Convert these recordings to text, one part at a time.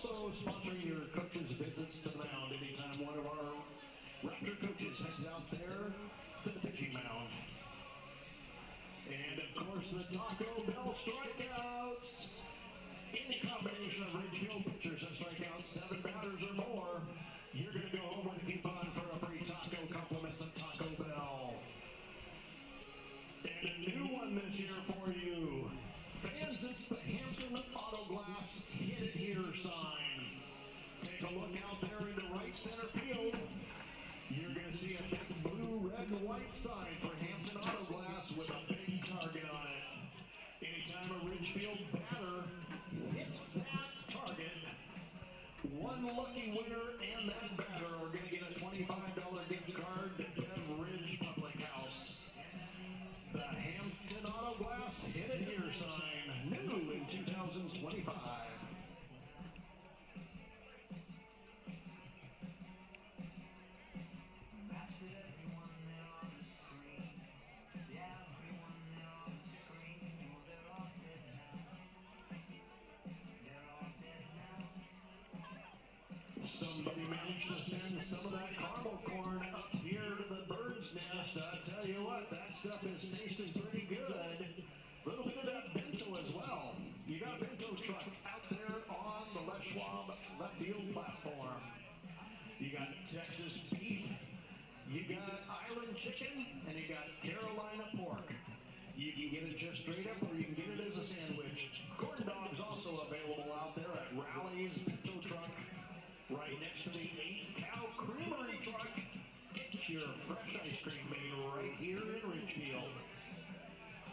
also sponsoring your coaches' visits to the mound anytime one of our Raptor coaches heads out there to the pitching mound. And of course, the Taco Bell strikeouts. Any combination of Ridgefield pitchers and strikeouts, 7 batters or more, you're going to go home with a coupon for a free taco, compliments of Taco Bell. And a new one this year for you. Fans, it's the Hampton Auto Glass Hit It Here sign. Take a look out there into right center field. You're going to see a big blue, red, and white sign for Hampton Auto Glass with a big target on it. Anytime a Ridgefield batter hits that target, one lucky winner and that batter are going to get a $25 gift card to Beveridge Public House. The Hampton Auto Glass Hit It Here sign, new in 2025. Somebody managed to send some of that caramel corn up here to the bird's nest. I tell you what, that stuff is tasting pretty good. A little bit of that bento as well. You got Bento's truck out there on the Les Schwab left field platform. You got Texas beef, you got island chicken, and you got Carolina pork. You can get it just straight up or you can get it as a sandwich. Corn dogs also available out there at Rally's Bento truck. Right next to the 8-cow creamery truck. Get your fresh ice cream made right here in Ridgefield.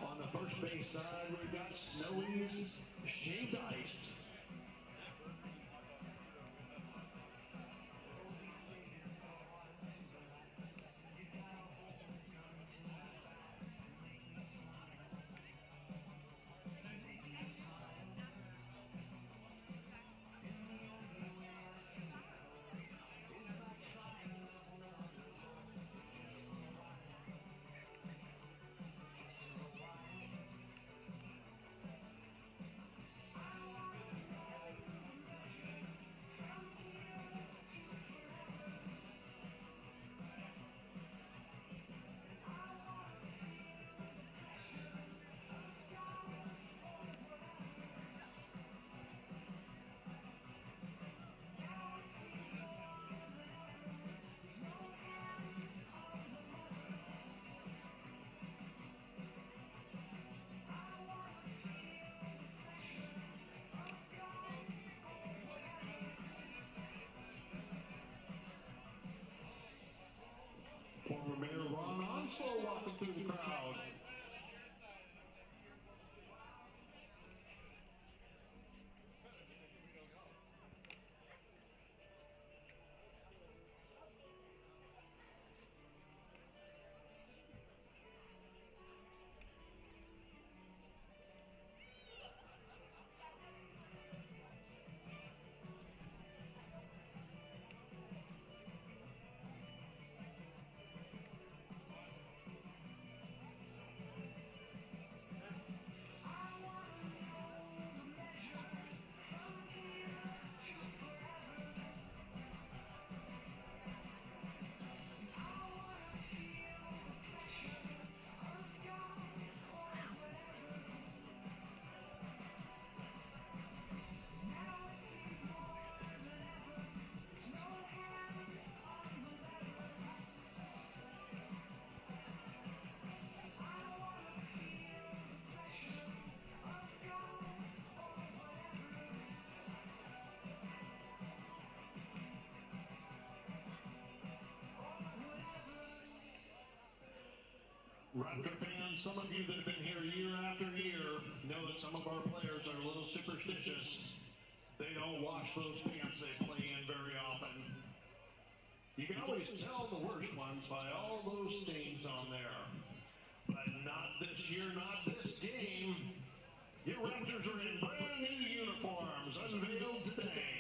On the first base side, we've got Snowy's Shaved Ice. Former Mayor Ron Onslow walking through the crowd. Raptor fans, some of you that have been here year after year know that some of our players are a little superstitious. They don't wash those pants they play in very often. You can always tell the worst ones by all those stains on there. But not this year, not this game. Your Raptors are in brand new uniforms, unveiled today.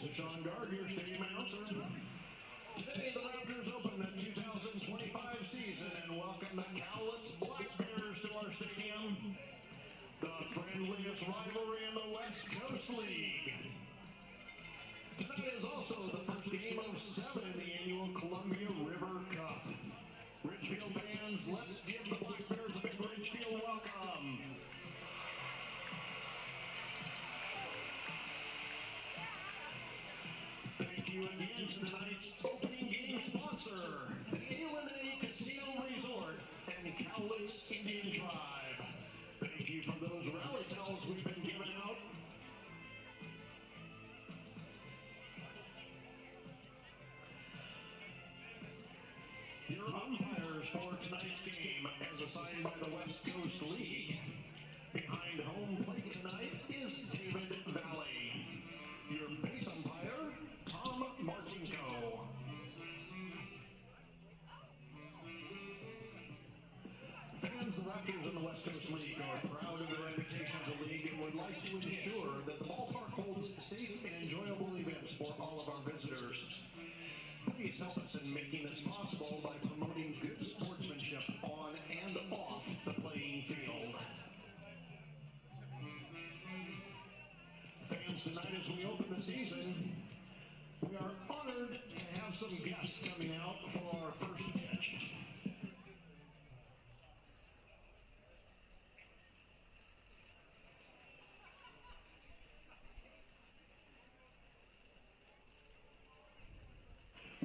This is Sean Gard, your stadium announcer. Today, the Raptors open the 2025 season and welcome the Cowlitz Black Bears to our stadium. The friendliest rivalry in the West Coast League. Tonight is also the first game of 7 in the annual Columbia River Cup. Ridgefield fans, let's give the Black Bears a big Ridgefield welcome. Thank you again to tonight's opening game sponsor, the Eliminate Casino Resort and Cowlitz Indian Tribe. Thank you for those rally towels we've been giving out. Your umpires for tonight's game, as assigned by the West Coast League. Behind home plate tonight is David Valley. Your base umpire, Tom Martinko. Fans, the Raptors in the West Coast League are proud of their reputation as a league and would like to ensure that the ballpark holds safe and enjoyable events for all of our visitors. Please help us in making this possible by promoting good sportsmanship on and off the playing field. Fans, tonight as we open the season, we are honored to have some guests coming out for our first pitch.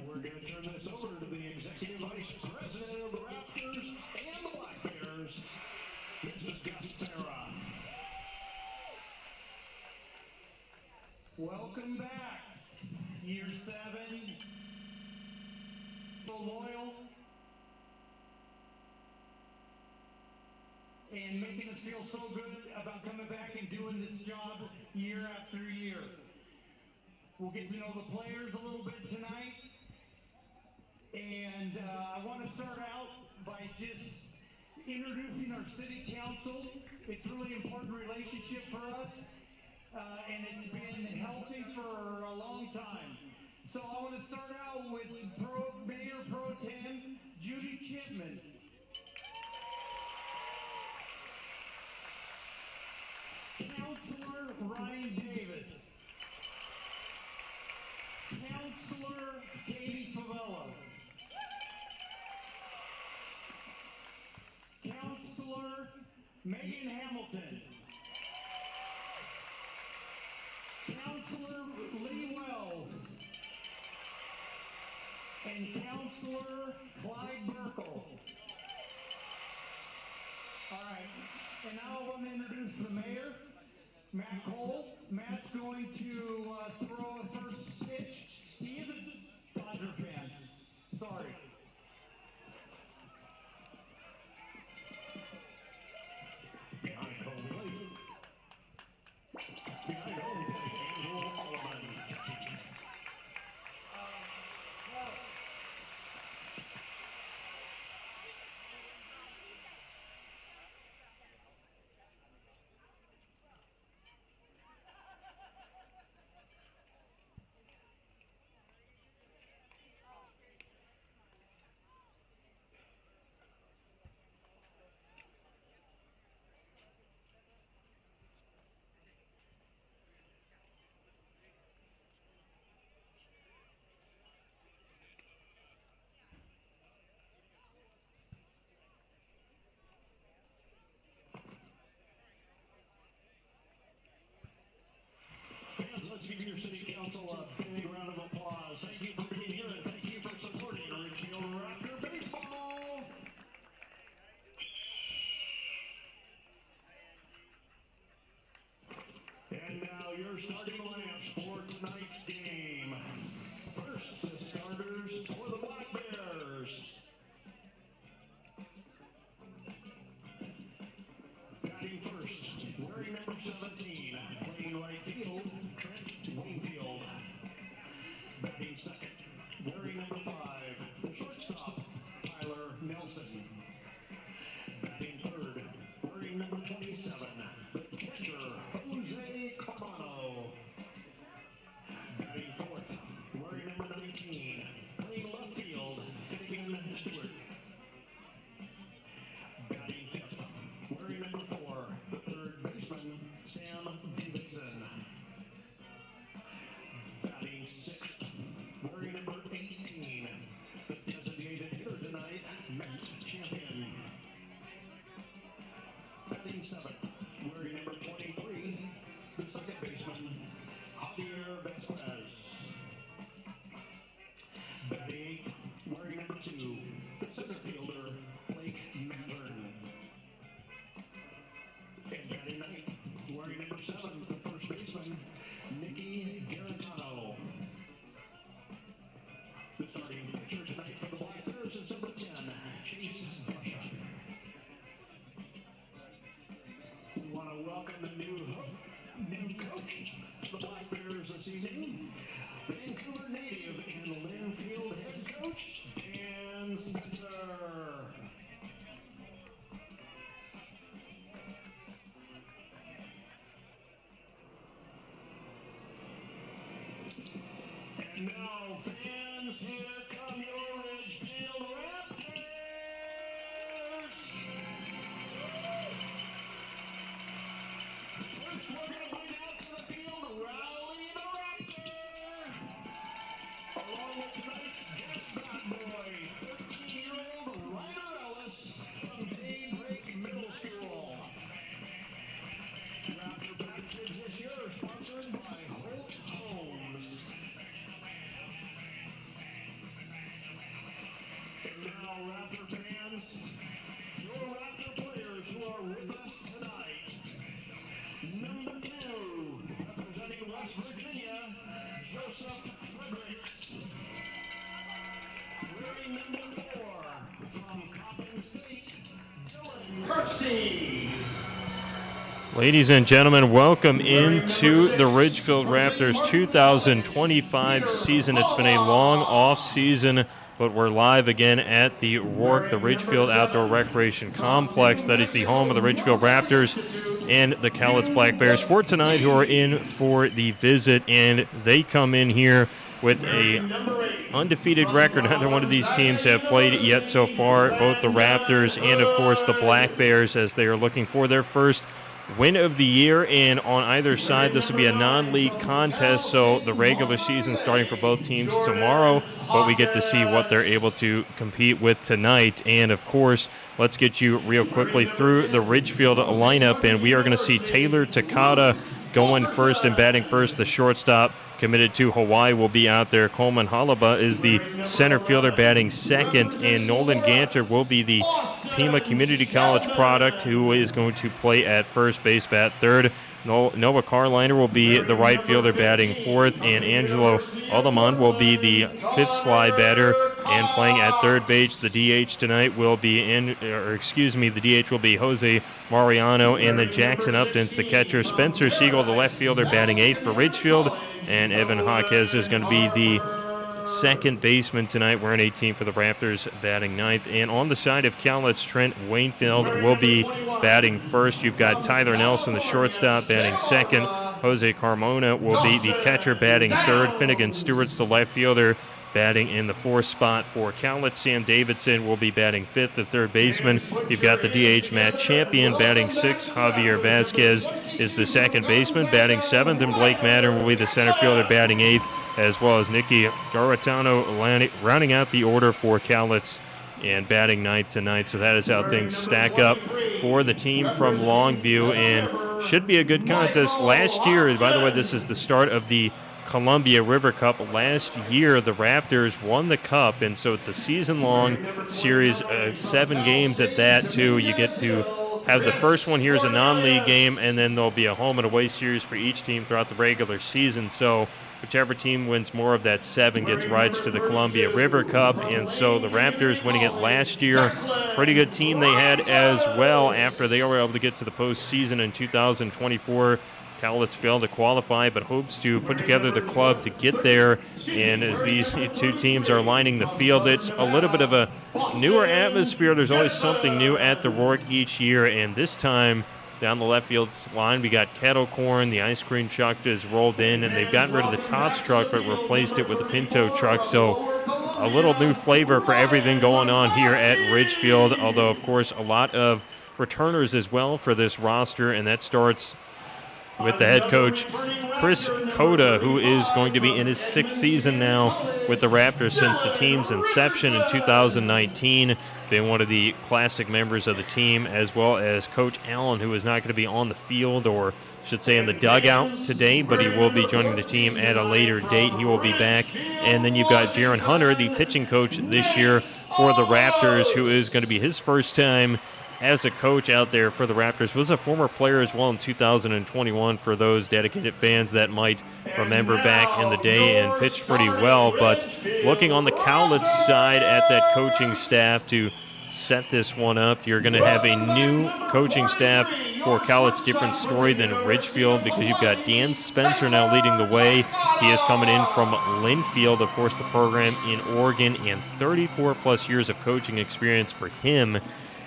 We're going to turn this over to the Executive Vice President of the Raptors and the Black Bears, Mr. Gus Farah. Welcome back. Year 7. So loyal. And making us feel so good about coming back and doing this job year after year. We'll get to know the players a little bit tonight. And I want to start out by just introducing our city council. It's a really important relationship for us, and it's been healthy for a long time. So I want to start out with Mayor Pro Tem Judy Chipman. Councilor Ryan Davis. Councilor Katie Favela. Councilor Megan Hamilton. Councilor Lee Wells. And Councilor Clyde Burkle. All right, and now I want to introduce the mayor, Matt Cole. Matt's going to throw a first pitch. He is a Dodger fan. Sorry. Behind home plate, Angel Allman. Fans, let's give your city council a big round of applause. Thank you for being here and thank you for supporting Ridgefield Raptor baseball. And now your starting lineups for tonight's game. First, the starters for the Black Bears. Batting first, wearing number 17, playing right field, Trent Wingfield. Batting second, wearing number 5, the shortstop, Tyler Nelson. Batting third, wearing number 27, the catcher, Jose Carmano. Batting And now, fans, here come your Ridgefield Raptors. First, we're going to bring out to the field Rowley the Raptor. Along with tonight's guest bat boy, 13-year-old Ryder Ellis from Daybreak Middle School. Raptor packages this year are sponsored by Holt Homes. And now, Raptor fans, your Raptor players who are with us tonight. Number 2, representing West Virginia, Joseph Fredericks. Wearing number 4, from Coppin State, Dylan Kirksey. Ladies and gentlemen, welcome into the Ridgefield Raptors 2025 season. It's been a long off season, but we're live again at the RORC, the Ridgefield Outdoor Recreation Complex. That is the home of the Ridgefield Raptors and the Cowlitz Black Bears for tonight, who are in for the visit, and they come in here with a undefeated record. Neither one of these teams have played yet so far, both the Raptors and, of course, the Black Bears, as they are looking for their first win of the year. And on either side, this will be a non-league contest, so the regular season starting for both teams tomorrow, but we get to see what they're able to compete with tonight. And of course, let's get you real quickly through the Ridgefield lineup, and we are going to see Taylor Takata going first and batting first. The shortstop, committed to Hawaii, will be out there. Coleman Halaba is the center fielder, batting second, and Nolan Ganter will be the Pima Community College product, who is going to play at first base, bat third. Noah Carliner will be the right fielder, batting fourth, and Angelo Alderman will be the fifth slide batter and playing at third base. The DH tonight will be the DH will be Jose Mariano, and then Jackson Upton's the catcher. Spencer Siegel, the left fielder, batting eighth for Ridgefield, and Evan Jaquez is going to be the second baseman tonight, wearing 18 for the Raptors, batting ninth. And on the side of Cowlitz, Trent Wainfield will be batting first. You've got Tyler Nelson, the shortstop, batting second. Jose Carmona will be the catcher, batting third. Finnegan Stewart's the left fielder, batting in the fourth spot for Cowlitz. Sam Davidson will be batting fifth, the third baseman. You've got the DH, Matt Champion, batting sixth. Javier Vasquez is the second baseman, batting seventh. And Blake Madden will be the center fielder, batting eighth, as well as Nicky Garatano rounding out the order for Cowlitz and batting ninth tonight. So that is how things stack up for the team from Longview, and should be a good contest. Last year, by the way, this is the start of the Columbia River Cup. Last year, the Raptors won the Cup, and so it's a season-long series of 7 games at that, too. You get to have the first one here as a non-league game, and then there'll be a home and away series for each team throughout the regular season. So whichever team wins more of that 7 gets rights to the Columbia River Cup, and so the Raptors winning it last year. Pretty good team they had as well after they were able to get to the postseason in 2024. Cowlitz failed to qualify, but hopes to put together the club to get there. And as these two teams are lining the field, it's a little bit of a newer atmosphere. There's always something new at the RORC each year, and this time down the left field line, we got kettle corn. The ice cream truck is rolled in, and they've gotten rid of the Tots truck but replaced it with the Pinto truck. So a little new flavor for everything going on here at Ridgefield, although, of course, a lot of returners as well for this roster, and that starts with the head coach, Chris Cota, who is going to be in his 6th season now with the Raptors since the team's inception in 2019. Been one of the classic members of the team, as well as Coach Allen, who is not going to be on the field, or I should say in the dugout today, but he will be joining the team at a later date. He will be back. And then you've got Jaron Hunter, the pitching coach this year for the Raptors, who is going to be his first time as a coach out there for the Raptors. Was a former player as well in 2021 for those dedicated fans that might remember back in the day, and pitched pretty well. But looking on the Cowlitz side at that coaching staff to set this one up, you're going to have a new coaching staff for Cowlitz. Different story than Ridgefield, because you've got Dan Spencer now leading the way. He is coming in from Linfield, of course, the program in Oregon, and 34 plus years of coaching experience for him.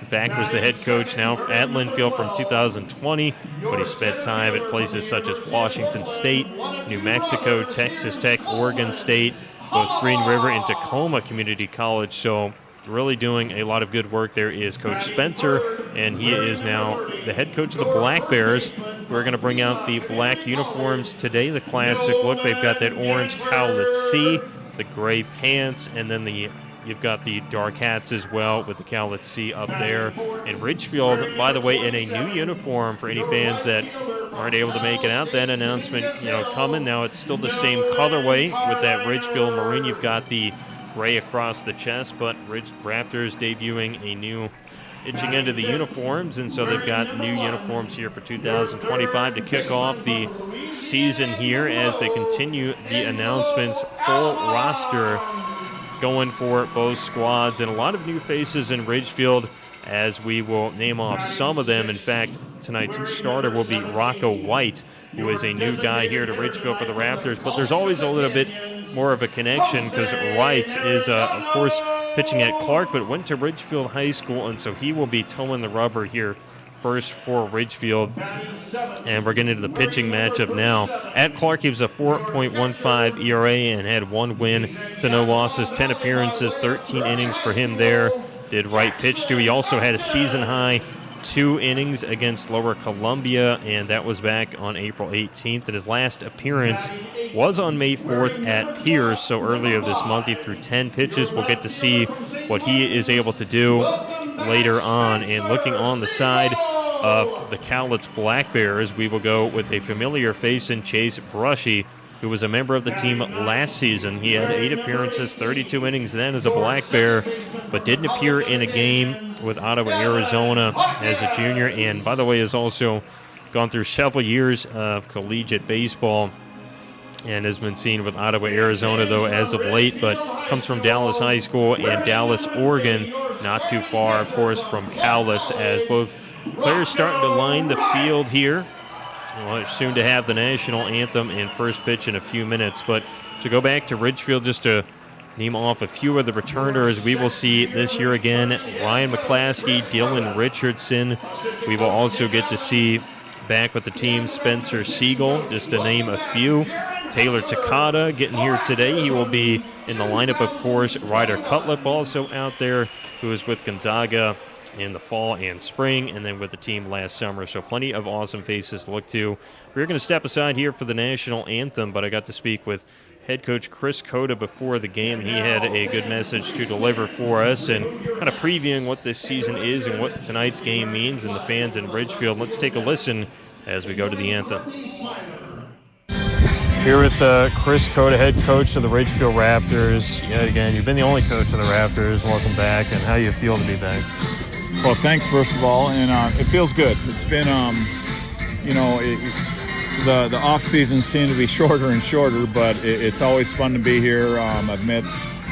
In fact, was the head coach now at Linfield from 2020, but he spent time at places such as Washington State, New Mexico, Texas Tech, Oregon State, both Green River and Tacoma Community College. So really doing a lot of good work there is Coach Spencer, and he is now the head coach of the Black Bears. We're going to bring out the black uniforms today, the classic look. They've got that orange Cowlitz C, the gray pants, and then you've got the dark hats as well with the Cowlitz C up there. And Ridgefield, by the way, in a new uniform for any fans that aren't able to make it out. That announcement, coming. Now it's still the same colorway with that Ridgefield maroon. You've got the gray across the chest, but Raptors debuting a new itching into the uniforms, and so they've got new uniforms here for 2025 to kick off the season here as they continue the announcements. Full roster going for both squads, and a lot of new faces in Ridgefield as we will name off some of them. In fact, tonight's starter will be Rocco White, who is a new guy here to Ridgefield for the Raptors, but there's always a little bit more of a connection because White is, of course, pitching at Clark, but went to Ridgefield High School, and so he will be towing the rubber here first for Ridgefield. And we're getting into the pitching matchup now. At Clark, he was a 4.15 ERA and had 1 win to no losses, 10 appearances, 13 innings for him there. Did right pitch to. He also had a season-high 2 innings against Lower Columbia, and that was back on April 18th. And his last appearance was on May 4th at Pierce, so earlier this month he threw 10 pitches. We'll get to see what he is able to do later on. And looking on the side of the Cowlitz Black Bears, we will go with a familiar face in Chase Brushy, who was a member of the team last season. He had 8 appearances, 32 innings then as a Black Bear, but didn't appear in a game with Ottawa, Arizona as a junior, and by the way has also gone through several years of collegiate baseball and has been seen with Ottawa, Arizona, though, as of late, but comes from Dallas High School and Dallas, Oregon, not too far, of course, from Cowlitz, as both players starting to line the field here. Well, soon to have the national anthem and first pitch in a few minutes. But to go back to Ridgefield, just to name off a few of the returners we will see this year again: Ryan McClaskey, Dylan Richardson. We will also get to see back with the team Spencer Siegel, just to name a few. Taylor Takata getting here today. He will be in the lineup, of course. Ryder Cutlip also out there, who is with Gonzaga in the fall and spring, and then with the team last summer. So plenty of awesome faces to look to. We're going to step aside here for the national anthem, but I got to speak with head coach Chris Cota before the game. He had a good message to deliver for us and kind of previewing what this season is and what tonight's game means and the fans in Ridgefield. Let's take a listen as we go to the anthem. Here with Chris Cota, head coach of the Ridgefield Raptors. Yeah, again, you've been the only coach of the Raptors. Welcome back, and how you feel to be back? Well, thanks, first of all, and it feels good. It's been, the off season seemed to be shorter and shorter, but it's always fun to be here. I've met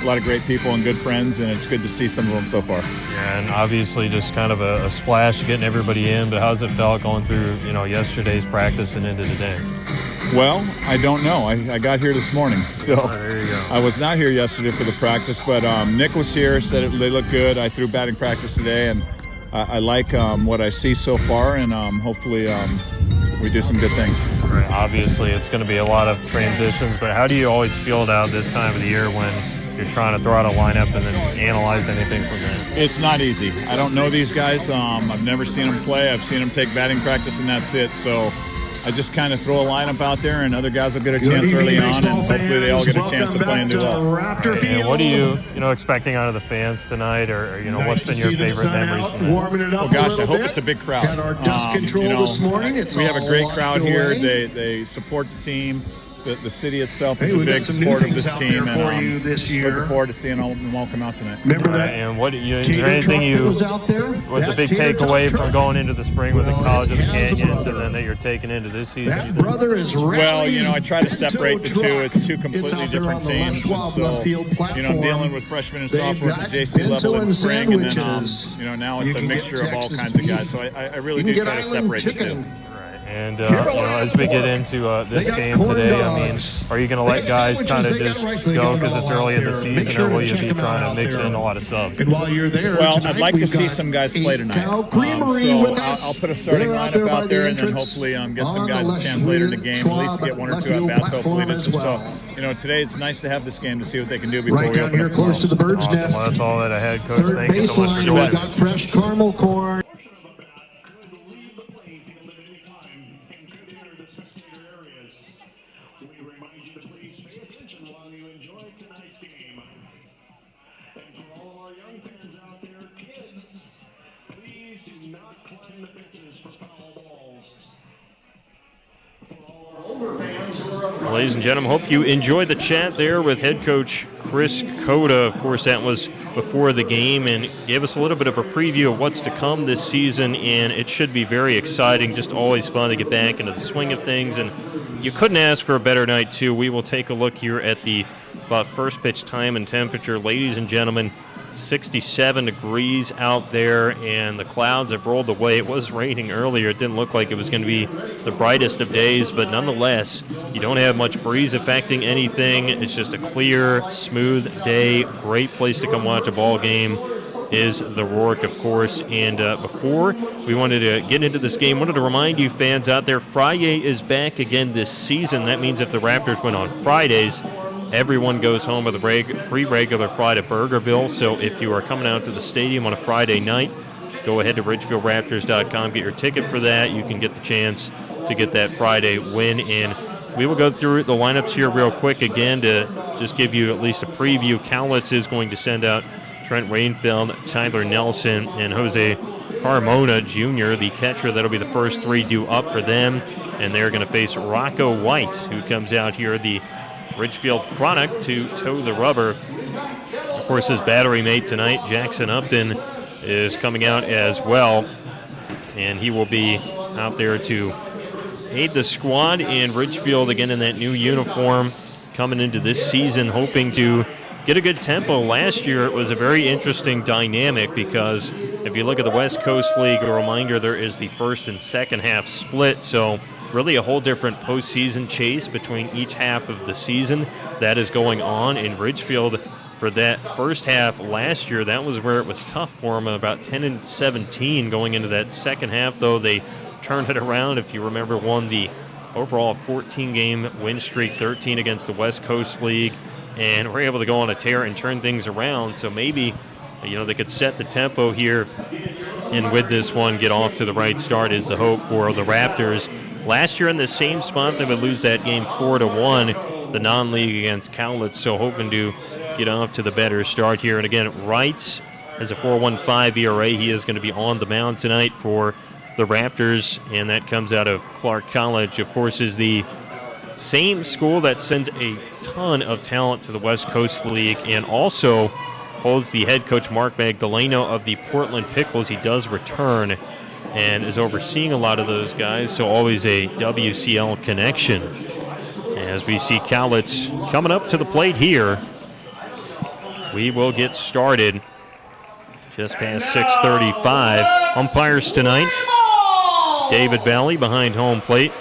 a lot of great people and good friends, and it's good to see some of them so far. Yeah, and obviously just kind of a splash getting everybody in, but how's it felt going through, yesterday's practice and into today? Well, I don't know. I got here this morning, so there you go. I was not here yesterday for the practice, but Nick was here, said they look good. I threw batting practice today, and I like what I see so far, and hopefully we do some good things. Right. Obviously, it's going to be a lot of transitions, but how do you always feel about this time of the year when you're trying to throw out a lineup and then analyze anything from that? It's not easy. I don't know these guys. I've never seen them play. I've seen them take batting practice, and that's it. So I just kind of throw a lineup out there, and other guys will get a chance early on, and hopefully they all get a chance to play and do well. Right. And what are you, expecting out of the fans tonight, or what's been your favorite memories from that? Warming it up Oh gosh, I hope it's a big crowd. Got our dust control this morning. We have a great crowd here. They support the team. The city itself is a big supporter of this team, and looking forward to seeing them all come out tonight. Remember that? And is there anything what's a big takeaway from going into the spring with the College of the Canyons, and then that you're taking into this season? That brother is ready. Well, I try to separate the two. It's two completely different teams. And so, I'm dealing with freshmen and sophomores at the JC level in spring, and then, now it's a mixture of all kinds of guys. So I really do try to separate the two. And as we get into this game today, I mean, are you going to let guys kind of just go because it's early in the season, or will you be trying to mix in a lot of subs? And while you're there, well, I'd like to see some guys play tonight. So I'll put a starting lineup out there, and then hopefully get some guys a chance later in the game, at least to get one or two at-bats, hopefully. Today it's nice to have this game to see what they can do before we open up close to the bird's nest. Well, that's all that I had, Coach. Thank you so much for joining me. Fresh caramel corn. Ladies and gentlemen, hope you enjoyed the chat there with head coach Chris Cota. Of course, that was before the game and gave us a little bit of a preview of what's to come this season, and it should be very exciting. Just always fun to get back into the swing of things, and you couldn't ask for a better night, too. We will take a look here at the about first pitch time and temperature. Ladies and gentlemen, 67 degrees out there, and the clouds have rolled away. It was raining earlier. It didn't look like it was going to be the brightest of days, but nonetheless, you don't have much breeze affecting anything. It's just a clear, smooth day. Great place to come watch a ball game is the Rourke, of course. And before we wanted to get into this game, wanted to remind you fans out there, Friday is back again this season. That means if the Raptors win on Fridays, everyone goes home with a free regular flight at Burgerville. So if you are coming out to the stadium on a Friday night, go ahead to RidgefieldRaptors.com, get your ticket for that. You can get the chance to get that Friday win in. We will go through the lineups here real quick again to just give you at least a preview. Cowlitz is going to send out Trent Wainfeld, Tyler Nelson, and Jose Carmona Jr., the catcher. That'll be the first three due up for them. And they're going to face Rocco White, who comes out here, the Ridgefield product, to toe the rubber. Of course, his battery mate tonight, Jackson Upton, is coming out as well, and he will be out there to aid the squad. And Ridgefield, again in that new uniform, coming into this season, hoping to get a good tempo. Last year, it was a very interesting dynamic because if you look at the West Coast League, a reminder, there is the first and second half split, so really a whole different postseason chase between each half of the season that is going on in Ridgefield. For that first half last year, that was where it was tough for them, about 10-17 going into that second half, though they turned it around. If you remember, won the overall 14-game win streak, 13 against the West Coast League, and were able to go on a tear and turn things around. So maybe, they could set the tempo here, and with this one, get off to the right start is the hope for the Raptors. Last year in the same spot, they would lose that game 4-1, the non-league against Cowlitz, so hoping to get off to the better start here. And again, Wright has a 4.15 ERA. He is going to be on the mound tonight for the Raptors, and that comes out of Clark College. Of course, is the same school that sends a ton of talent to the West Coast League and also holds the head coach Mark Magdaleno of the Portland Pickles. He does return and is overseeing a lot of those guys, so always a WCL connection. As we see Cowlitz coming up to the plate here, we will get started just past 6:35. Umpires tonight, David Valley behind home plate.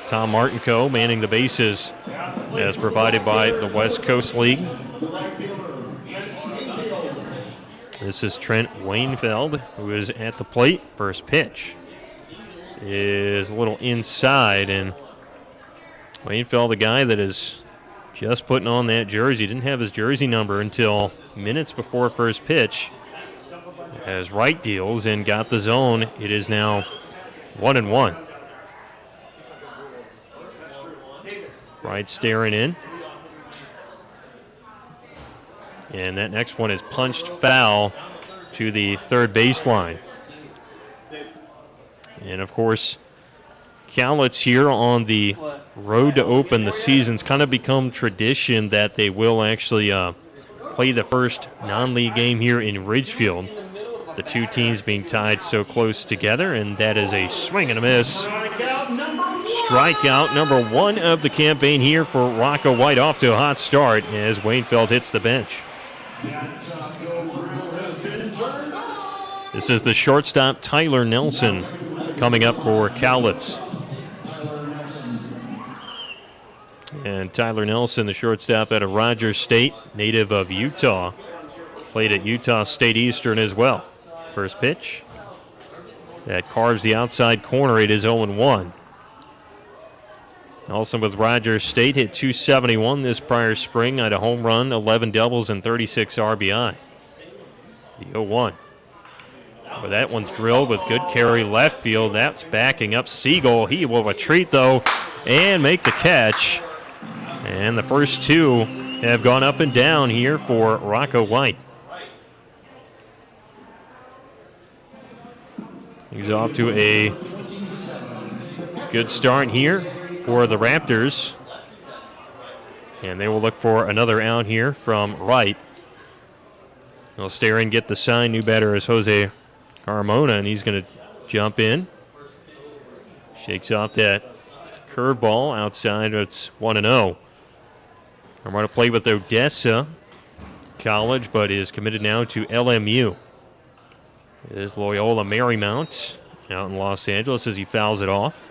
Tom Martinko manning the bases as provided by the West Coast League. This is Trent Wainfeld, who is at the plate. First pitch is a little inside, and Wainfeld, a guy that is just putting on that jersey, didn't have his jersey number until minutes before first pitch. As Wright deals and got the zone, it is now 1-1. Wright staring in. And that next one is punched foul to the third baseline. And, of course, Cowlitz here on the road to open the season's kind of become tradition that they will actually play the first non-league game here in Ridgefield. The two teams being tied so close together, and that is a swing and a miss. Strikeout number one of the campaign here for Rocco White, off to a hot start as Wainfeld hits the bench. This is the shortstop, Tyler Nelson, coming up for Cowlitz. And Tyler Nelson, the shortstop out of Rogers State, native of Utah, played at Utah State Eastern as well. First pitch. That carves the outside corner. It is 0-1. Nelson with Rogers State hit .271 this prior spring, had a home run, 11 doubles, and 36 RBI. The 0-1. But that one's drilled with good carry left field. That's backing up Siegel. He will retreat, though, and make the catch. And the first two have gone up and down here for Rocco White. He's off to a good start here for the Raptors. And they will look for another out here from Wright. They'll stare and get the sign. New batter is Jose Carmona, and he's going to jump in. Shakes off that curveball outside. It's 1-0. Carmona played with Odessa College, but is committed now to LMU. It is Loyola Marymount out in Los Angeles as he fouls it off.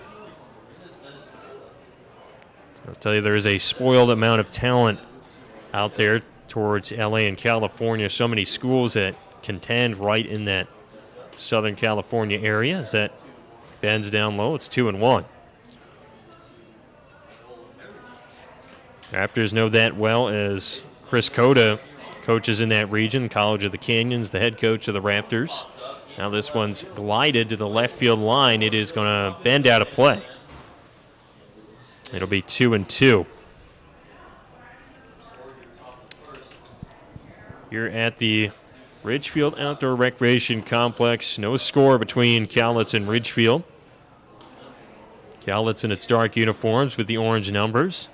I'll tell you, there is a spoiled amount of talent out there towards LA and California. So many schools that contend right in that Southern California area. As that bends down low, it's 2-1. Raptors know that well, as Chris Cota coaches in that region, College of the Canyons, the head coach of the Raptors. Now this one's glided to the left field line. It is going to bend out of play. It'll be 2-2. Here at the Ridgefield Outdoor Recreation Complex. No score between Cowlitz and Ridgefield. Cowlitz in its dark uniforms with the orange numbers.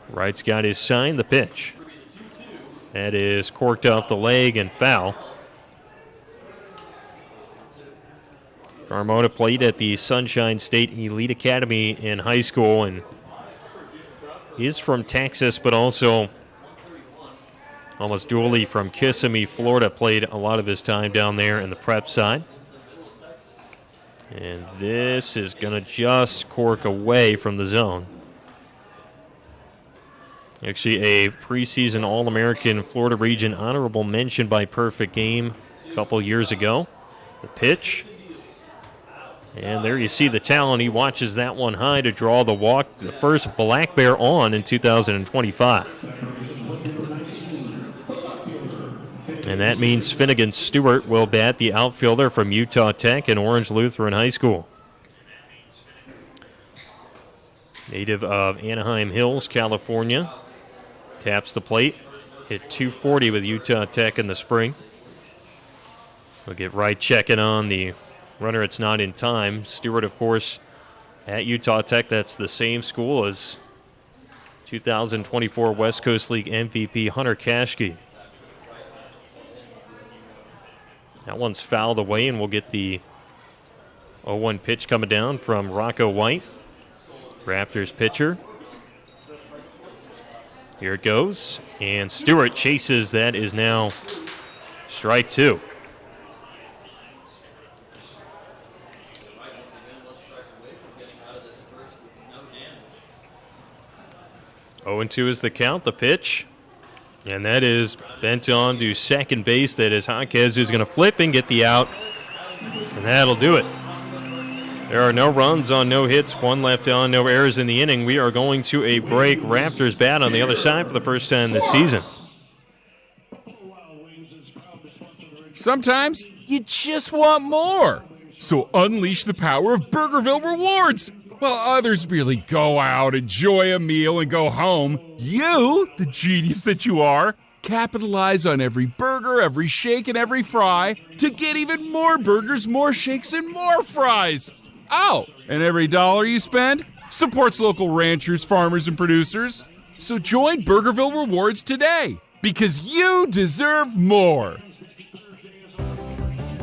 Wright's got his sign, the pitch. That is corked off the leg and foul. Carmona played at the Sunshine State Elite Academy in high school and is from Texas, but also almost dually from Kissimmee, Florida. Played a lot of his time down there in the prep side. And this is going to just cork away from the zone. Actually, a preseason All-American Florida Region honorable mention by Perfect Game a couple years ago. The pitch. And there you see the talent. He watches that one high to draw the walk. The first Black Bear on in 2025. And that means Finnegan Stewart will bat, the outfielder from Utah Tech and Orange Lutheran High School. Native of Anaheim Hills, California. Taps the plate. Hit .240 with Utah Tech in the spring. We'll get right checking on the runner. It's not in time. Stewart, of course, at Utah Tech. That's the same school as 2024 West Coast League MVP Hunter Kashke. That one's fouled away, and we'll get the 0-1 pitch coming down from Rocco White, Raptors pitcher. Here it goes, and Stewart chases. That is now strike two. Oh, 0-2 is the count, the pitch. And that is bent on to second base. That is Jaquez, who's going to flip and get the out. And that'll do it. There are no runs on no hits, one left on, no errors in the inning. We are going to a break. Raptors bat on the other side for the first time this season. Sometimes you just want more. So unleash the power of Burgerville Rewards. While others really go out, enjoy a meal, and go home, you, the genius that you are, capitalize on every burger, every shake, and every fry to get even more burgers, more shakes, and more fries. Oh, and every dollar you spend supports local ranchers, farmers, and producers. So join Burgerville Rewards today, because you deserve more.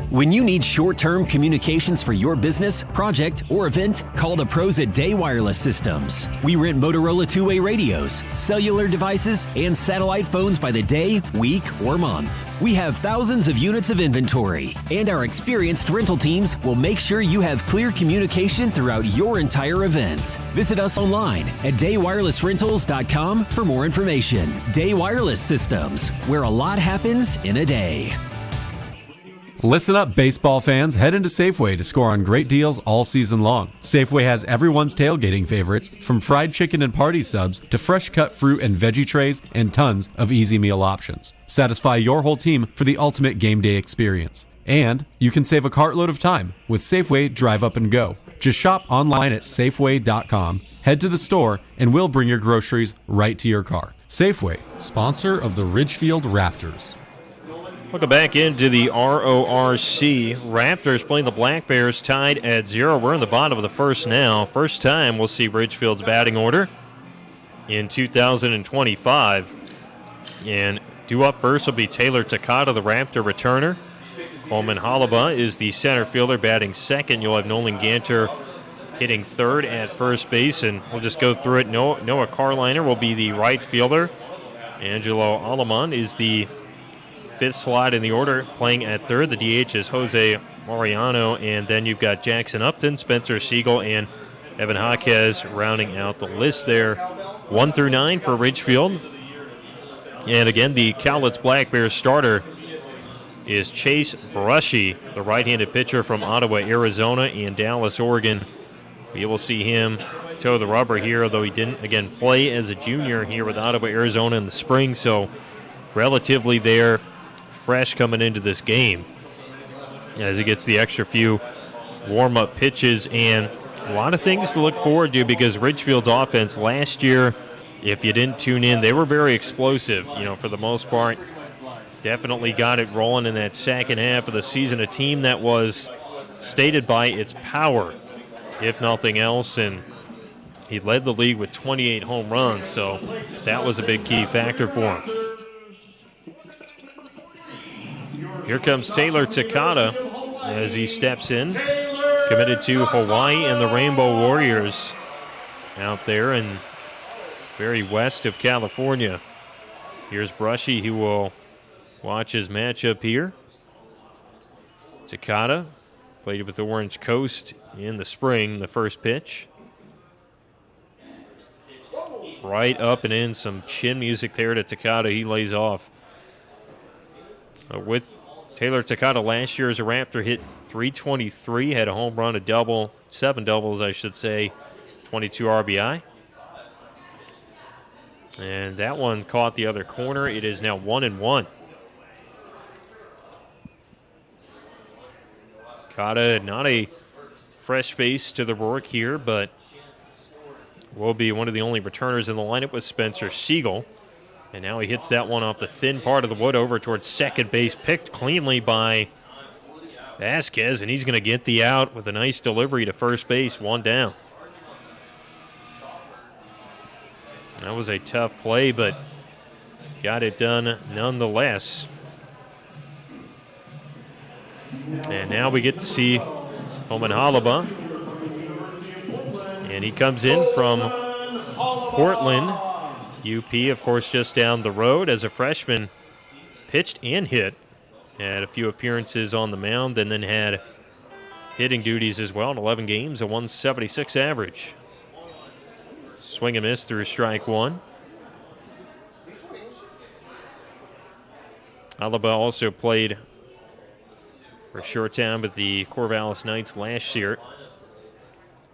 When you need short-term communications for your business, project, or event, call the pros at Day Wireless Systems. We rent Motorola two-way radios, cellular devices, and satellite phones by the day, week, or month. We have thousands of units of inventory, and our experienced rental teams will make sure you have clear communication throughout your entire event. Visit us online at daywirelessrentals.com for more information. Day Wireless Systems, where a lot happens in a day. Listen up, baseball fans. Head into Safeway to score on great deals all season long. Safeway has everyone's tailgating favorites, from fried chicken and party subs to fresh cut fruit and veggie trays and tons of easy meal options. Satisfy your whole team for the ultimate game day experience. And you can save a cartload of time with Safeway Drive Up and Go. Just shop online at Safeway.com, head to the store, and we'll bring your groceries right to your car. Safeway, sponsor of the Ridgefield Raptors. Welcome back into the RORC. Raptors playing the Black Bears tied at 0. We're in the bottom of the first now. First time we'll see Ridgefield's batting order in 2025. And due up first will be Taylor Takata, the Raptor returner. Coleman Holaba is the center fielder batting second. You'll have Nolan Ganter hitting third at first base. And we'll just go through it. Noah Carliner will be the right fielder. Angelo Alamon is the fifth slot in the order, playing at third. The DH is Jose Mariano, and then you've got Jackson Upton, Spencer Siegel, and Evan Jaquez rounding out the list there. 1 through 9 for Ridgefield. And again, the Cowlitz Black Bears starter is Chase Brushy, the right-handed pitcher from Ottawa, Arizona, and Dallas, Oregon. We will see him toe the rubber here, although he didn't, again, play as a junior here with Ottawa, Arizona in the spring, so relatively there. Fresh coming into this game as he gets the extra few warm-up pitches, and a lot of things to look forward to because Ridgefield's offense last year, if you didn't tune in, they were very explosive, for the most part. Definitely got it rolling in that second half of the season, a team that was stated by its power, if nothing else, and he led the league with 28 home runs, so that was a big key factor for him. Here comes Taylor Takata as he steps in, committed to Hawaii and the Rainbow Warriors out there in very west of California. Here's Brushy, who will watch his matchup here. Takata played with the Orange Coast in the spring, the first pitch. Right up and in, some chin music there to Takata. He lays off. With Taylor Takata last year as a Raptor, hit .323, had a home run, a double, 7 doubles, I should say, 22 RBI. And that one caught the other corner. It is now 1-1. Takata, not a fresh face to the Rourke here, but will be one of the only returners in the lineup with Spencer Siegel. And now he hits that one off the thin part of the wood over towards second base, picked cleanly by Vasquez, and he's going to get the out with a nice delivery to first base, 1 down. That was a tough play, but got it done nonetheless. And now we get to see Coleman Holaba. And he comes in from Portland. UP, of course, just down the road as a freshman, pitched and hit. Had a few appearances on the mound and then had hitting duties as well in 11 games, a 176 average. Swing and miss through strike one. Alaba also played for a short time with the Corvallis Knights last year.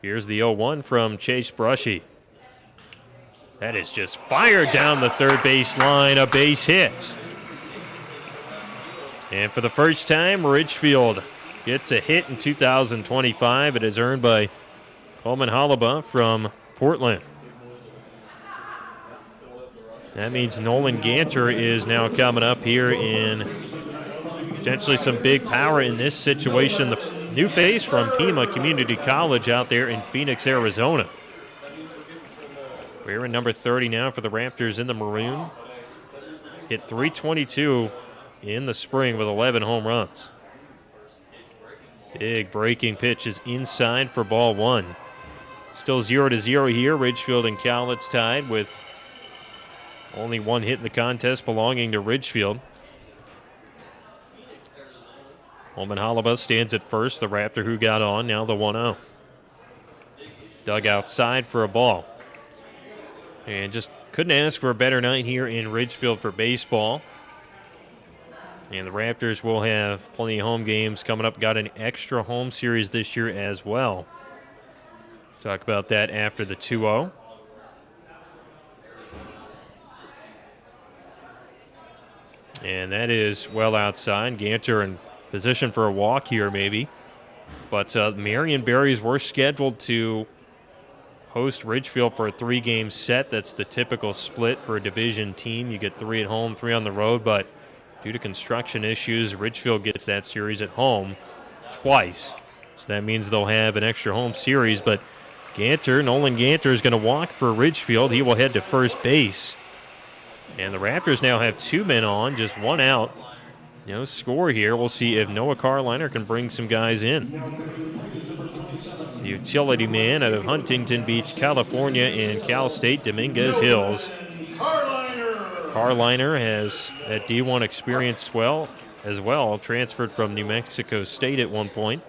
Here's the 0-1 from Chase Brushy. That is just fired down the third base line, a base hit. And for the first time, Ridgefield gets a hit in 2025. It is earned by Coleman Holaba from Portland. That means Nolan Ganter is now coming up here in potentially some big power in this situation. The new face from Pima Community College out there in Phoenix, Arizona. We're in number 30 now for the Raptors in the maroon. Hit .322 in the spring with 11 home runs. Big breaking pitch is inside for ball one. Still 0-0 here. Ridgefield and Cowlitz tied with only one hit in the contest belonging to Ridgefield. Coleman Holliba stands at first, the Raptor who got on, now the 1-0. Dug outside for a ball. And just couldn't ask for a better night here in Ridgefield for baseball. And the Raptors will have plenty of home games coming up. Got an extra home series this year as well. Talk about that after the 2-0. And that is well outside. Ganter in position for a walk here maybe. But Marion Berries were scheduled to host Ridgefield for a 3-game set. That's the typical split for a division team. You get 3 at home, 3 on the road. But due to construction issues, Ridgefield gets that series at home twice. So that means they'll have an extra home series. But Nolan Ganter is going to walk for Ridgefield. He will head to first base. And the Raptors now have 2 men on, just 1 out. No score here. We'll see if Noah Carliner can bring some guys in. The utility man out of Huntington Beach, California, and Cal State, Dominguez Hills. Carliner has that D1 experience as well, transferred from New Mexico State at one point.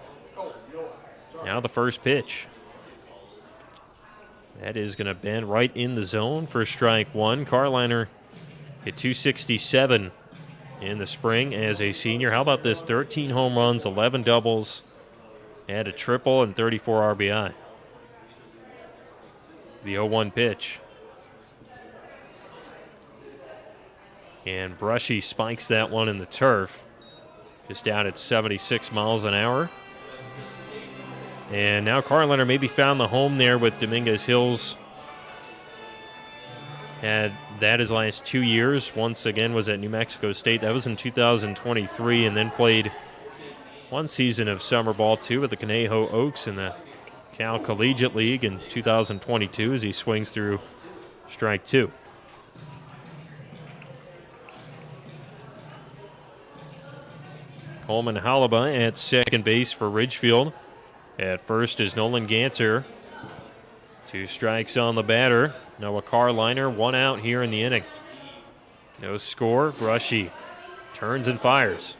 Now the first pitch. That is going to bend right in the zone for strike one. Carliner hit .267 in the spring as a senior. How about this? 13 home runs, 11 doubles, had a triple, and 34 RBI. The 0-1 pitch. And Brushy spikes that one in the turf. Just down at 76 miles an hour. And now Carliner maybe found the home there with Dominguez Hills. Had that his last 2 years. Once again was at New Mexico State. That was in 2023, and then played one season of summer ball too with the Conejo Oaks in the Cal Collegiate League in 2022 as he swings through strike two. Coleman Holliba at second base for Ridgefield. At first is Nolan Ganter. 2 strikes on the batter. Noah Carliner, 1 out here in the inning. No score. Brushy turns and fires.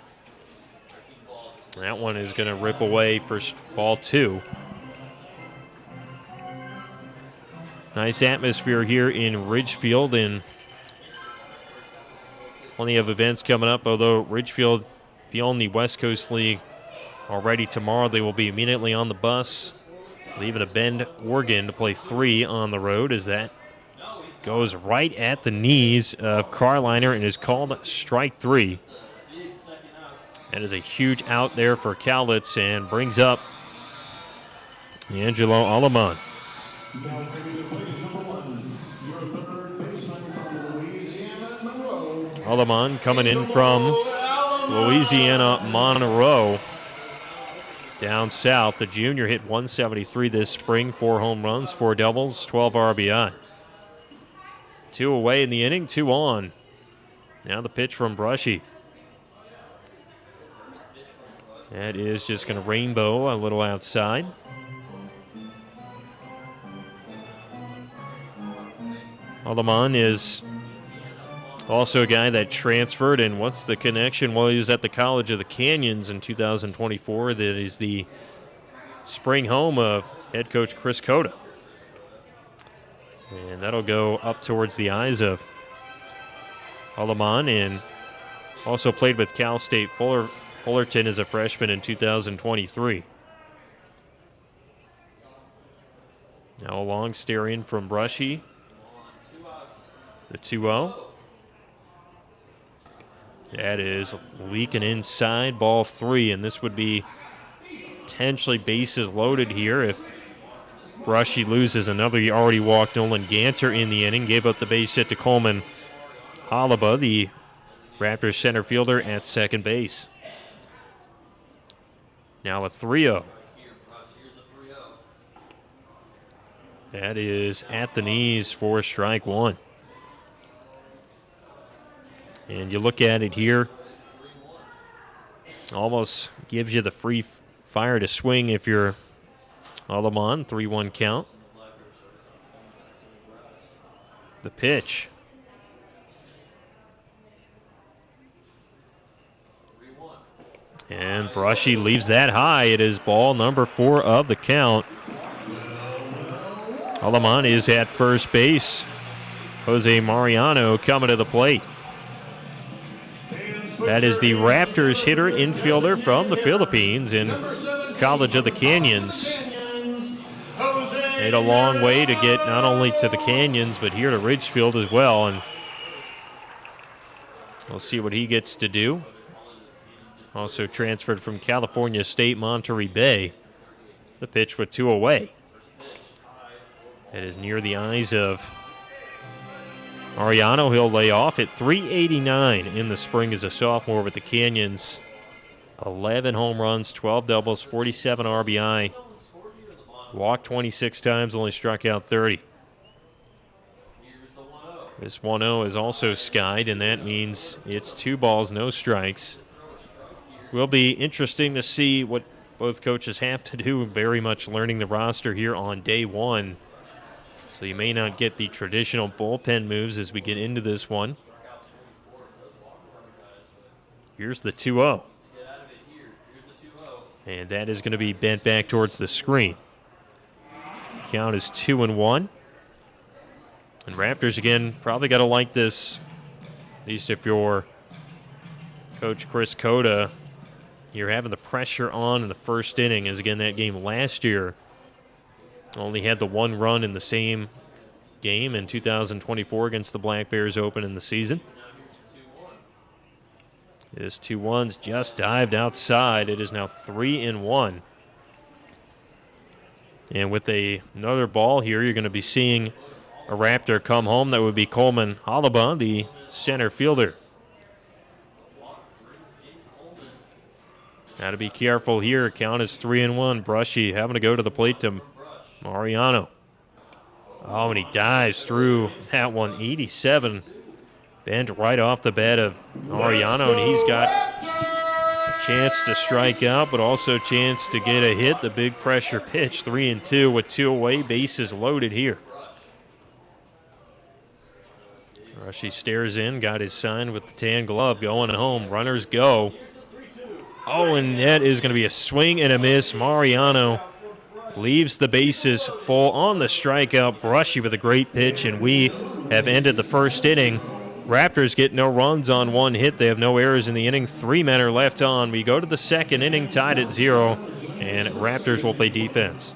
That one is going to rip away for ball 2. Nice atmosphere here in Ridgefield, and plenty of events coming up, although Ridgefield, if you own the West Coast League already tomorrow, they will be immediately on the bus, leaving to Bend, Oregon to play 3 on the road as that goes right at the knees of Carliner and is called strike 3. That is a huge out there for Cowlitz and brings up Angelo Aleman. Aleman coming in from Louisiana Monroe down south. The junior hit .173 this spring, 4 home runs, 4 doubles, 12 RBI. 2 away in the inning, 2 on. Now the pitch from Brushy. That is just going to rainbow a little outside. Aleman is also a guy that transferred, and what's the connection? Well, he was at the College of the Canyons in 2024. That is the spring home of head coach Chris Cota. And that'll go up towards the eyes of Aleman, and also played with Cal State Fullerton as a freshman in 2023. Now a long stare-in from Brushy. The 2-0. That is leaking inside, ball 3, and this would be potentially bases loaded here if Brushy loses another. He already walked Nolan Ganter in the inning, gave up the base hit to Coleman Holliba, the Raptors center fielder, at second base. Now a 3-0. That is at the knees for strike 1. And you look at it here, almost gives you the free fire to swing if you're Alamon. 3-1 count. The pitch. And Brushy leaves that high. It is ball number 4 of the count. Alamon is at first base. Jose Mariano coming to the plate. That is the Raptors hitter infielder from the Philippines in College of the Canyons. Made a long way to get not only to the Canyons, but here to Ridgefield as well. And we'll see what he gets to do. Also transferred from California State, Monterey Bay. The pitch with 2 away. It is near the eyes of Mariano. He'll lay off at .389 in the spring as a sophomore with the Canyons. 11 home runs, 12 doubles, 47 RBI. Walked 26 times, only struck out 30. This 1-0 is also skied, and that means it's 2 balls, no strikes. Will be interesting to see what both coaches have to do, very much learning the roster here on day 1. So you may not get the traditional bullpen moves as we get into this one. Here's the 2-0. And that is going to be bent back towards the screen. Count is 2-1. And Raptors, again, probably got to like this, at least if you're Coach Chris Cota. You're having the pressure on in the first inning, as again that game last year only had the 1 run in the same game in 2024 against the Black Bears open in the season. This 2-1's just dived outside. It is now 3-1. And with another ball here, you're going to be seeing a Raptor come home. That would be Coleman Holaba, the center fielder. Got to be careful here. Count is 3-1. Brushy having to go to the plate to Mariano. Oh, and he dives through that one. 87. Bent right off the bat of Mariano, and he's got a chance to strike out, but also a chance to get a hit. The big pressure pitch, 3-2 with 2 away. Bases loaded here. Brushy stares in, got his sign with the tan glove, going home. Runners go. Oh, and that is going to be a swing and a miss. Mariano leaves the bases full on the strikeout. Brushy with a great pitch, and we have ended the first inning. Raptors get no runs on 1 hit. They have no errors in the inning. 3 men are left on. We go to the second inning, tied at 0, and Raptors will play defense.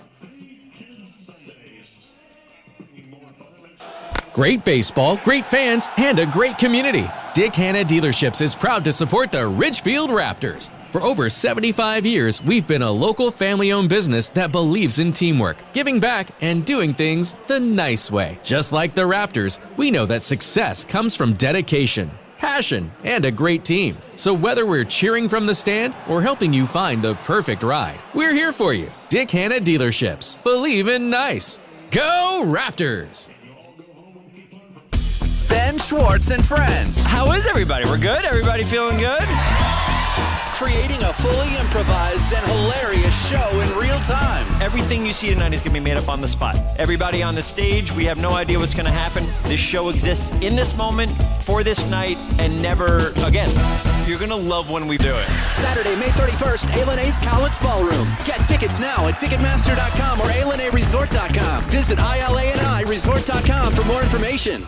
Great baseball, great fans, and a great community. Dick Hanna Dealerships is proud to support the Ridgefield Raptors. For over 75 years, we've been a local family-owned business that believes in teamwork, giving back, and doing things the nice way. Just like the Raptors, we know that success comes from dedication, passion, and a great team. So whether we're cheering from the stand or helping you find the perfect ride, we're here for you. Dick Hanna Dealerships. Believe in nice. Go Raptors! Ben Schwartz and friends. How is everybody? We're good? Everybody feeling good? Creating a fully improvised and hilarious show in real time. Everything you see tonight is going to be made up on the spot. Everybody on the stage, we have no idea what's going to happen. This show exists in this moment, for this night, and never again. You're going to love when we do it. Saturday, May 31st, ALNA's Cowlitz Ballroom. Get tickets now at Ticketmaster.com or ALNAResort.com. Visit ILANIResort.com for more information.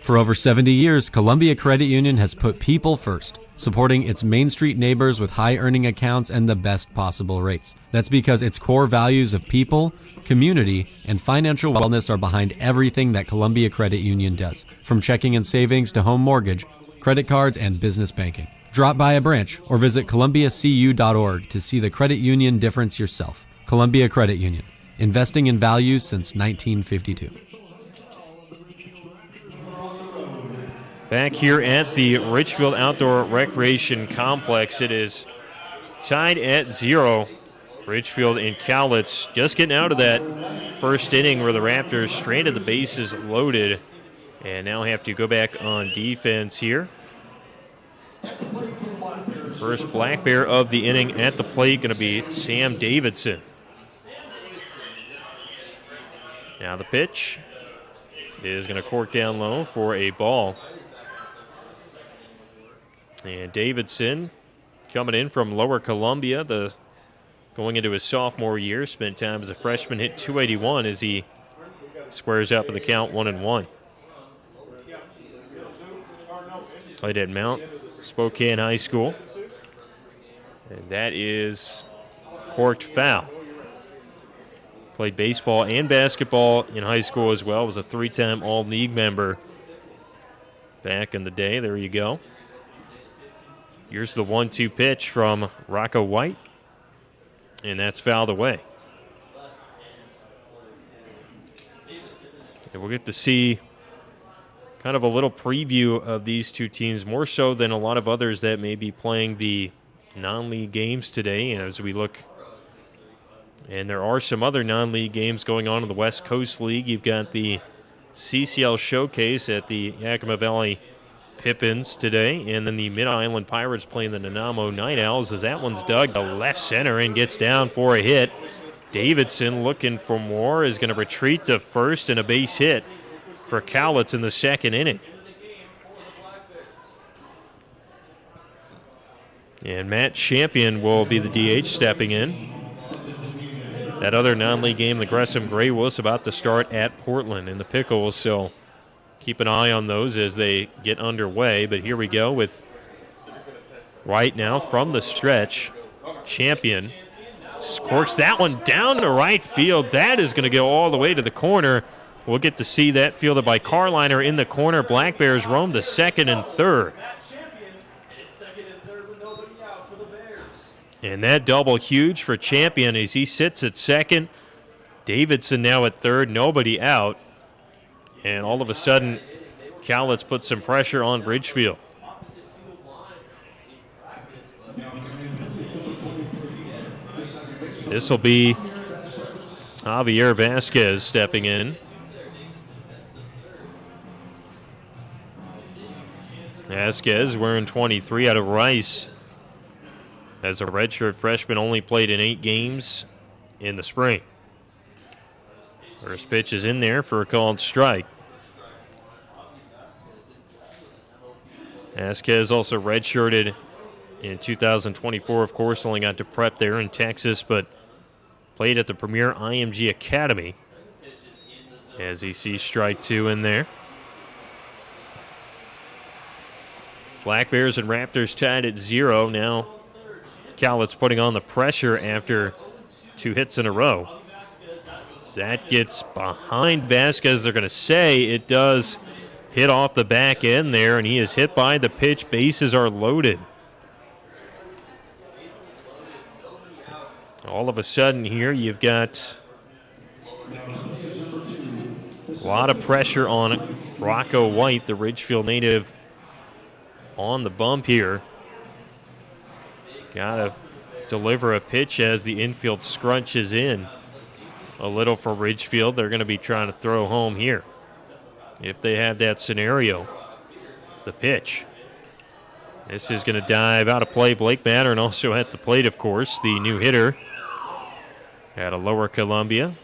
For over 70 years, Columbia Credit Union has put people first, supporting its Main Street neighbors with high-earning accounts and the best possible rates. That's because its core values of people, community, and financial wellness are behind everything that Columbia Credit Union does, from checking and savings to home mortgage, credit cards, and business banking. Drop by a branch or visit columbiacu.org to see the credit union difference yourself. Columbia Credit Union, investing in values since 1952. Back here at the Ridgefield Outdoor Recreation Complex, it is tied at 0. Ridgefield and Cowlitz just getting out of that first inning where the Raptors stranded the bases loaded and now have to go back on defense here. First Black Bear of the inning at the plate going to be Sam Davidson. Now the pitch is going to cork down low for a ball. And Davidson coming in from Lower Columbia, going into his sophomore year, spent time as a freshman, hit .281 as he squares up in the count 1-1. Played at Mount Spokane High School. And that is corked foul. Played baseball and basketball in high school as well. Was a 3-time All-League member back in the day. There you go. Here's the 1-2 pitch from Rocco White. And that's fouled away. And we'll get to see kind of a little preview of these two teams, more so than a lot of others that may be playing the non-league games today as we look. And there are some other non-league games going on in the West Coast League. You've got the CCL Showcase at the Yakima Valley Pippins today, and then the Mid-Island Pirates playing the Nanaimo Night Owls as that one's dug to left center and gets down for a hit. Davidson looking for more, is going to retreat to first, and a base hit for Cowlitz in the second inning. And Matt Champion will be the DH stepping in. That other non-league game, the Gresham Grey Wolves, about to start at Portland in the Pickles, so keep an eye on those as they get underway. But here we go with right now from the stretch. Champion corks that one down to right field. That is going to go all the way to the corner. We'll get to see that fielded by Carliner in the corner. Black Bears roam to second and third. And that double huge for Champion as he sits at second. Davidson now at third, nobody out. And all of a sudden, Cowlitz puts some pressure on Ridgefield. This will be Javier Vasquez stepping in. Vasquez wearing 23 out of Rice. As a redshirt freshman, only played in 8 games in the spring. First pitch is in there for a called strike. Vasquez also redshirted in 2024. Of course, only got to prep there in Texas, but played at the Premier IMG Academy. As he sees strike 2 in there. Black Bears and Raptors tied at 0. Now Cowlitz putting on the pressure after 2 hits in a row. That gets behind Vasquez. They're going to say it does hit off the back end there, and he is hit by the pitch. Bases are loaded. All of a sudden here, you've got a lot of pressure on Rocco White, the Ridgefield native, on the bump here. Got to deliver a pitch as the infield scrunches in a little for Ridgefield. They're going to be trying to throw home here if they have that scenario. The pitch. This is going to dive out of play. Blake Mattern also at the plate, of course, the new hitter out of Lower Columbia.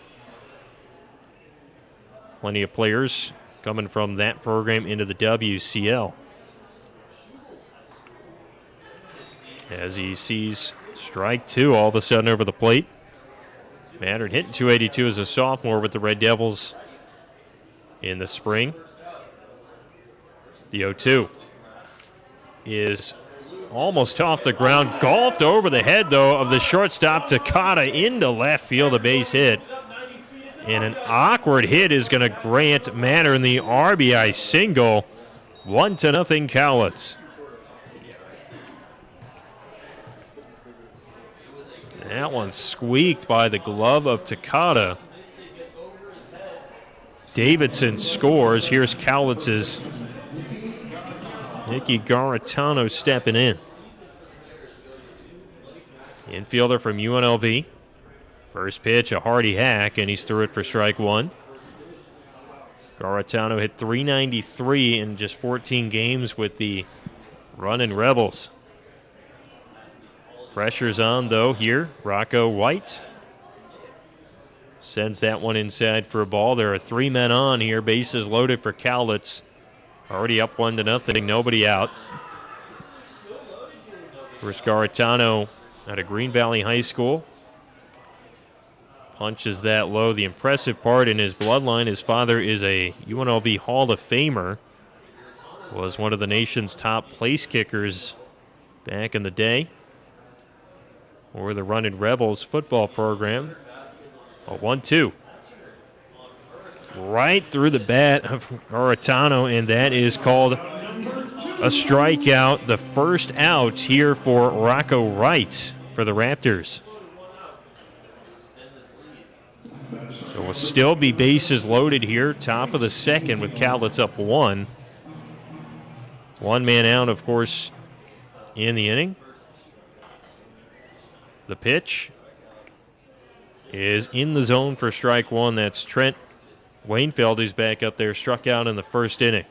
Plenty of players coming from that program into the WCL. As he sees strike 2 all of a sudden over the plate. Mattern hitting .282 as a sophomore with the Red Devils in the spring. The 0-2 is almost off the ground. Golfed over the head, though, of the shortstop Takata into left field, a base hit. And an awkward hit is going to grant Mattern the RBI single. 1-0 Cowlitz. That one squeaked by the glove of Takata. Davidson scores. Here's Cowlitz's Nicky Garitano stepping in. Infielder from UNLV. First pitch, a hearty hack, and he's through it for strike 1. Garitano hit .393 in just 14 games with the Runnin' Rebels. Pressure's on, though, here. Rocco White sends that one inside for a ball. There are 3 men on here. Bases loaded for Cowlitz. Already up 1-0. Nobody out. Chris Garitano out of Green Valley High School. Punches that low. The impressive part in his bloodline, his father is a UNLV Hall of Famer. Was one of the nation's top place kickers back in the day. Or the Running Rebels football program. A 1-2. Right through the bat of Garitano, and that is called a strikeout. The first out here for Rocco Wright for the Raptors. So we'll still be bases loaded here, top of the second with Cowlitz up 1. 1 man out, of course, in the inning. The pitch is in the zone for strike 1. That's Trent Wainfeld, who's back up there, struck out in the first inning.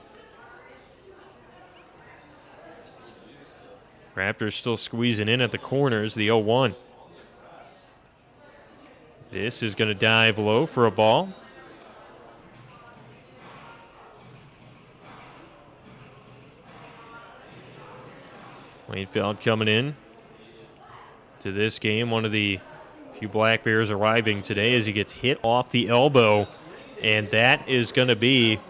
Raptors still squeezing in at the corners, the 0-1. This is going to dive low for a ball. Wainfeld coming in to this game, one of the few Black Bears arriving today as he gets hit off the elbow. And that is going to be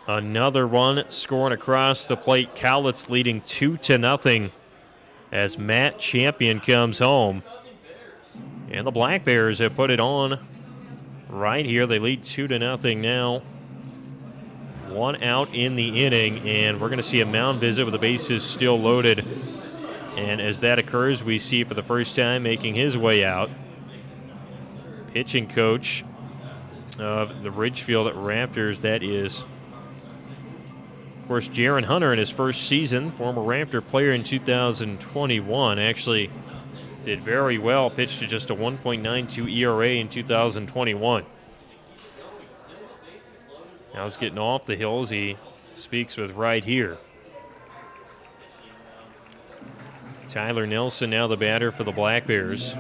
another run scoring across the plate. Cowlitz leading 2-0 as Matt Champion comes home. And the Black Bears have put it on right here. They lead 2-0 now. 1 out in the inning, and we're going to see a mound visit with the bases still loaded. And as that occurs, we see for the first time making his way out, pitching coach of the Ridgefield Raptors. That is, of course, Jaron Hunter in his first season, former Raptor player in 2021. Actually did very well, pitched to just a 1.92 ERA in 2021. Now he's getting off the hills. He speaks with right here. Tyler Nelson now the batter for the Black Bears.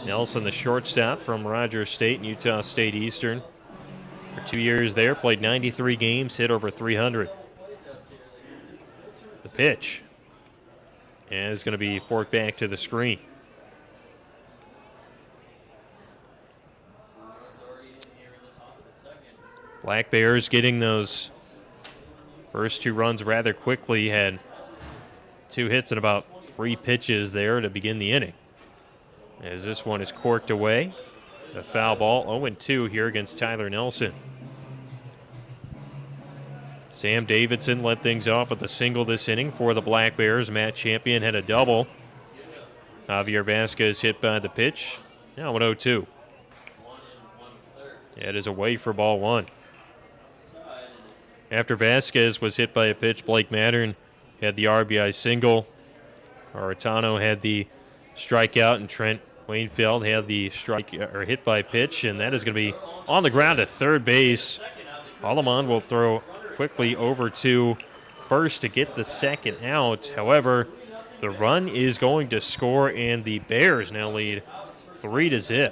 Nelson, the shortstop from Rogers State and Utah State Eastern. For 2 years there, played 93 games, hit over 300. The pitch is going to be forked back to the screen. Black Bears getting those first 2 runs rather quickly. Had 2 hits and about 3 pitches there to begin the inning. As this one is corked away. A foul ball, 0-2 here against Tyler Nelson. Sam Davidson led things off with a single this inning for the Black Bears. Matt Champion had a double. Javier Vasquez hit by the pitch. Now 1-0-2. It is away for ball 1. After Vasquez was hit by a pitch, Blake Mattern had the RBI single. Garitano had the strikeout, and Trent Wainfeld had the hit by pitch, and that is going to be on the ground at third base. Aleman will throw quickly over to first to get the second out. However, the run is going to score, and the Bears now lead 3-0.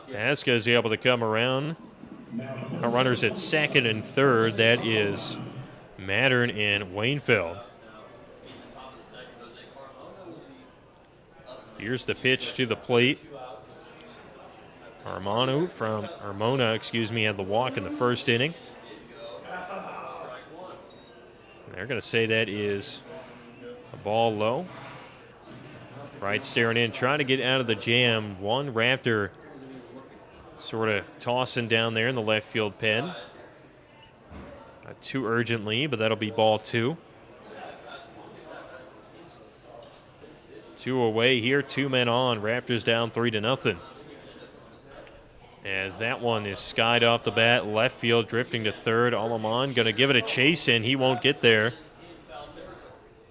Vasquez is able to come around. Our runners at second and third. That is Mattern and Wainfeld. Here's the pitch to the plate. Armona, had the walk in the first inning. They're going to say that is a ball low. Right staring in, trying to get out of the jam. One Raptor sort of tossing down there in the left field pen. Not too urgently, but that'll be ball 2. 2 away here, 2 men on. Raptors down 3-0. As that one is skied off the bat, left field drifting to third. Aleman going to give it a chase, and he won't get there.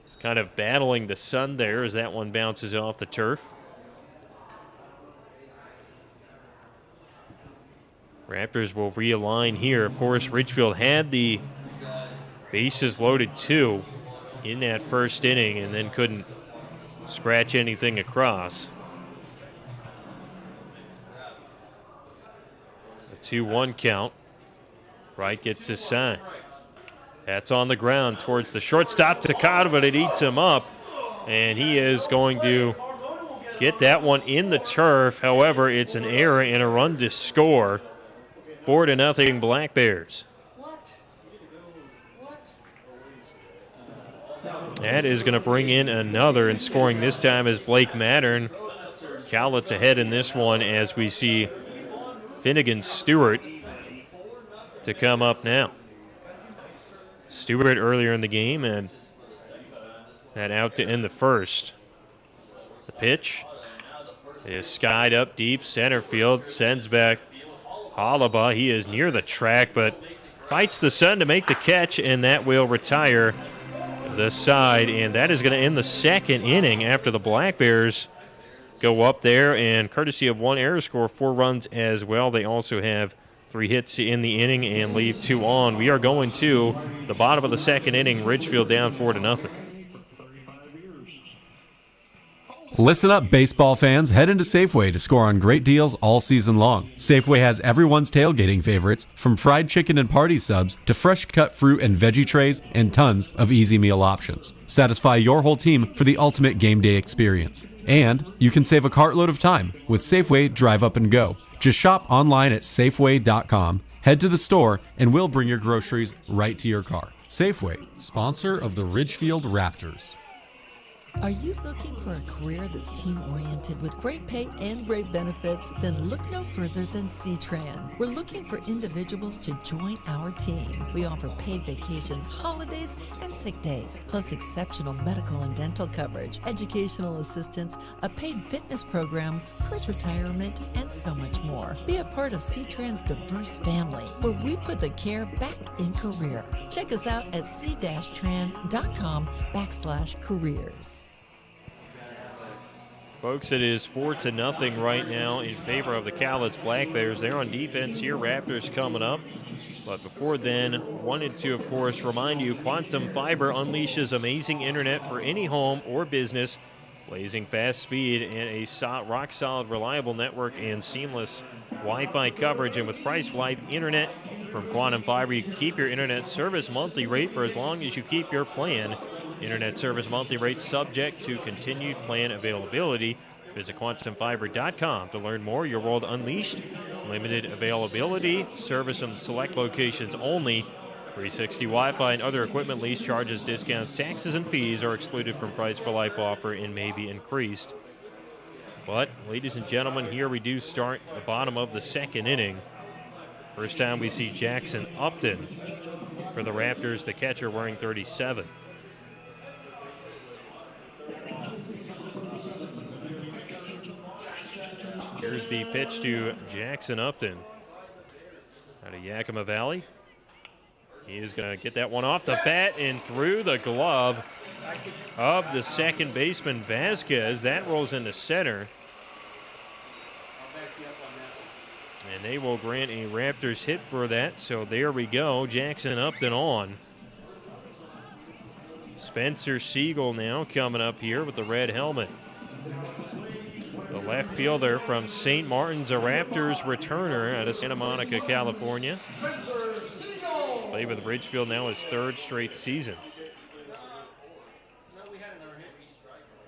He's kind of battling the sun there as that one bounces off the turf. Raptors will realign here. Of course, Ridgefield had the bases loaded 2 in that first inning and then couldn't scratch anything across. A 2-1 count. Wright gets his sign. That's on the ground towards the shortstop, Takata, but it eats him up. And he is going to get that one in the turf. However, it's an error and a run to score. 4-0 Black Bears. That is going to bring in another, and scoring this time is Blake Mattern. Cowlitz ahead in this one as we see Finnegan Stewart to come up now. Stewart earlier in the game, and that out to end the first. The pitch is skied up deep center field, sends back Holaba. He is near the track, but fights the sun to make the catch, and that will retire the side, and that is going to end the second inning after the Black Bears go up there, and courtesy of one error, score 4 runs as well. They also have 3 hits in the inning and leave 2 on. We are going to the bottom of the second inning. Ridgefield down 4-0. Listen up, baseball fans. Head into Safeway to score on great deals all season long. Safeway has everyone's tailgating favorites, from fried chicken and party subs to fresh cut fruit and veggie trays and tons of easy meal options. Satisfy your whole team for the ultimate game day experience. And you can save a cartload of time with Safeway Drive Up and Go. Just shop online at Safeway.com, head to the store, and we'll bring your groceries right to your car. Safeway, sponsor of the Ridgefield Raptors. Are you looking for a career that's team-oriented with great pay and great benefits? Then look no further than C-Tran. We're looking for individuals to join our team. We offer paid vacations, holidays, and sick days, plus exceptional medical and dental coverage, educational assistance, a paid fitness program, PERS retirement, and so much more. Be a part of C-Tran's diverse family, where we put the care back in career. Check us out at c-tran.com/careers. Folks, it is 4-0 right now in favor of the Cowlitz Black Bears. They're on defense here. Raptors coming up. But before then, wanted to, of course, remind you, Quantum Fiber unleashes amazing internet for any home or business, blazing fast speed and a rock-solid, reliable network and seamless Wi-Fi coverage. And with Price Life Internet from Quantum Fiber, you can keep your internet service monthly rate for as long as you keep your plan. Internet service monthly rate subject to continued plan availability. Visit quantumfiber.com to learn more. Your world unleashed. Limited availability. Service in select locations only. 360 Wi-Fi and other equipment lease charges, discounts, taxes, and fees are excluded from Price for Life offer and may be increased. But, ladies and gentlemen, here we do start the bottom of the second inning. First time we see Jackson Upton for the Raptors, the catcher wearing 37. Here's the pitch to Jackson Upton out of Yakima Valley. He is going to get that one off the bat and through the glove of the second baseman, Vasquez. That rolls into center. And they will grant a Raptors hit for that. So there we go. Jackson Upton on. Spencer Siegel now coming up here with the red helmet. The left fielder from St. Martin's, a Raptors returner out of Santa Monica, California. He's played with Ridgefield now his 3rd straight season.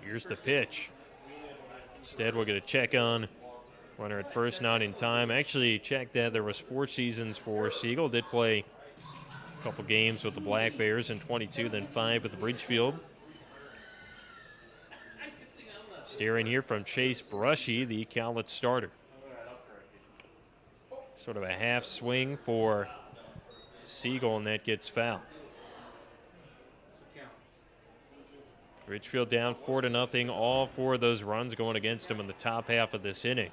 Here's the pitch. Instead, we're going to check on runner at first, not in time. Actually checked that there was 4 seasons for Siegel. Did play a couple games with the Black Bears in 22, then 5 with the Ridgefield. Steering here from Chase Brushy, the Cowlitz starter. Sort of a half swing for Siegel, and that gets foul. Ridgefield down 4-0. All 4 of those runs going against him in the top half of this inning.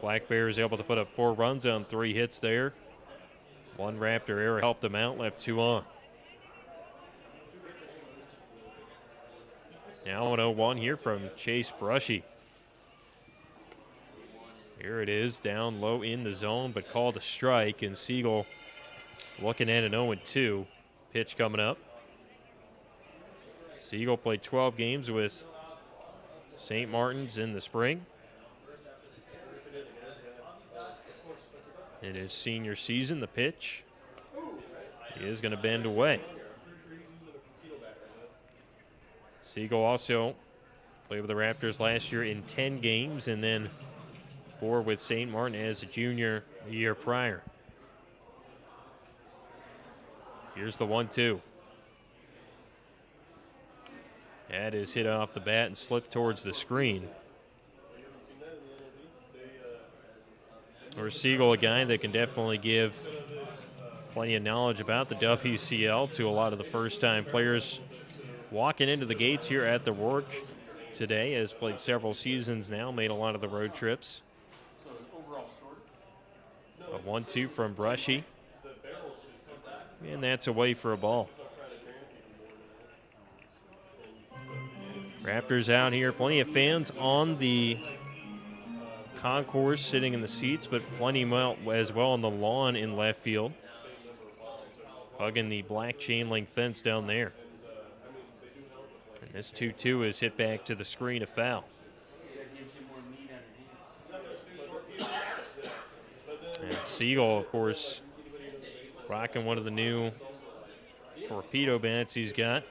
Black Bears able to put up 4 runs on 3 hits there. 1 Raptor error helped them out, left 2 on. Now an 0-1 here from Chase Brushy. Here it is, down low in the zone, but called a strike, and Siegel Looking at an 0-2 pitch coming up. Siegel played 12 games with St. Martin's in the spring. In his senior season, the pitch is going to bend away. Siegel also played with the Raptors last year in 10 games and then 4 with St. Martin as a junior the year prior. Here's the 1-2. That is hit off the bat and slipped towards the screen. Or Siegel, a guy that can definitely give plenty of knowledge about the WCL to a lot of the first-time players walking into the gates here at the Rourke today. Has played several seasons now, made a lot of the road trips. A 1-2 from Brushy. And that's away for a ball. Raptors out here. Plenty of fans on the concourse sitting in the seats, but plenty as well on the lawn in left field. Hugging the black chain link fence down there. And this 2-2 is hit back to the screen, a foul. And Siegel, of course, rocking one of the new torpedo bats he's got.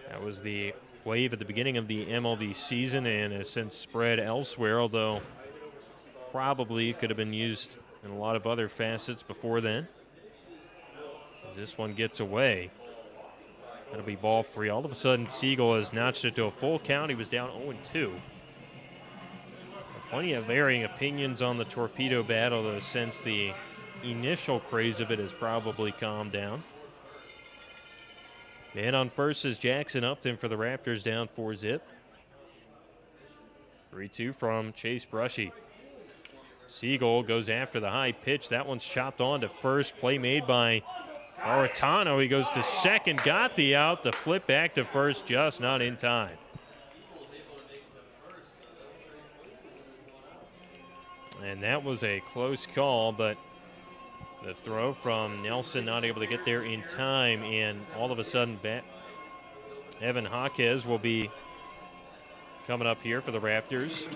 That was the wave at the beginning of the MLB season and has since spread elsewhere, although probably could have been used in a lot of other facets before then. As this one gets away, that'll be ball 3. All of a sudden, Siegel has notched it to a full count. He was down 0-2. Plenty of varying opinions on the torpedo bat, although since the initial craze of it has probably calmed down. Man on first is Jackson Upton for the Raptors, down 4-zip. 3-2 from Chase Brushy. Siegel goes after the high pitch. That one's chopped on to first. Play made by Aretano. He goes to second, got the out. The flip back to first, just not in time. And that was a close call, but the throw from Nelson not able to get there in time, and all of a sudden Evan Jaquez will be coming up here for the Raptors.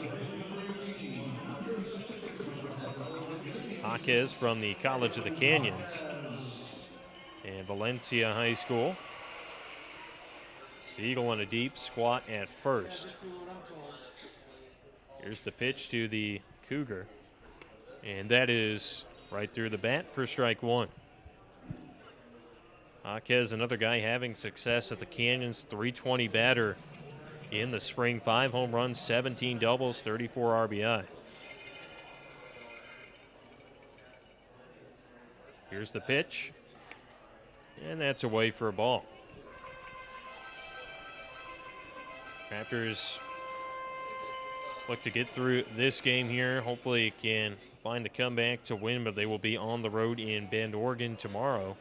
Jaquez from the College of the Canyons and Valencia High School. Siegel on a deep squat at first. Here's the pitch to the Cougar, and that is right through the bat for strike 1. Jaquez, another guy having success at the Canyons, 320 batter in the spring, 5 home runs, 17 doubles, 34 RBI. Here's the pitch, and that's away for a ball. Raptors look to get through this game here. Hopefully can find the comeback to win, but they will be on the road in Bend, Oregon tomorrow.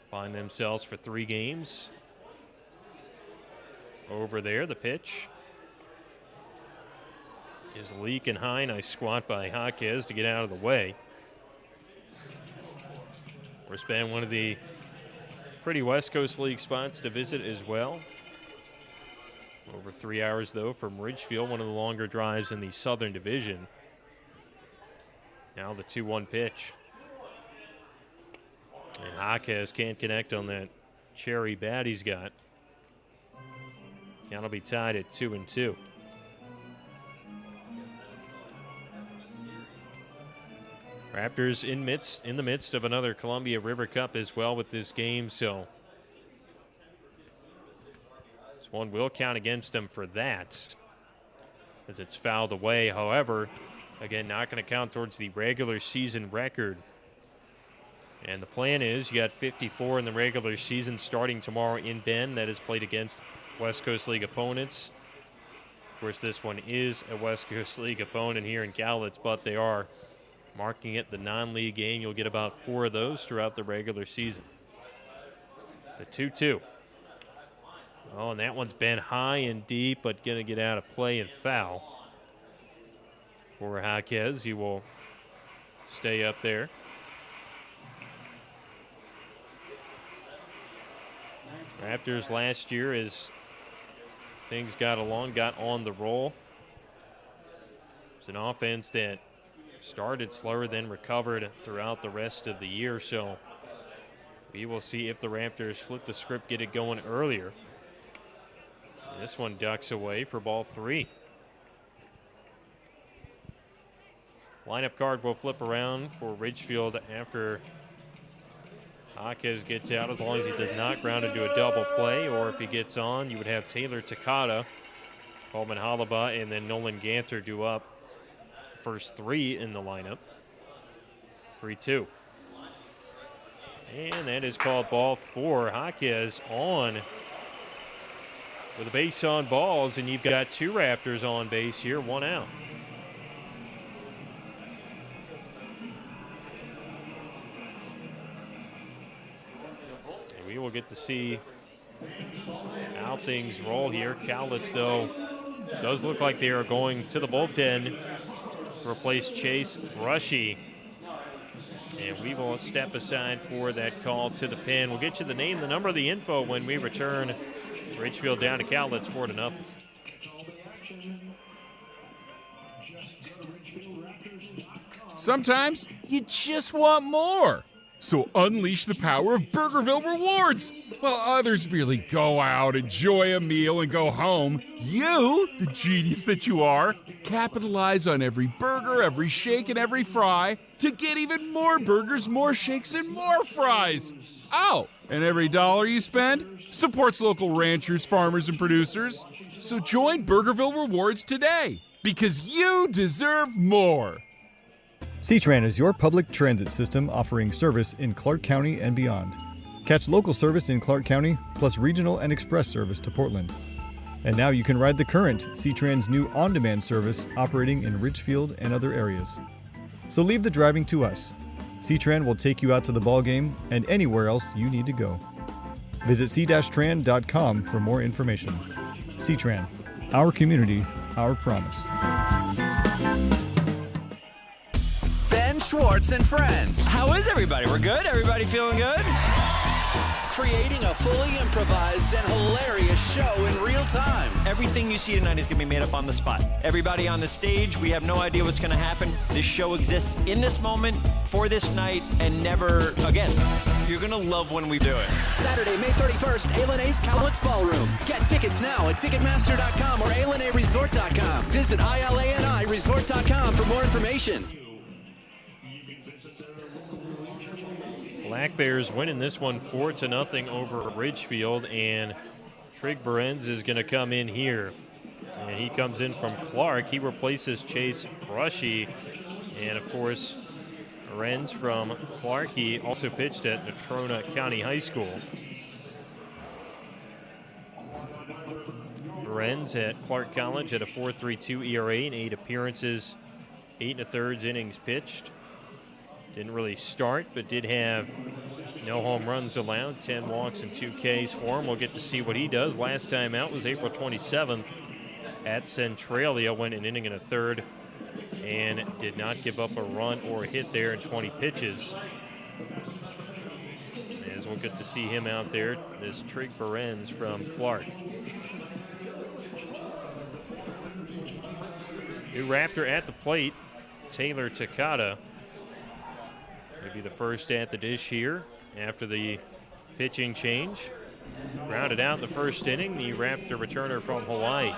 Find themselves for 3 games over there. The pitch is leaking high. Nice squat by Jaquez to get out of the way. We're spending one of the pretty West Coast League spots to visit as well. Over 3 hours, though, from Ridgefield, one of the longer drives in the Southern Division. Now the 2-1 pitch. And Jaquez can't connect on that cherry bat he's got. Count will be tied at 2-2. Raptors in the midst of another Columbia River Cup as well with this game, so this one will count against them for that as it's fouled away. However, again, not going to count towards the regular season record. And the plan is you got 54 in the regular season starting tomorrow in Bend. That is played against West Coast League opponents. Of course, this one is a West Coast League opponent here in Cowlitz, but they are marking it the non-league game. You'll get about 4 of those throughout the regular season. The 2-2. Oh, and that one's been high and deep, but going to get out of play and foul. For Jaquez, he will stay up there. Raptors last year, as things got on the roll. It's an offense that started slower, then recovered throughout the rest of the year. So we will see if the Raptors flip the script, get it going earlier. And this one ducks away for ball 3. Lineup card will flip around for Ridgefield after Jaquez gets out, as long as he does not ground into a double play, or if he gets on, you would have Taylor Takata, Coleman Halaba, and then Nolan Ganter do up first 3 in the lineup. 3-2. And that is called ball 4. Jaquez on with a base on balls, and you've got 2 Raptors on base here, 1 out. We will get to see how things roll here. Cowlitz, though, does look like they are going to the bullpen to replace Chase Brushy. And we will step aside for that call to the pen. We'll get you the name, the number, the info when we return. Ridgefield down to Cowlitz 4-0. Sometimes you just want more. So unleash the power of Burgerville Rewards. While others merely go out, enjoy a meal, and go home, you, the genius that you are, capitalize on every burger, every shake, and every fry to get even more burgers, more shakes, and more fries. Oh, and every dollar you spend supports local ranchers, farmers, and producers. So join Burgerville Rewards today, because you deserve more. C-Tran is your public transit system offering service in Clark County and beyond. Catch local service in Clark County, plus regional and express service to Portland. And now you can ride the current C-Tran's new on-demand service operating in Ridgefield and other areas. So leave the driving to us. C-Tran will take you out to the ball game and anywhere else you need to go. Visit c-tran.com for more information. C-Tran, our community, our promise. Schwartz and Friends. How is everybody? We're good? Everybody feeling good? Creating a fully improvised and hilarious show in real time. Everything you see tonight is going to be made up on the spot. Everybody on the stage, we have no idea what's going to happen. This show exists in this moment, for this night, and never again. You're going to love when we do it. Saturday, May 31st, ALNA's Cowlitz Ballroom. Get tickets now at Ticketmaster.com or ALNAResort.com. Visit ILANIResort.com for more information. Black Bears winning this one 4-0 over Ridgefield, and Trig Berenz is going to come in here. And he comes in from Clark. He replaces Chase Brushy. And, of course, Berenz from Clark. He also pitched at Natrona County High School. Berenz at Clark College at a 4.32 ERA and 8 appearances, 8 1/3 innings pitched. Didn't really start, but did have no home runs allowed, 10 walks and 2 Ks for him. We'll get to see what he does. Last time out was April 27th at Centralia, went an inning and a third and did not give up a run or a hit there in 20 pitches. As we'll get to see him out there, this Trig Berenz from Clark. New Raptor at the plate, Taylor Takata. Maybe the first at the dish here after the pitching change. Grounded out in the first inning, the Raptor returner from Hawaii.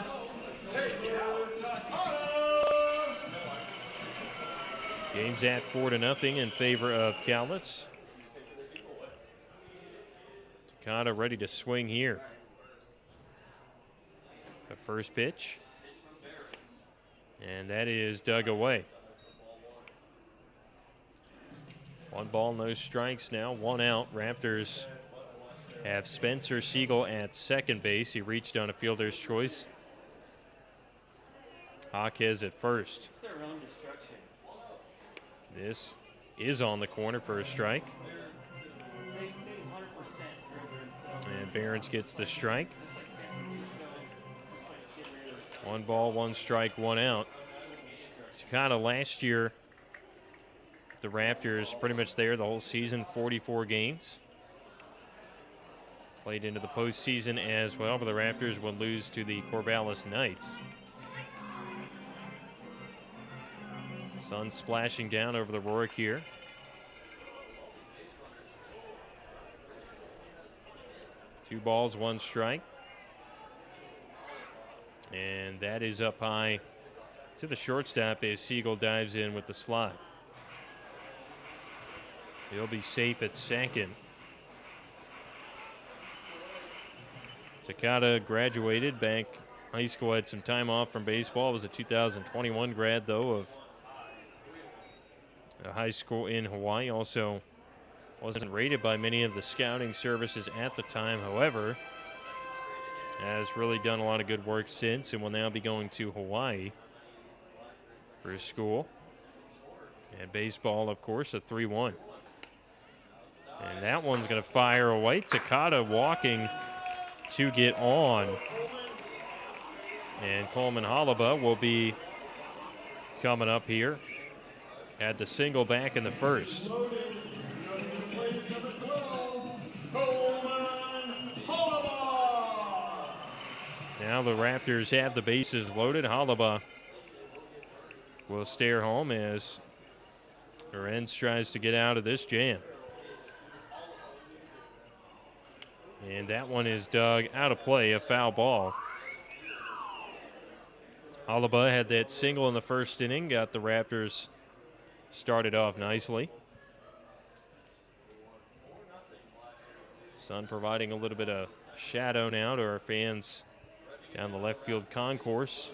Game's at 4-0 in favor of Cowlitz. Takata ready to swing here. The first pitch. And that is dug away. 1 ball, no strikes now, 1 out. Raptors have Spencer Siegel at second base. He reached on a fielder's choice. Jaquez at first. This is on the corner for a strike. And Behrens gets the strike. 1 ball, 1 strike, 1 out. Takata last year the Raptors pretty much there the whole season, 44 games. Played into the postseason as well, but the Raptors will lose to the Corvallis Knights. Sun splashing down over the Rourke here. Two balls, one strike. And that is up high to the shortstop as Siegel dives in with the slide. He'll be safe at second. Takata graduated back high school, had some time off from baseball. Was a 2021 grad, though, of a high school in Hawaii. Also wasn't rated by many of the scouting services at the time. However, has really done a lot of good work since and will now be going to Hawaii for his school. And baseball, of course, a 3-1. And that one's going to fire away. Takata walking to get on. And Coleman Holaba will be coming up here. Had the single back in the first. Now the Raptors have the bases loaded. Holaba will stare home as Lorenz tries to get out of this jam. And that one is dug out of play, a foul ball. Holaba had that single in the first inning, got the Raptors started off nicely. Sun providing a little bit of shadow now to our fans down the left field concourse.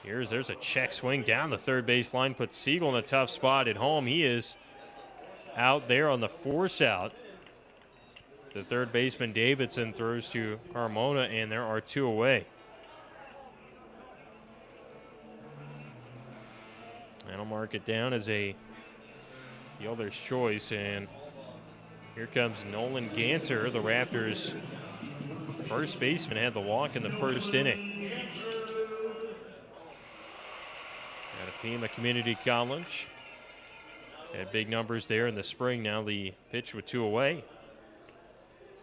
There's a check swing down the third base line, puts Siegel in a tough spot at home. He is out there on the force out. The third baseman Davidson throws to Carmona, and there are two away. That'll mark it down as a fielder's choice, and here comes Nolan Ganter. The Raptors' first baseman had the walk in the first inning. At Pima Community College. Had big numbers there in the spring. Now the pitch with two away.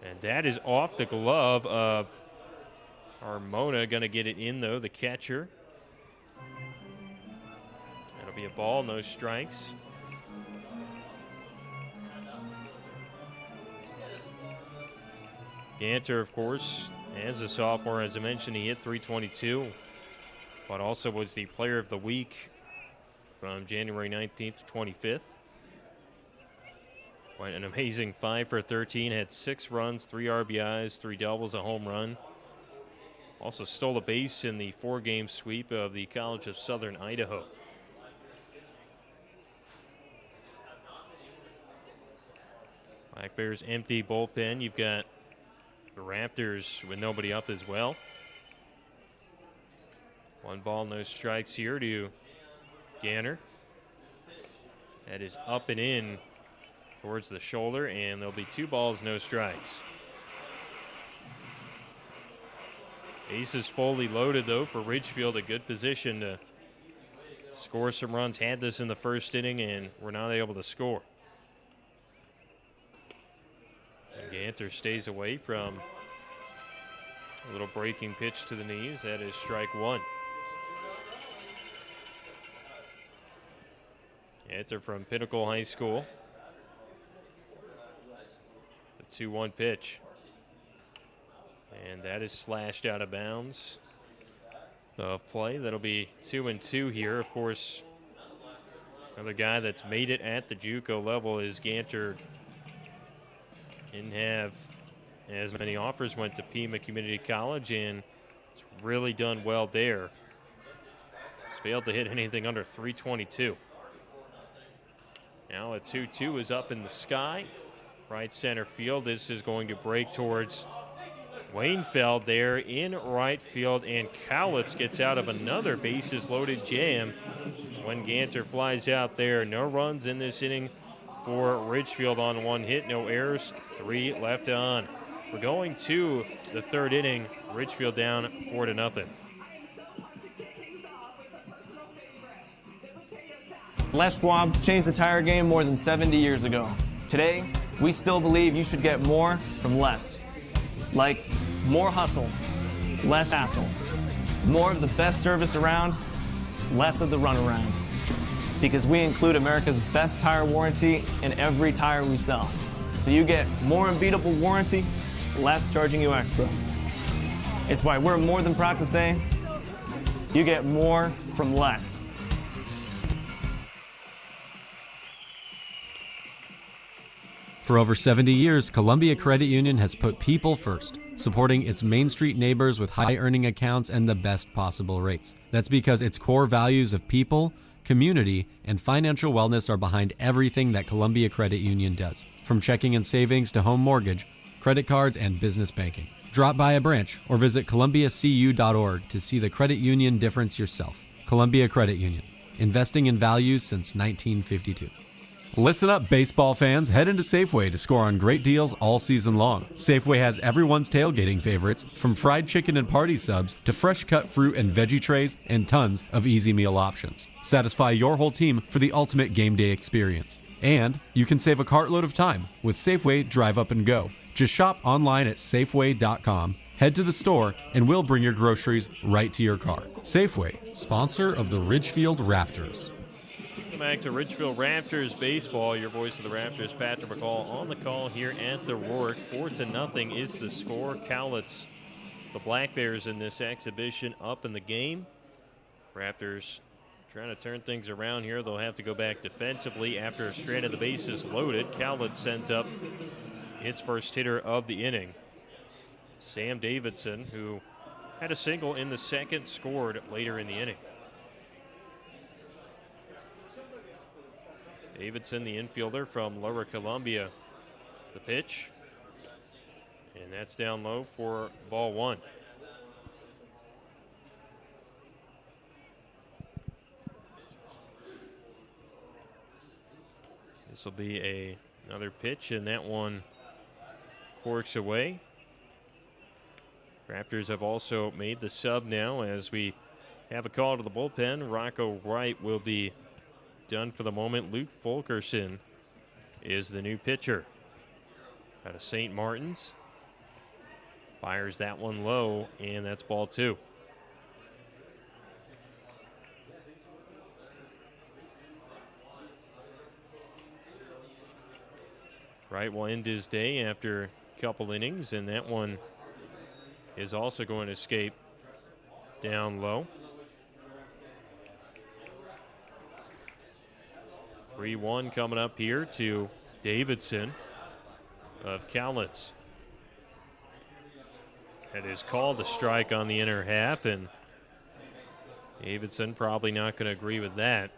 And that is off the glove of Carmona. Going to get it in, though, the catcher. That'll be a ball, no strikes. Ganter, of course, as a sophomore, as I mentioned, he hit .322, but also was the player of the week from January 19th to 25th. Went an amazing 5 for 13, had 6 runs, 3 RBIs, 3 doubles, a home run. Also stole a base in the 4-game sweep of the College of Southern Idaho. Black Bears empty bullpen. You've got the Raptors with nobody up as well. 1 ball, no strikes here to Ganter. That is up and in towards the shoulder, and there'll be 2 balls, no strikes. Bases fully loaded, though, for Ridgefield. A good position to score some runs. Had this in the first inning and were not able to score. And Ganter stays away from a little breaking pitch to the knees. That is strike 1. Ganter from Pinnacle High School. The 2-1 pitch. And that is slashed out of bounds of play. That'll be 2-2 here. Of course, another guy that's made it at the JUCO level is Ganter. Didn't have as many offers, went to Pima Community College, and has really done well there. He's failed to hit anything under .322. Now a 2-2 is up in the sky. Right center field. This is going to break towards Wainfeld there in right field, and Cowlitz gets out of another bases loaded jam when Ganter flies out there. No runs in this inning for Ridgefield on 1 hit, no errors, 3 left on. We're going to the 3rd inning. Ridgefield down 4-0. Les Schwab changed the tire game more than 70 years ago. Today, we still believe you should get more from less. Like more hustle, less hassle. More of the best service around, less of the runaround. Because we include America's best tire warranty in every tire we sell. So you get more unbeatable warranty, less charging you extra. It's why we're more than proud to say, you get more from less. For over 70 years, Columbia Credit Union has put people first, supporting its Main Street neighbors with high-earning accounts and the best possible rates. That's because its core values of people, community, and financial wellness are behind everything that Columbia Credit Union does, from checking and savings to home mortgage, credit cards, and business banking. Drop by a branch or visit columbiacu.org to see the credit union difference yourself. Columbia Credit Union, investing in values since 1952. Listen up, baseball fans. Head into Safeway to score on great deals all season long. Safeway has everyone's tailgating favorites, from fried chicken and party subs to fresh cut fruit and veggie trays and tons of easy meal options. Satisfy your whole team for the ultimate game day experience. And you can save a cartload of time with Safeway Drive Up and Go. Just shop online at Safeway.com, head to the store, and we'll bring your groceries right to your car. Safeway, sponsor of the Ridgefield Raptors. Back to Ridgefield Raptors baseball. Your voice of the Raptors, Patrick McCall, on the call here at the Rourke. 4-0 is the score. Cowlitz, the Black Bears in this exhibition, up in the game. Raptors trying to turn things around here. They'll have to go back defensively after a strand of the bases loaded. Cowlitz sends up its first hitter of the inning. Sam Davidson, who had a single in the second, scored later in the inning. Davidson, the infielder from Lower Columbia. The pitch, and that's down low for ball one. This will be another pitch, and that one corks away. Raptors have also made the sub now as we have a call to the bullpen. Rocco Wright will be done for the moment. Luke Fulkerson is the new pitcher out of St. Martin's. Fires that one low, and that's ball two. Wright will end his day after a couple innings, and that one is also going to escape down low. 3-1 coming up here to Davidson of Cowlitz. That is called a strike on the inner half, and Davidson probably not going to agree with that.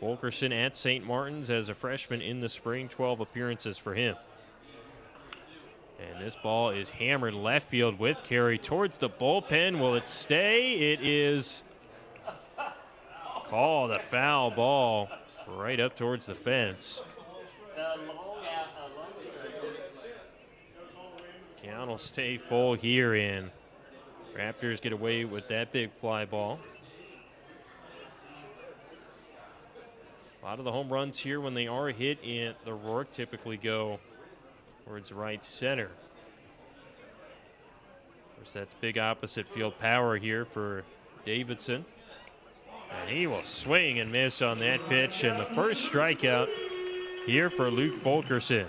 Fulkerson at St. Martin's as a freshman in the spring, 12 appearances for him. And this ball is hammered left field with carry towards the bullpen. Will it stay? It is called a foul ball right up towards the fence. Count will stay full here, and Raptors get away with that big fly ball. A lot of the home runs here, when they are hit in the Rourke, typically go towards right center. Of course, that's big opposite field power here for Davidson. And he will swing and miss on that pitch, and the first strikeout here for Luke Fulkerson.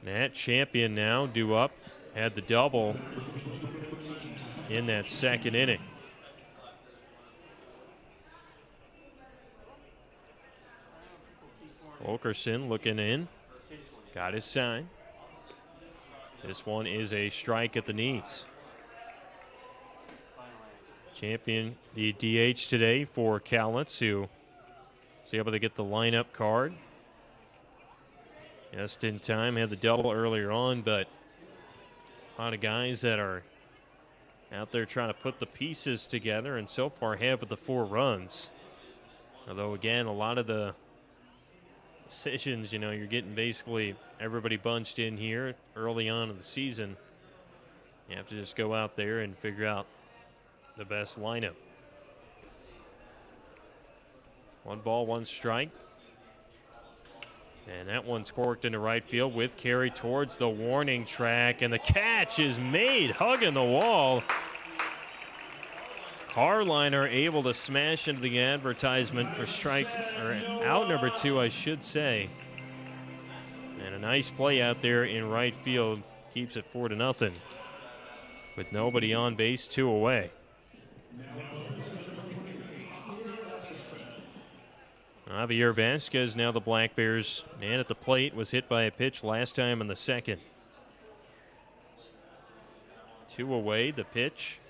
Matt Champion now due up, had the double in that second inning. Fulkerson looking in, got his sign. This one is a strike at the knees. Champion, the DH today for Cowlitz, who was able to get the lineup card just in time. Had the double earlier on, but a lot of guys that are out there trying to put the pieces together, and so far have with the 4 runs. Although, again, a lot of the decisions, you're getting basically everybody bunched in here early on in the season. You have to just go out there and figure out the best lineup. 1 ball, 1 strike. And that one's corked into right field with carry towards the warning track. And the catch is made, hugging the wall. Carliner able to smash into the advertisement for strike, or out number 2, I should say. And a nice play out there in right field. Keeps it 4-0. With nobody on base, 2 away. Javier Vasquez, now the Black Bears man at the plate, was hit by a pitch last time in the second. 2 away, the pitch.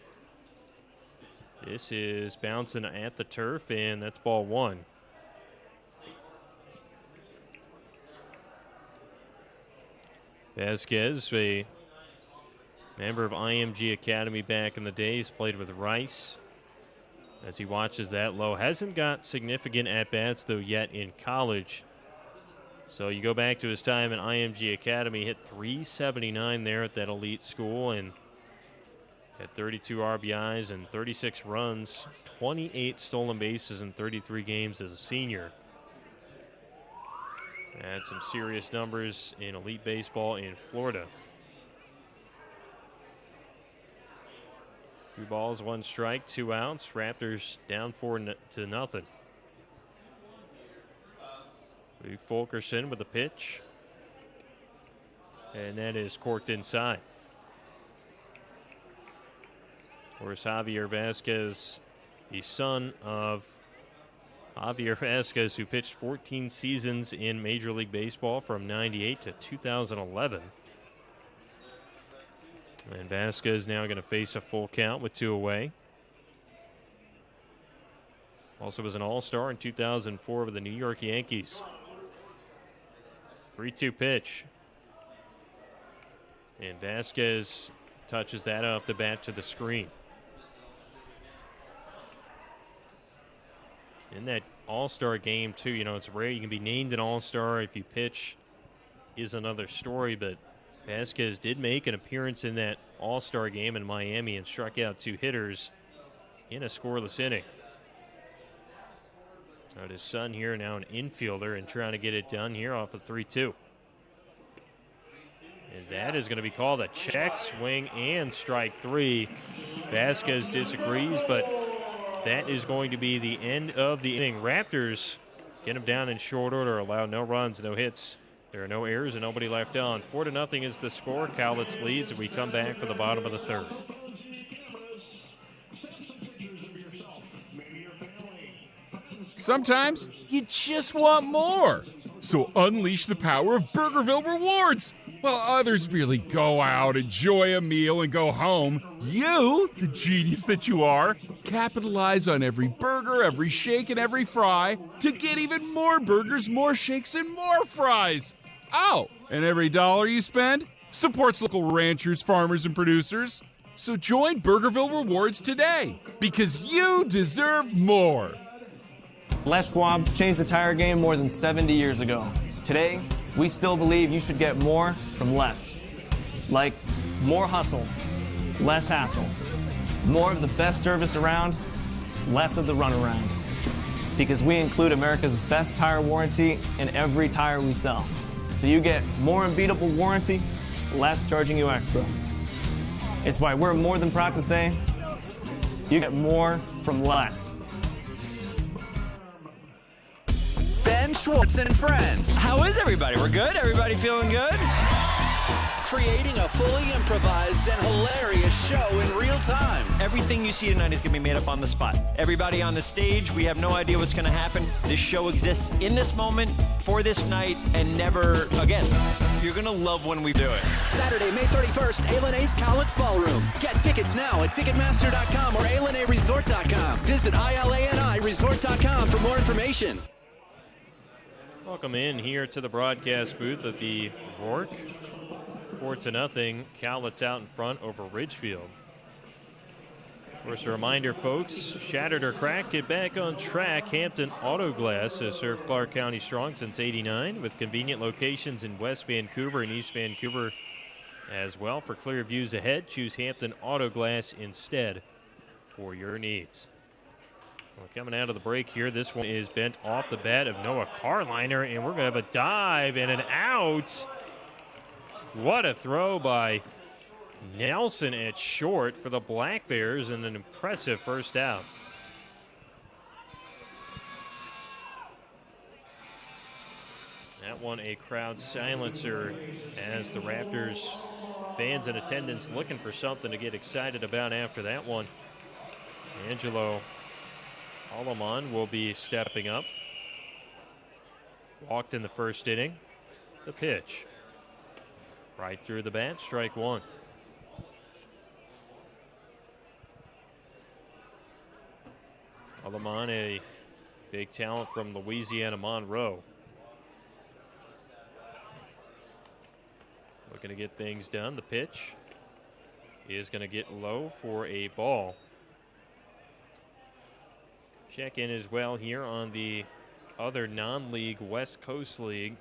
This is bouncing at the turf, and that's ball 1. Vasquez, a member of IMG Academy back in the days, played with Rice. As he watches that low, hasn't got significant at-bats, though, yet in college. So you go back to his time in IMG Academy, hit .379 there at that elite school, and had 32 RBIs and 36 runs, 28 stolen bases in 33 games as a senior. Had some serious numbers in elite baseball in Florida. 2 balls, 1 strike, 2 outs. Raptors down 4-0. Luke Fulkerson with a pitch. And that is corked inside. Of course, Javier Vasquez, the son of Javier Vasquez, who pitched 14 seasons in Major League Baseball from '98 to 2011. And Vasquez now going to face a full count with 2 away. Also was an All-Star in 2004 with the New York Yankees. 3-2 pitch. And Vasquez touches that off the bat to the screen. In that All-Star game, too, you know, it's rare you can be named an All-Star if you pitch is another story, but Vasquez did make an appearance in that All-Star game in Miami and struck out 2 hitters in a scoreless inning. But his son here, now an infielder, and trying to get it done here off of 3-2. And that is going to be called a check swing and strike 3. Vasquez disagrees, but that is going to be the end of the inning. Raptors get him down in short order, allow no runs, no hits. There are no errors and nobody left on. 4-0 is the score. Cowlitz leads, and we come back for the bottom of the 3rd. Sometimes you just want more. So unleash the power of Burgerville Rewards. While others merely go out, enjoy a meal, and go home, you, the genius that you are, capitalize on every burger, every shake, and every fry to get even more burgers, more shakes, and more fries. Oh, and every dollar you spend supports local ranchers, farmers, and producers. So join Burgerville Rewards today, because you deserve more. Les Schwab changed the tire game more than 70 years ago. Today, we still believe you should get more from less. Like more hustle, less hassle. More of the best service around, less of the runaround. Because we include America's best tire warranty in every tire we sell. So you get more unbeatable warranty, less charging you extra. It's why we're more than proud to say, you get more from less. Ben Schwartz and friends. How is everybody? We're good? Everybody feeling good? Creating a fully improvised and hilarious show in real time. Everything you see tonight is going to be made up on the spot. Everybody on the stage, we have no idea what's going to happen. This show exists in this moment, for this night, and never again. You're going to love when we do it. Saturday, May 31st, A&A's Cowlitz Ballroom. Get tickets now at Ticketmaster.com or ALNAResort.com. Visit ILANIResort.com for more information. Welcome in here to the broadcast booth at the Rourke. 4-0, Cowlitz out in front over Ridgefield. Of course, a reminder, folks, shattered or cracked, get back on track. Hampton Auto Glass has served Clark County strong since '89 with convenient locations in West Vancouver and East Vancouver as well. For clear views ahead, choose Hampton Auto Glass instead for your needs. Well, coming out of the break here, this one is bent off the bat of Noah Carliner, and we're going to have a dive and an out. What a throw by Nelson at short for the Black Bears, and an impressive first out. That one a crowd silencer as the Raptors fans in attendance looking for something to get excited about after that one. Angelo Aleman will be stepping up. Walked in the first inning. The pitch. Right through the bat, strike one. Aleman, a big talent from Louisiana Monroe. Looking to get things done. The pitch is going to get low for a ball. Check in as well here on the other non-league West Coast League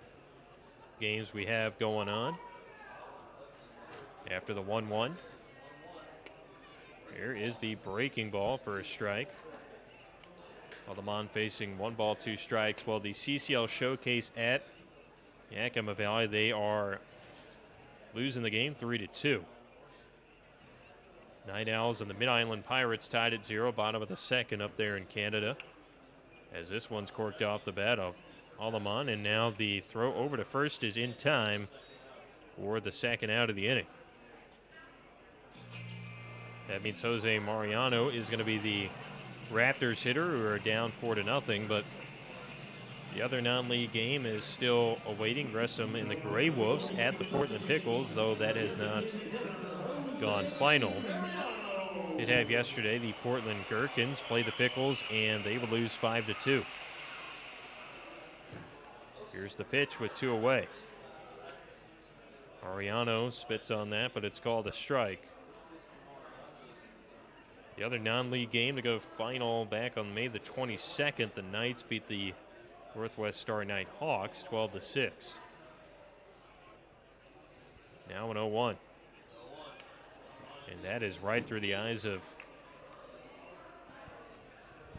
games we have going on. After the 1-1, here is the breaking ball for a strike. Aleman facing 1 ball, 2 strikes. Well, the CCL Showcase at Yakima Valley, they are losing the game 3-2. Night Owls and the Mid-Island Pirates tied at 0, bottom of the second up there in Canada. As this one's corked off the bat of Aleman, and now the throw over to first is in time for the second out of the inning. That means Jose Mariano is going to be the Raptors hitter, who are down 4-0, but the other non-league game is still awaiting Gresham and the Gray Wolves at the Portland Pickles, though that has not gone final. Did have yesterday the Portland Gherkins play the Pickles, and they would lose 5-2. Here's the pitch with 2 away. Mariano spits on that, but it's called a strike. The other non-league game to go final back on May the 22nd, the Knights beat the Northwest Star Night Hawks 12-6. Now an 0-1. And that is right through the eyes of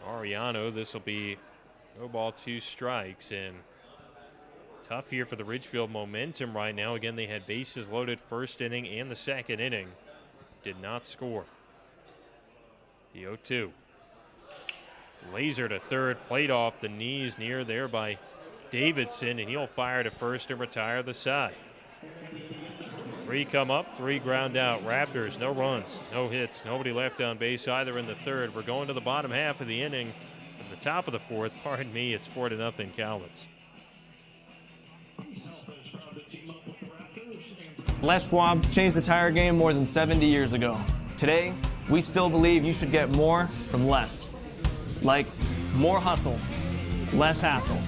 Mariano. This will be 0 ball, 2 strikes, and tough here for the Ridgefield momentum right now. Again, they had bases loaded first inning and the second inning. Did not score. The 0-2. Laser to third, played off the knees near there by Davidson, and he'll fire to first and retire the side. 3 come up, 3 ground out. Raptors, no runs, no hits, nobody left on base either in the third. We're going to the bottom half of the inning. At the top of the fourth, pardon me, it's 4-0 Cowlitz. Les Schwab changed the tire game more than 70 years ago. Today, we still believe you should get more from less. Like more hustle, less hassle.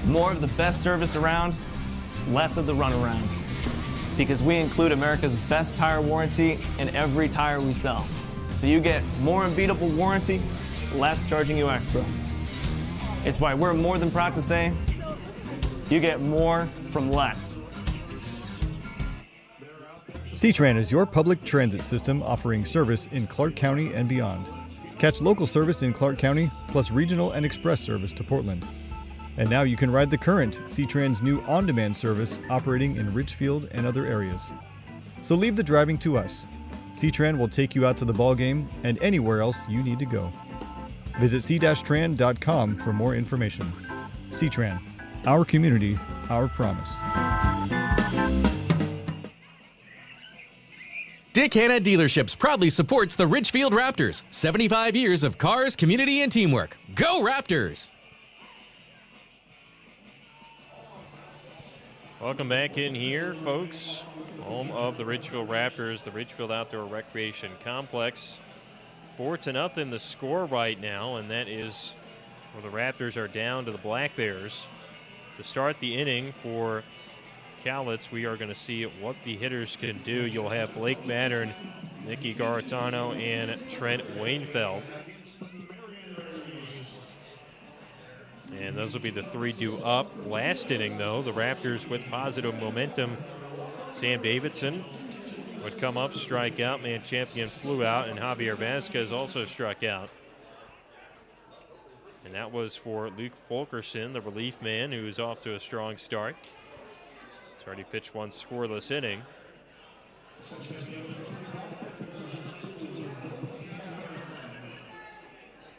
More of the best service around, less of the runaround. Because we include America's best tire warranty in every tire we sell. So you get more unbeatable warranty, less charging you extra. It's why we're more than proud to say, you get more from less. C-Tran is your public transit system offering service in Clark County and beyond. Catch local service in Clark County, plus regional and express service to Portland. And now you can ride the current C-Tran's new on-demand service operating in Ridgefield and other areas. So leave the driving to us. C-Tran will take you out to the ball game and anywhere else you need to go. Visit c-tran.com for more information. C-Tran, our community, our promise. Dick Hanna Dealerships proudly supports the Ridgefield Raptors. 75 years of cars, community, and teamwork. Go Raptors! Welcome back in here, folks. Home of the Ridgefield Raptors, the Ridgefield Outdoor Recreation Complex. 4-0 the score right now, and that is where the Raptors are down to the Black Bears. To start the inning for Cowlitz, we are going to see what the hitters can do. You'll have Blake Mattern, Nicky Garitano, and Trent Wainfeld. And those will be the 3 due up. Last inning, though, the Raptors with positive momentum. Sam Davidson would come up, strike out. Man Champion flew out, and Javier Vasquez also struck out. And that was for Luke Fulkerson, the relief man, who's off to a strong start. He's already pitched one scoreless inning.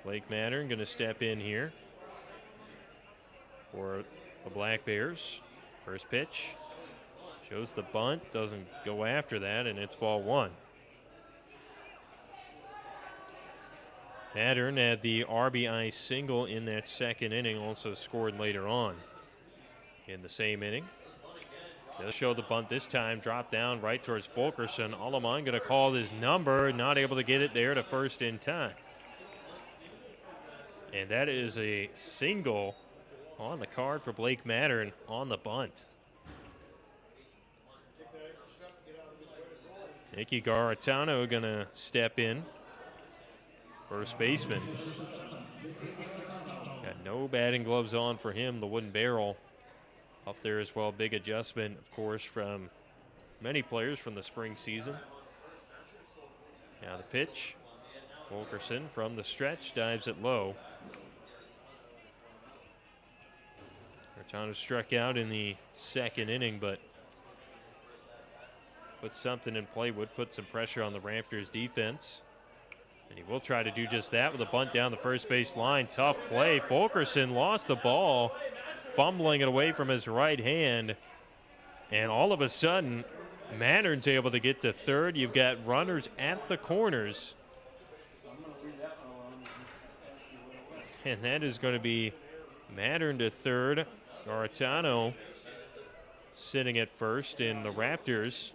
Blake Mattern going to step in here for the Black Bears. First pitch. Shows the bunt, doesn't go after that, and it's ball one. Mattern had the RBI single in that second inning, also scored later on in the same inning. Does show the bunt this time, drop down right towards Fulkerson. Aleman going to call his number, not able to get it there to first in time. And that is a single on the card for Blake Mattern on the bunt. Nicky Garatano going to step in. First baseman. Got no batting gloves on for him. The wooden barrel up there as well. Big adjustment, of course, from many players from the spring season. Now the pitch. Fulkerson from the stretch dives it low. Garatano struck out in the second inning, but put something in play, would put some pressure on the Raptors defense. And he will try to do just that with a bunt down the first base line. Tough play. Fulkerson lost the ball, fumbling it away from his right hand. And all of a sudden, Mattern's able to get to third. You've got runners at the corners. And that is going to be Mattern to third. Garatano sitting at first, and the Raptors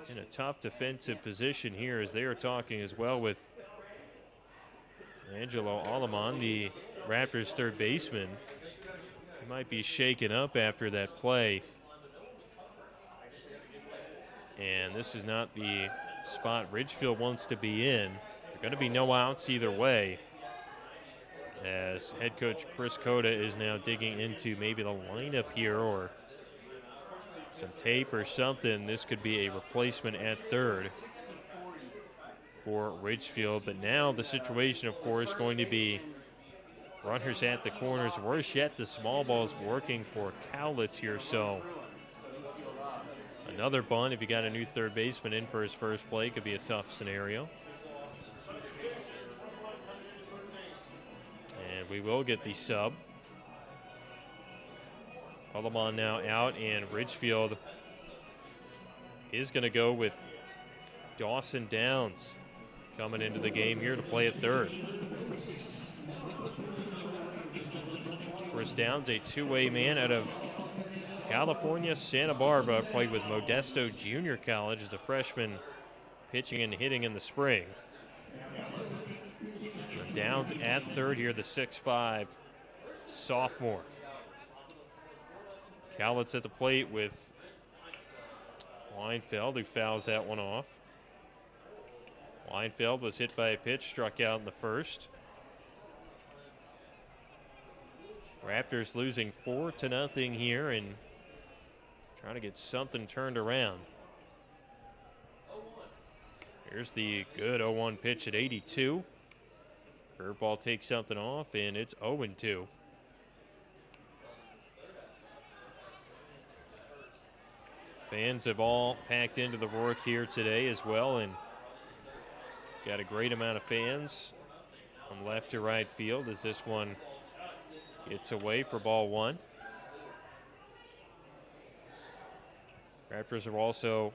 in a tough defensive position here as they are talking as well with Angelo Aleman, the Raptors third baseman. He might be shaken up after that play. And this is not the spot Ridgefield wants to be in. There are going to be no outs either way, as head coach Chris Cota is now digging into maybe the lineup here or some tape or something. This could be a replacement at third for Ridgefield. But now the situation, of course, going to be runners at the corners. Worse yet, the small ball's working for Cowlitz here. So another bunt, if you got a new third baseman in for his first play, could be a tough scenario. And we will get the sub. Aleman now out, and Ridgefield is going to go with Dawson Downs coming into the game here to play at third. Of course, Downs, a two-way man out of California, Santa Barbara, played with Modesto Junior College as a freshman, pitching and hitting in the spring. And Downs at third here, the 6'5" sophomore. Cowlitz at the plate with Weinfeld, who fouls that one off. Weinfeld was hit by a pitch, struck out in the first. Raptors losing 4-0 here and trying to get something turned around. Here's the good 0-1 pitch at 82. Curveball takes something off, and it's 0-2. Fans have all packed into the Rourke here today as well, and got a great amount of fans from left to right field as this one gets away for ball one. Raptors are also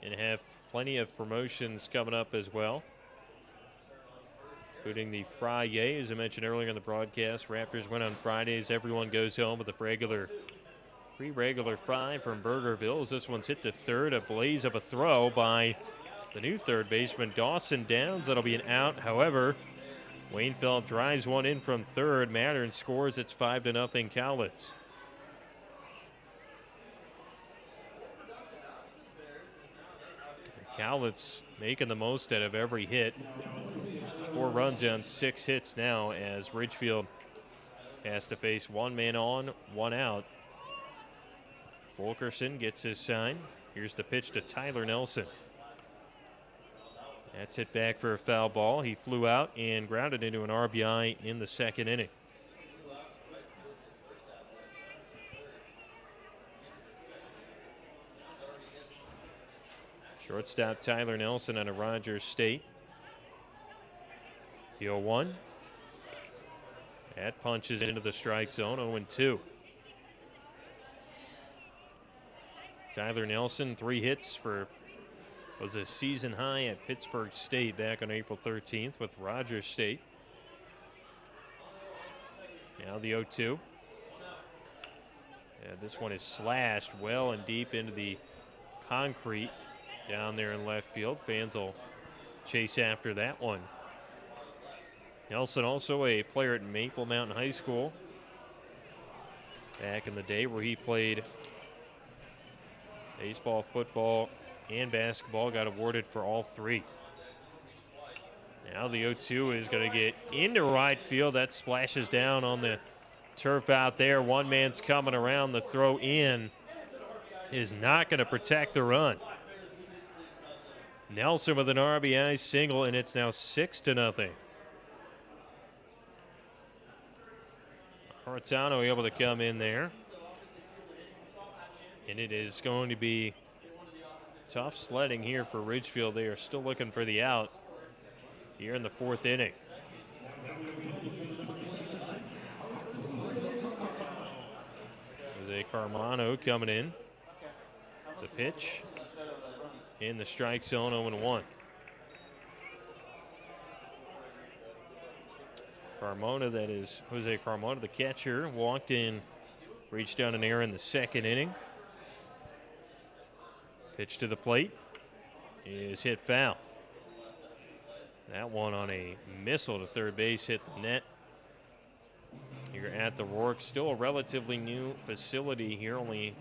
going to have plenty of promotions coming up as well, including the Friday, as I mentioned earlier in the broadcast. Raptors win on Fridays. Everyone goes home with a free regular fry from Burgerville as this one's hit to third. A blaze of a throw by the new third baseman, Dawson Downs. That'll be an out. However, Wainfeld drives one in from third. Mattern scores. It's 5-0 Cowlitz. Cowlitz making the most out of every hit. 4 runs on 6 hits now as Ridgefield has to face one man on, one out. Fulkerson gets his sign. Here's the pitch to Tyler Nelson. That's hit back for a foul ball. He flew out and grounded into an RBI in the second inning. Shortstop Tyler Nelson out of Rogers State. The 0-1. That punches into the strike zone, 0-2. Tyler Nelson, 3 hits for was a season high at Pittsburgh State back on April 13th with Rogers State. Now the 0-2. This one is slashed well and deep into the concrete down there in left field. Fans will chase after that one. Nelson also a player at Maple Mountain High School back in the day where he played baseball, football, and basketball, got awarded for all 3. Now the 0-2 is going to get into right field. That splashes down on the turf out there. One man's coming around. The throw in is not going to protect the run. Nelson with an RBI single, and it's now 6-0. Horitano able to come in there. And it is going to be tough sledding here for Ridgefield. They are still looking for the out here in the 4th inning. Jose Carmano coming in. The pitch in the strike zone, 0-1. Carmona, that is Jose Carmona, the catcher, walked in, reached down an error in the 2nd inning. Pitch to the plate is hit foul. That one on a missile to third base hit the net. You're at the Rourke, still a relatively new facility here, only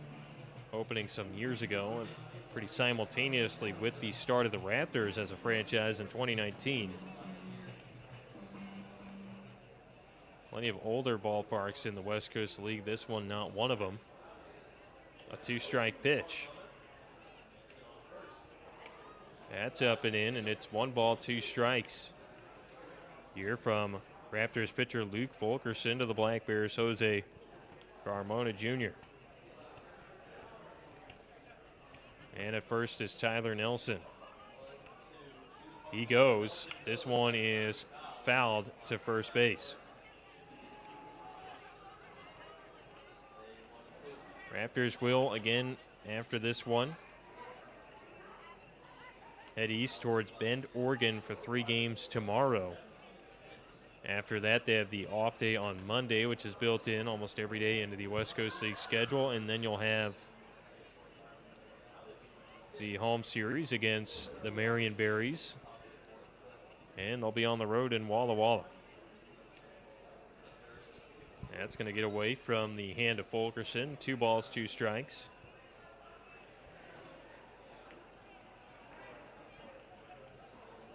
opening some years ago, and pretty simultaneously with the start of the Raptors as a franchise in 2019. Plenty of older ballparks in the West Coast League. This one not one of them. A 2-strike pitch. That's up and in, and it's 1 ball, 2 strikes. Here from Raptors pitcher Luke Fulkerson to the Black Bears' Jose Carmona Jr. And at first is Tyler Nelson. He goes. This one is fouled to first base. Raptors will, again, after this one, head east towards Bend, Oregon for 3 games tomorrow. After that, they have the off day on Monday, which is built in almost every day into the West Coast League schedule. And then you'll have the home series against the Marion Berries. And they'll be on the road in Walla Walla. That's going to get away from the hand of Fulkerson. 2 balls, 2 strikes.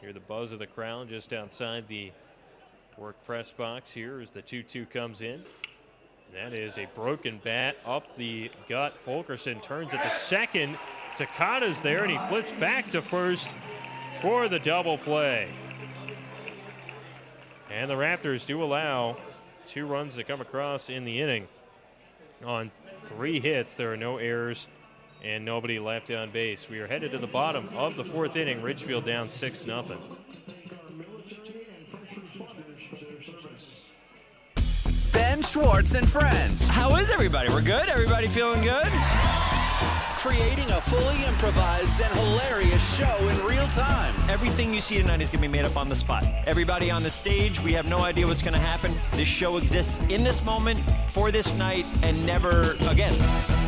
Hear the buzz of the crowd just outside the work press box here as the 2-2 comes in. That is a broken bat up the gut. Fulkerson turns it to second. Takada's there, and he flips back to first for the double play. And the Raptors do allow 2 runs to come across in the inning. On 3 hits, there are no errors and nobody left on base. We are headed to the bottom of the 4th inning. Ridgefield down 6-0. Ben Schwartz and friends. How is everybody? We're good? Everybody feeling good? Creating a fully improvised and hilarious show in real time. Everything you see tonight is going to be made up on the spot. Everybody on the stage, we have no idea what's going to happen. This show exists in this moment, for this night, and never again.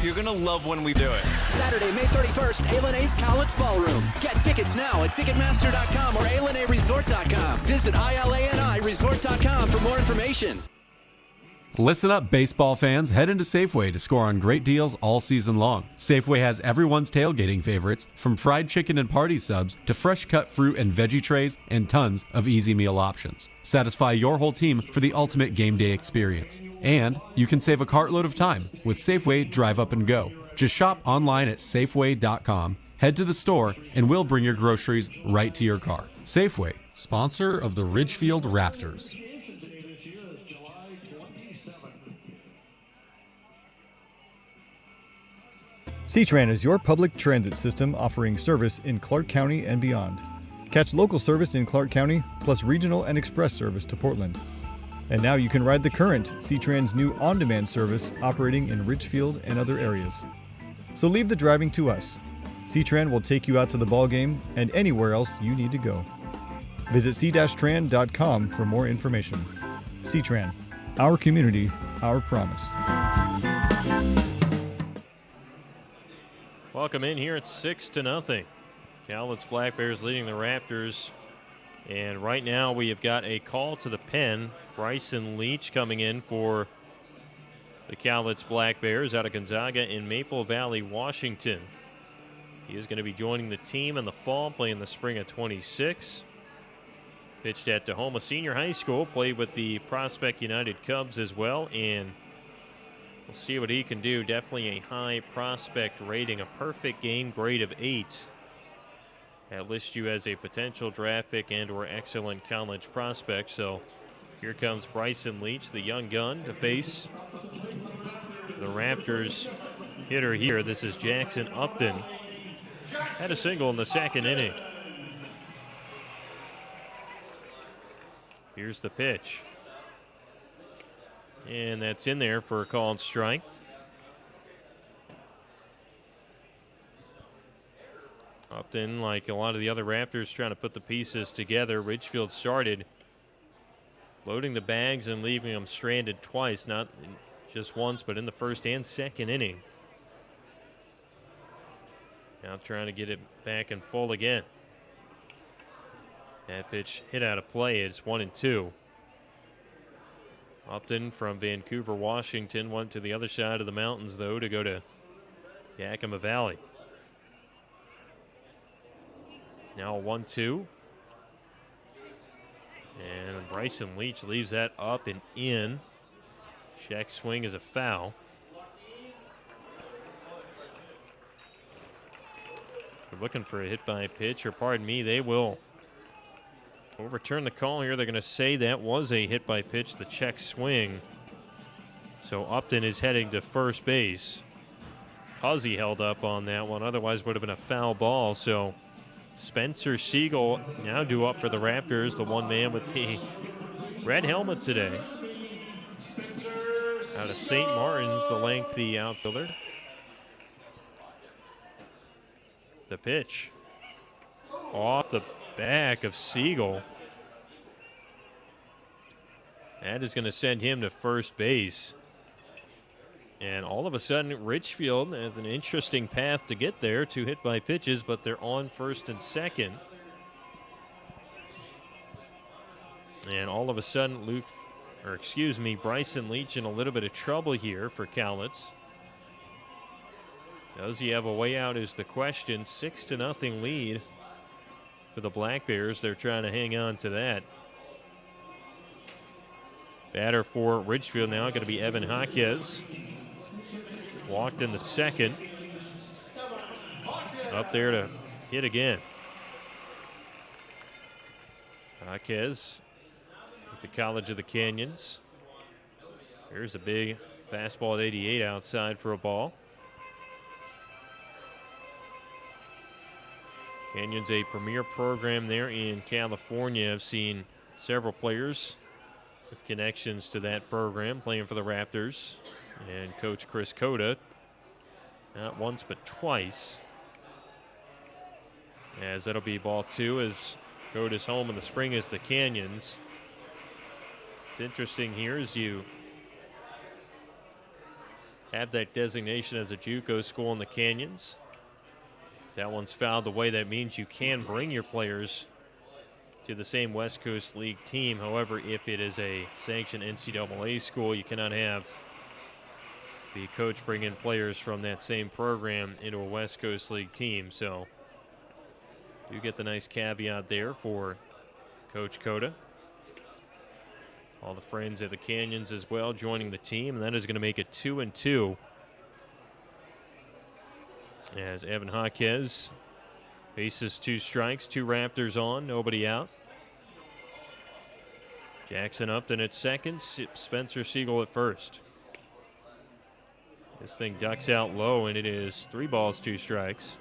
You're going to love when we do it. Saturday, May 31st, Alana's Cowlitz Ballroom. Get tickets now at Ticketmaster.com or AlanaResort.com. Visit ILANIResort.com for more information. Listen up, baseball fans. Head into Safeway to score on great deals all season long. Safeway has everyone's tailgating favorites, from fried chicken and party subs to fresh cut fruit and veggie trays and tons of easy meal options. Satisfy your whole team for the ultimate game day experience. And you can save a cartload of time with Safeway Drive Up and Go. Just shop online at Safeway.com, head to the store, and we'll bring your groceries right to your car. Safeway, sponsor of the Ridgefield Raptors. C-Tran is your public transit system offering service in Clark County and beyond. Catch local service in Clark County, plus regional and express service to Portland. And now you can ride the current C-Tran's new on-demand service operating in Ridgefield and other areas. So leave the driving to us. C-Tran will take you out to the ball game and anywhere else you need to go. Visit c-tran.com for more information. C-Tran, our community, our promise. Welcome in here. It's 6-0. Cowlitz Black Bears leading the Raptors. And right now we have got a call to the pen. Bryson Leach coming in for the Cowlitz Black Bears out of Gonzaga in Maple Valley, Washington. He is going to be joining the team in the fall, playing the spring of 26. Pitched at Tahoma Senior High School, played with the Prospect United Cubs as well, and we'll see what he can do. Definitely a high prospect rating, a perfect game grade of 8. That lists you as a potential draft pick and or excellent college prospect. So here comes Bryson Leach, the young gun, to face the Raptors hitter here. This is Jackson Upton. Had a single in the second inning. Here's the pitch. And that's in there for a called strike. Upton, like a lot of the other Raptors, trying to put the pieces together. Ridgefield started loading the bags and leaving them stranded twice, not just once, but in the first and second inning. Now trying to get it back in full again. That pitch hit out of play. It's 1-2. Upton from Vancouver, Washington, went to the other side of the mountains, though, to go to Yakima Valley. Now 1-2. And Bryson Leach leaves that up and in. Check swing is a foul. We're looking for a hit by pitch, or pardon me, they will overturn the call here. They're going to say that was a hit by pitch, the check swing. So Upton is heading to first base. Cuzzy held up on that one, otherwise would have been a foul ball. So Spencer Siegel now due up for the Raptors, the one man with the red helmet today. Out of St. Martin's, the lengthy outfielder. The pitch off the back of Siegel. That is going to send him to first base. And all of a sudden, Ridgefield has an interesting path to get there. 2 hit by pitches, but they're on first and second. And all of a sudden, Bryson Leach in a little bit of trouble here for Cowlitz. Does he have a way out is the question. 6-0 lead for the Black Bears. They're trying to hang on to that. Batter for Ridgefield now going to be Evan Jaquez. Walked in the second. Up there to hit again. Jaquez with the College of the Canyons. Here's a big fastball at 88 outside for a ball. Canyons, a premier program there in California. I've seen several players with connections to that program playing for the Raptors. And Coach Chris Cota, not once but twice. As that'll be ball 2 as Cota's home in the spring is the Canyons. It's interesting here as you have that designation as a JUCO school in the Canyons. That one's fouled away. That means you can bring your players to the same West Coast League team. However, if it is a sanctioned NCAA school, you cannot have the coach bring in players from that same program into a West Coast League team. So you get the nice caveat there for Coach Cota. All the friends at the Canyons as well joining the team, and that is going to make it 2-2. As Evan Jaquez faces 2 strikes, 2 Raptors on, nobody out. Jackson Upton at second, Spencer Siegel at first. This thing ducks out low, and it is 3 balls, 2 strikes.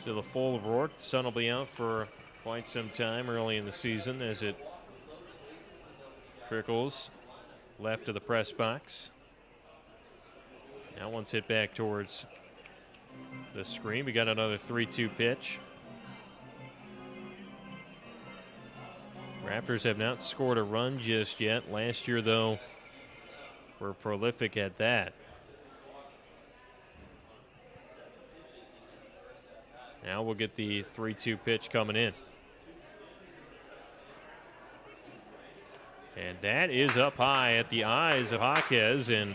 So the full Rourke, the sun will be out for quite some time early in the season as it trickles left of the press box. Now one's hit back towards the screen. We got another 3-2 pitch. Raptors have not scored a run just yet. Last year, though, were prolific at that. Now we'll get the 3-2 pitch coming in. And that is up high at the eyes of Jaquez, and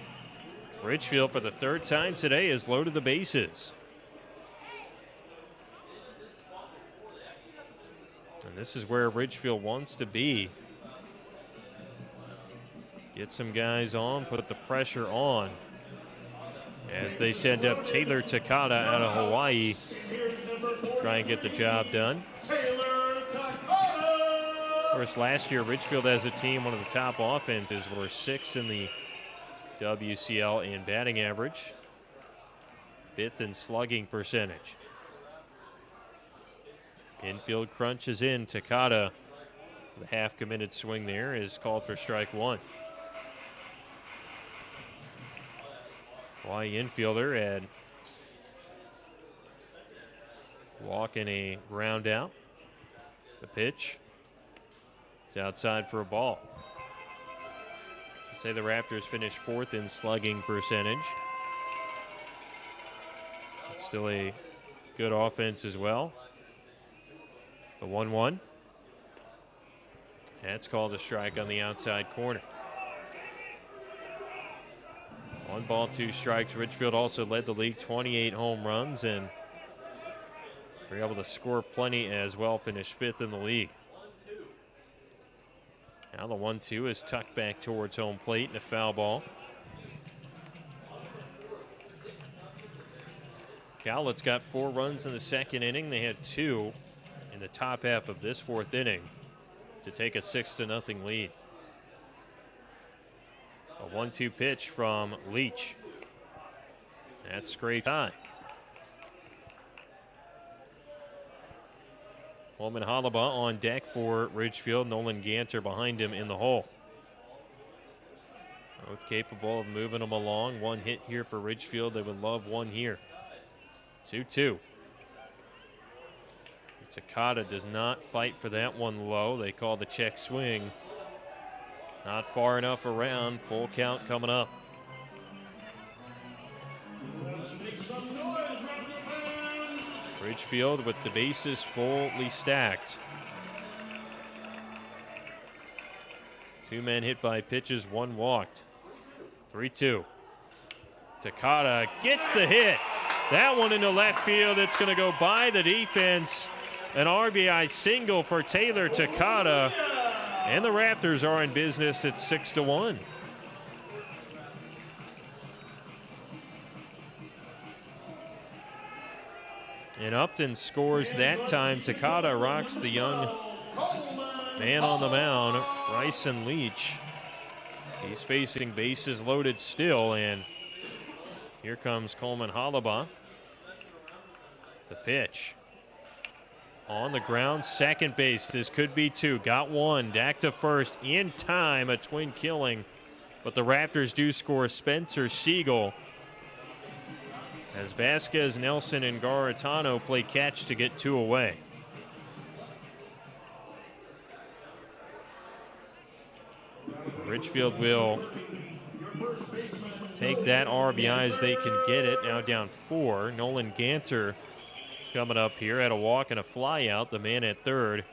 Ridgefield for the 3rd time today has loaded the bases. And this is where Ridgefield wants to be. Get some guys on, put the pressure on as they send up Taylor Takada out of Hawaii. Try and get the job done. Of course, last year, Ridgefield as a team, one of the top offenses, were 6th in the WCL in batting average, 5th in slugging percentage. Infield crunches in. Takada, the half-committed swing there, is called for strike 1. Hawaii infielder had walk and a ground out. The pitch is outside for a ball. I'd say the Raptors finished 4th in slugging percentage. It's still a good offense as well. The 1-1. That's called a strike on the outside corner. 1 ball, 2 strikes. Ridgefield also led the league, 28 home runs, and were able to score plenty as well, finished 5th in the league. Now the 1-2 is tucked back towards home plate and a foul ball. Cowlitz got 4 runs in the 2nd inning. They had 2 in the top half of this 4th inning to take a 6-0 lead. A 1-2 pitch from Leach. That's scraped high. Holman Halaba on deck for Ridgefield. Nolan Ganter behind him in the hole. Both capable of moving them along. 1 hit here for Ridgefield. They would love 1 here. 2-2. Takada does not fight for that one low. They call the check swing. Not far enough around. Full count coming up. Ridgefield with the bases fully stacked. 2 men hit by pitches, 1 walked. 3-2. Takada gets the hit. That one into left field. It's going to go by the defense. An RBI single for Taylor Takada. And the Raptors are in business at 6-1. And Upton scores that time. Takada rocks the young man on the mound, Bryson Leach. He's facing bases loaded still, and here comes Coleman Halaba. The pitch. On the ground, second base. This could be 2. Got 1. Back to first in time. A twin killing. But the Raptors do score. Spencer Siegel. As Vasquez, Nelson, and Garitano play catch to get 2 away. Ridgefield will take that RBI as they can get it. Now down 4. Nolan Ganter coming up here at a walk and a fly out, the man at third.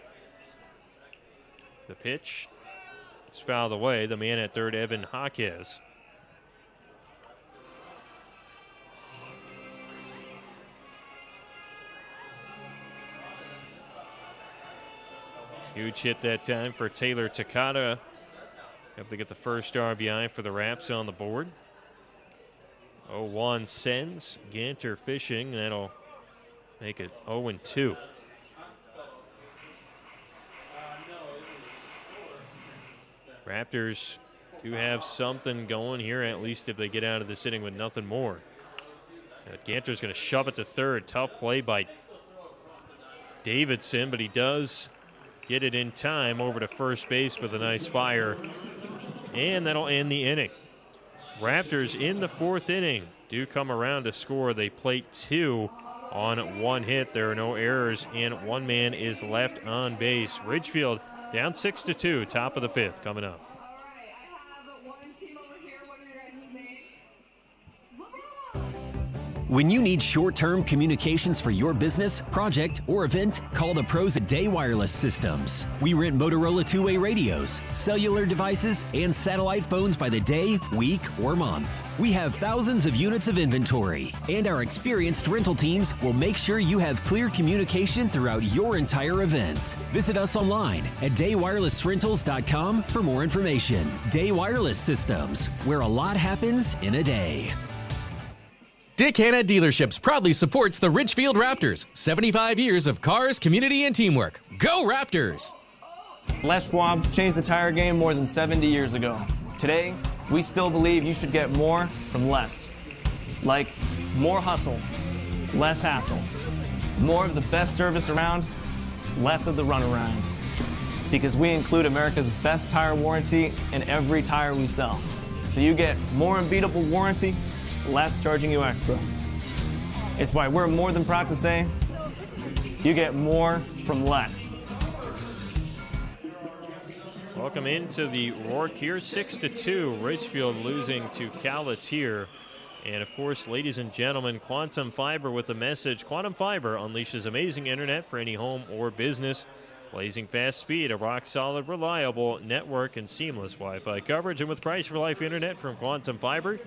The pitch is fouled away. The man at third, Evan Jaquez. Huge hit that time for Taylor Takada. Able to get the first RBI for the Raps on the board. 0-1 sends Ganter fishing. That'll make it 0-2. Raptors do have something going here, at least if they get out of this inning with nothing more. Ganter's going to shove it to third. Tough play by Davidson, but he does get it in time over to first base with a nice fire. And that'll end the inning. Raptors in the fourth inning do come around to score. They plate 2 on 1 hit. There are no errors, and 1 man is left on base. Ridgefield down 6-2, top of the 5th coming up. When you need short-term communications for your business, project, or event, call the pros at Day Wireless Systems. We rent Motorola two-way radios, cellular devices, and satellite phones by the day, week, or month. We have thousands of units of inventory, and our experienced rental teams will make sure you have clear communication throughout your entire event. Visit us online at daywirelessrentals.com for more information. Day Wireless Systems, where a lot happens in a day. Dick Hanna Dealerships proudly supports the Ridgefield Raptors. 75 years of cars, community, and teamwork. Go Raptors! Les Schwab changed the tire game more than 70 years ago. Today, we still believe you should get more from less. Like more hustle, less hassle. More of the best service around, less of the runaround. Because we include America's best tire warranty in every tire we sell. So you get more unbeatable warranty, less charging you extra. It's why we're more than proud to say, you get more from less. Welcome into the Rourke here, 6-2. Ridgefield losing to Cowlitz here. And of course, ladies and gentlemen, Quantum Fiber with the message. Quantum Fiber unleashes amazing internet for any home or business. Blazing fast speed, a rock-solid, reliable network, and seamless Wi-Fi coverage. And with Price for Life internet from Quantum Fiber,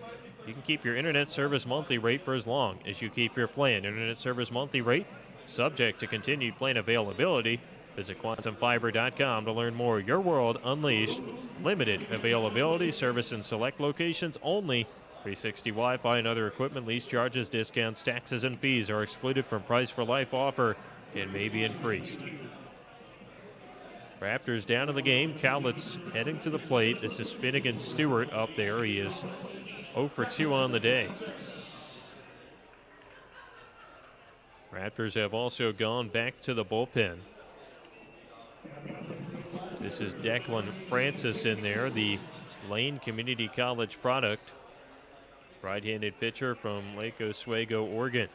you can keep your internet service monthly rate for as long as you keep your plan. Internet service monthly rate, subject to continued plan availability. Visit quantumfiber.com to learn more. Your world unleashed. Limited availability. Service in select locations only. 360 Wi-Fi and other equipment lease charges, discounts, taxes, and fees are excluded from Price for Life offer and may be increased. Raptors down in the game. Cowlitz heading to the plate. This is Finnegan Stewart up there. He is 0 for 2 on the day. Raptors have also gone back to the bullpen. This is Declan Francis in there, the Lane Community College product. Right-handed pitcher from Lake Oswego, Oregon.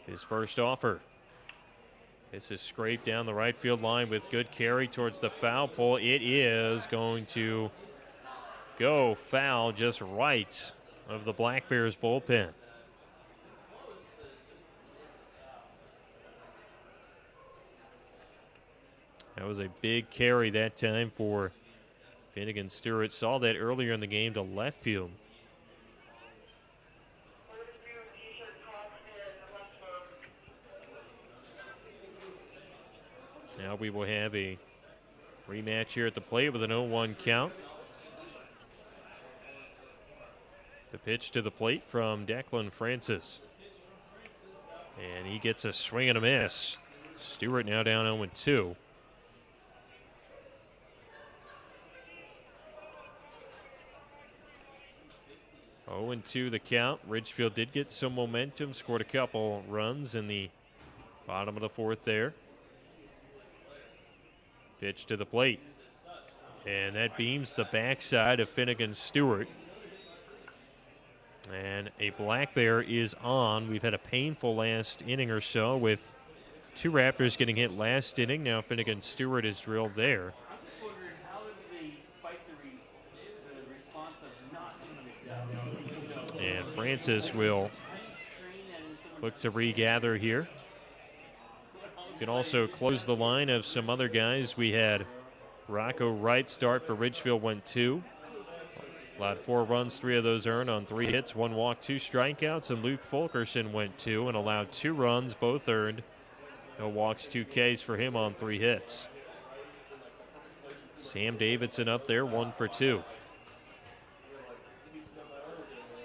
His first offer. This is scraped down the right field line with good carry towards the foul pole. It is going to go foul just right of the Black Bears bullpen. That was a big carry that time for Finnegan Stewart. Saw that earlier in the game to left field. Now we will have a rematch here at the plate with an 0-1 count. The pitch to the plate from Declan Francis. And he gets a swing and a miss. Stewart now down 0-2. Oh, 0-2 the count. Ridgefield did get some momentum, scored a couple runs in the bottom of the fourth there. Pitch to the plate. And that beams the backside of Finnegan Stewart. And a Black Bear is on. We've had a painful last inning or so with 2 Raptors getting hit last inning. Now Finnegan Stewart is drilled there. And Francis will look to regather here. You can also close the line of some other guys. We had Rocco Wright start for Ridgefield, went 2. Allowed 4 runs, 3 of those earned on 3 hits, 1 walk, 2 strikeouts. And Luke Fulkerson went 2 and allowed 2 runs, both earned. No walks, 2 Ks for him on 3 hits. Sam Davidson up there, 1 for 2.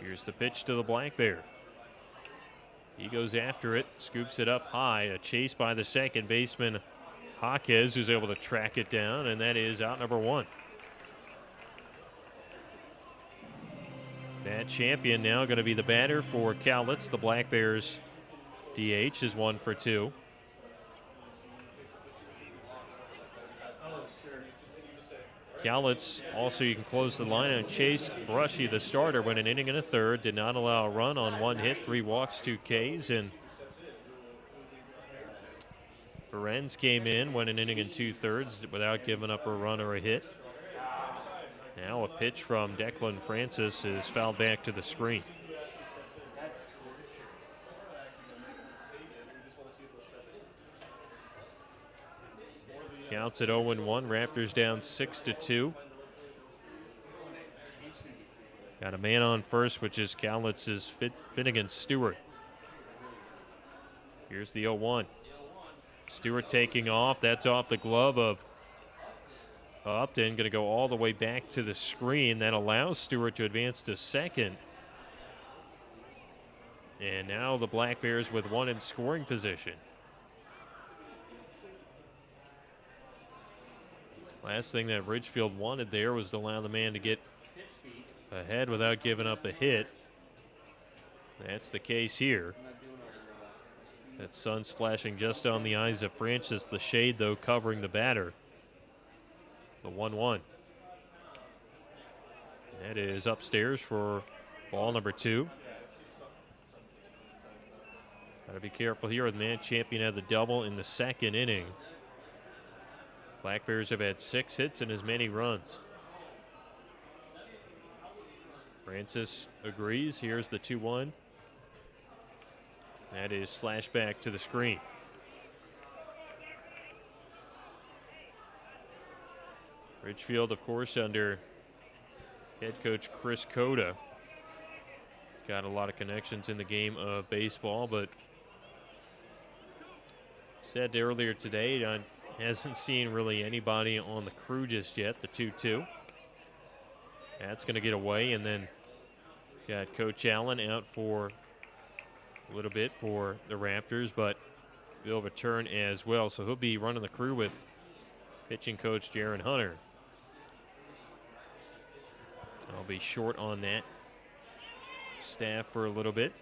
Here's the pitch to the Black Bear. He goes after it, scoops it up high. A chase by the second baseman, Jaquez, who's able to track it down, and that is out number 1. Matt Champion now going to be the batter for Cowlitz. The Black Bears DH is 1 for 2. Cowlitz also, you can close the line on Chase Brushy, the starter, went an inning and a third, did not allow a run on 1 hit, 3 walks, 2 Ks, and Ferenz came in, went an inning and 2/3 without giving up a run or a hit. Now a pitch from Declan Francis is fouled back to the screen. Counts at 0-1. Raptors down 6-2. Got a man on first, which is Cowlitz's Finnegan Stewart. Here's the 0-1. Stewart taking off. That's off the glove of Upton. Going to go all the way back to the screen. That allows Stewart to advance to second. And now the Black Bears with 1 in scoring position. Last thing that Ridgefield wanted there was to allow the man to get ahead without giving up a hit. That's the case here. That sun splashing just on the eyes of Francis. The shade, though, covering the batter. The 1-1. That is upstairs for ball number 2. Got to be careful here. The man Champion had the double in the second inning. Black Bears have had 6 hits and as many runs. Francis agrees. Here's the 2-1. That is slashed back to the screen. Ridgefield, of course, under head coach Chris Cota. He's got a lot of connections in the game of baseball, but said earlier today, hasn't seen really anybody on the crew just yet. The 2-2. That's going to get away, and then got Coach Allen out for a little bit for the Raptors, but he'll return as well. So he'll be running the crew with pitching coach Jaron Hunter. I'll be short on that staff for a little bit.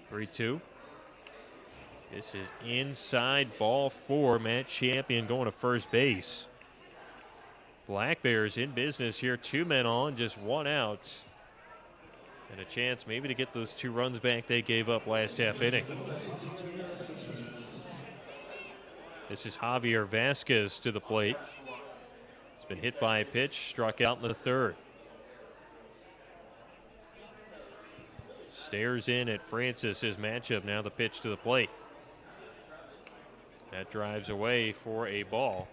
3-2. This is inside ball 4. Matt Champion going to first base. Black Bears in business here. 2 men on, just 1 out. And a chance maybe to get those 2 runs back they gave up last half inning. This is Javier Vasquez to the plate. He's been hit by a pitch, struck out in the 3rd. Stares in at Francis, his matchup. Now the pitch to the plate. That drives away for a ball.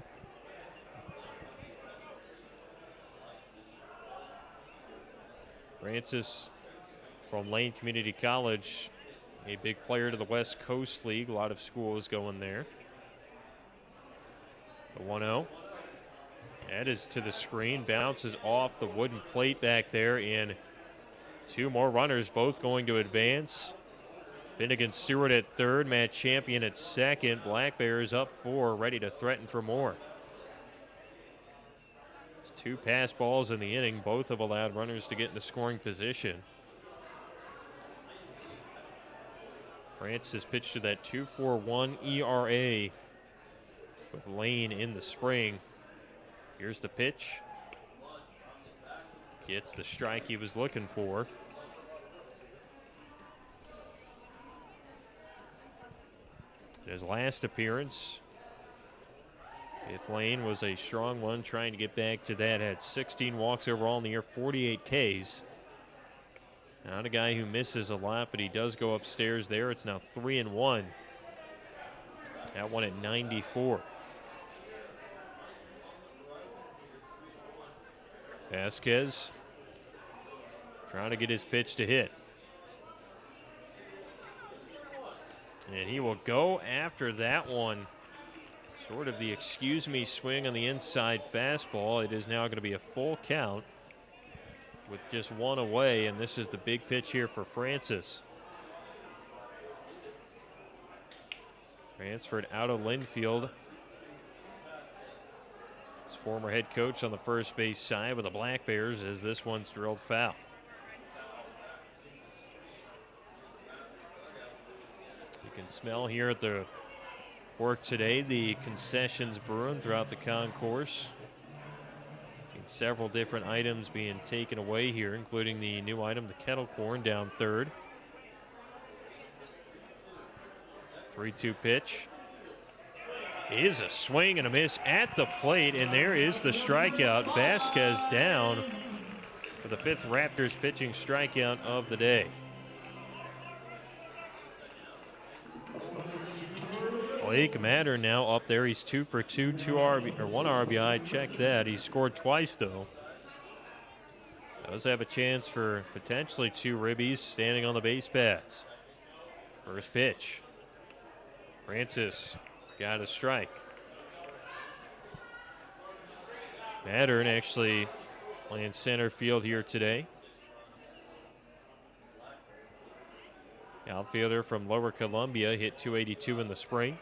Francis from Lane Community College, a big player to the West Coast League. A lot of schools going there. The 1-0. That is to the screen. Bounces off the wooden plate back there, and 2 more runners, both going to advance. Finnegan Stewart at 3rd, Matt Champion at 2nd. Black Bears up 4, ready to threaten for more. It's 2 pass balls in the inning. Both have allowed runners to get into scoring position. Francis pitched to that 2.41 ERA with Lane in the spring. Here's the pitch. Gets the strike he was looking for. His last appearance with Lane was a strong one, trying to get back to that. Had 16 walks overall in the year, 48 Ks. Not a guy who misses a lot, but he does go upstairs there. It's now 3-1. That one at 94. Vasquez trying to get his pitch to hit. And he will go after that one. Sort of the excuse me swing on the inside fastball. It is now going to be a full count. with just one away, and this is the big pitch here for Francis. Transferred out of Linfield. His former head coach on the first base side with the Black Bears, as this one's drilled foul. You can smell here at the work today the concessions brewing throughout the concourse. Seen several different items being taken away here, including the new item, the kettle corn, down third. 3-2 pitch. Is a swing and a miss at the plate, and there is the strikeout. Vasquez down for the 5th Raptors pitching strikeout of the day. Blake Matter now up there. He's 2 for 2, 1 RBI. Check that. He scored twice, though. Does have a chance for potentially 2 ribbies standing on the base paths. First pitch. Francis got a strike. Mattern actually playing center field here today. Outfielder from Lower Columbia, hit .282 in the spring.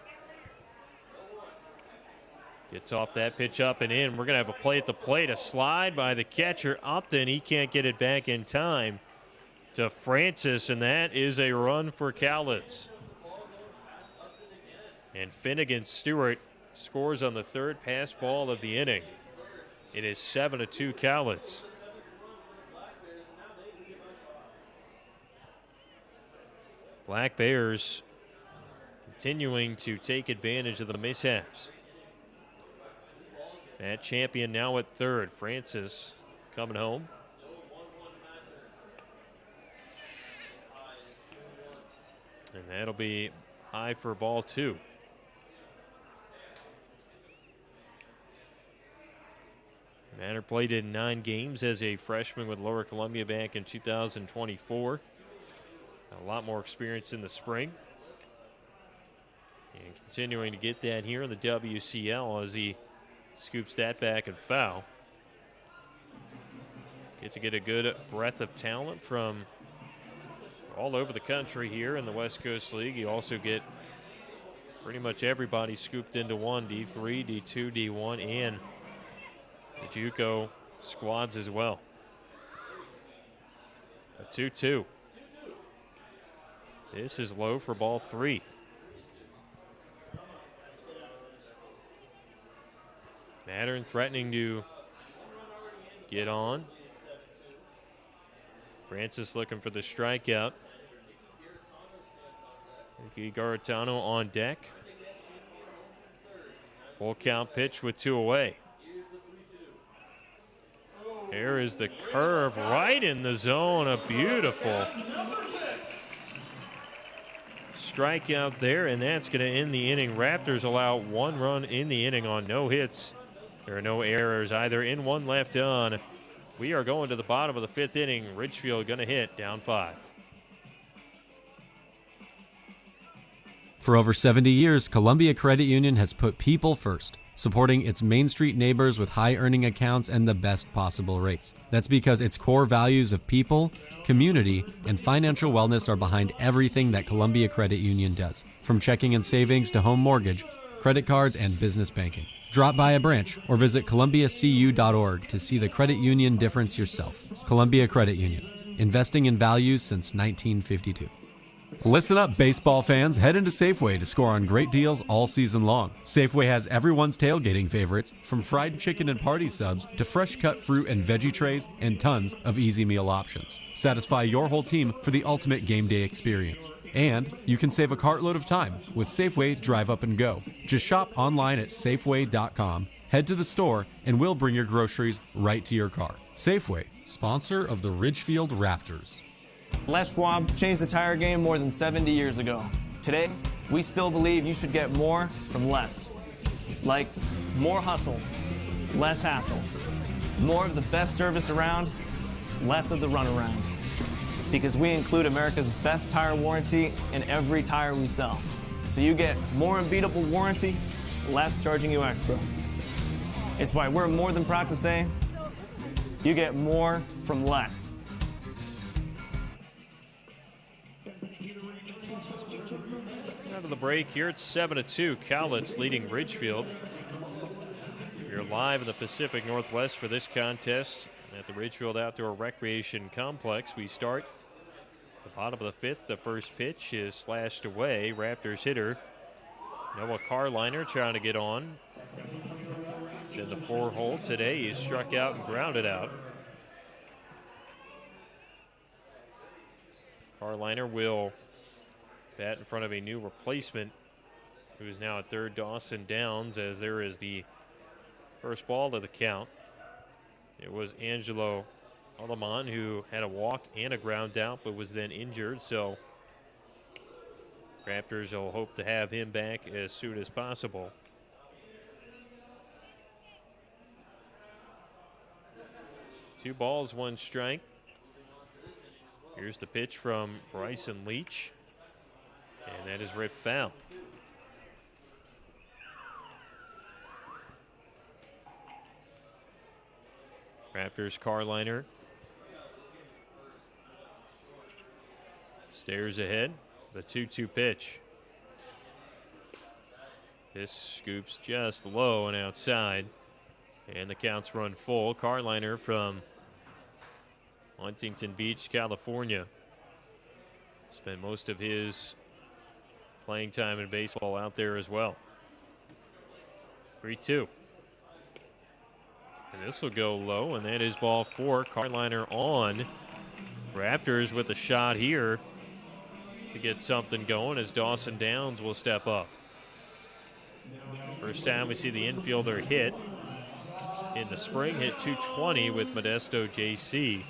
Gets off that pitch up and in. We're going to have a play at the plate. A slide by the catcher, Upton. He can't get it back in time to Francis, and that is a run for Cowlitz. And Finnegan Stewart scores on the 3rd pass ball of the inning. It is 7-2 Cowlitz. Black Bears continuing to take advantage of the mishaps. Matt Champion now at 3rd. Francis coming home. And that'll be high for ball 2. Matter played in 9 games as a freshman with Lower Columbia back in 2024. A lot more experience in the spring. And continuing to get that here in the WCL as he scoops that back and foul. Get to get a good breadth of talent from all over the country here in the West Coast League. You also get pretty much everybody scooped into one, D3, D2, D1, and the JUCO squads as well. A 2-2. This is low for ball 3. Mattern threatening to get on. Francis looking for the strikeout. Ricky Garitano on deck. Full count pitch with 2 away. There is the curve right in the zone. A beautiful strikeout there, and that's going to end the inning. Raptors allow 1 run in the inning on no hits. There are no errors either. In 1 left on. We are going to the bottom of the 5th inning. Ridgefield going to hit down 5. For over 70 years, Columbia Credit Union has put people first, supporting its Main Street neighbors with high-earning accounts and the best possible rates. That's because its core values of people, community, and financial wellness are behind everything that Columbia Credit Union does, from checking and savings to home mortgage, credit cards, and business banking. Drop by a branch or visit columbiacu.org to see the credit union difference yourself. Columbia Credit Union, investing in values since 1952. Listen up, baseball fans. Head into Safeway to score on great deals all season long. Safeway has everyone's tailgating favorites, from fried chicken and party subs to fresh cut fruit and veggie trays and tons of easy meal options. Satisfy your whole team for the ultimate game day experience. And you can save a cartload of time with Safeway Drive Up and Go. Just shop online at Safeway.com, head to the store, and we'll bring your groceries right to your car. Safeway, sponsor of the Ridgefield Raptors. Les Schwab changed the tire game more than 70 years ago. Today, we still believe you should get more from less. Like more hustle, less hassle. More of the best service around, less of the runaround. Because we include America's best tire warranty in every tire we sell. So you get more unbeatable warranty, less charging you extra. It's why we're more than proud to say, you get more from less. Out of the break here, it's 7-2. Cowlitz leading Ridgefield. We're live in the Pacific Northwest for this contest at the Ridgefield Outdoor Recreation Complex. We start at the bottom of the fifth. The first pitch is slashed away. Raptors hitter Noah Carliner trying to get on. He's in the 4-hole today. He's struck out and grounded out. Carliner will bat in front of a new replacement who is now at third, Dawson Downs, as there is the first ball to the count. It was Angelo Alamon who had a walk and a ground out but was then injured, so Raptors will hope to have him back as soon as possible. Two balls, one strike. Here's the pitch from Bryson Leach, and that is ripped foul. Raptors Carliner stares ahead. The 2-2 pitch. This scoops just low and outside, and the count's run full. Carliner from Huntington Beach, California. Spent most of his playing time in baseball out there as well. 3-2. And this will go low, and that is ball four. Carliner on. Raptors with a shot here to get something going as Dawson Downs will step up. First time we see the infielder hit in the spring. Hit .220 with Modesto JC.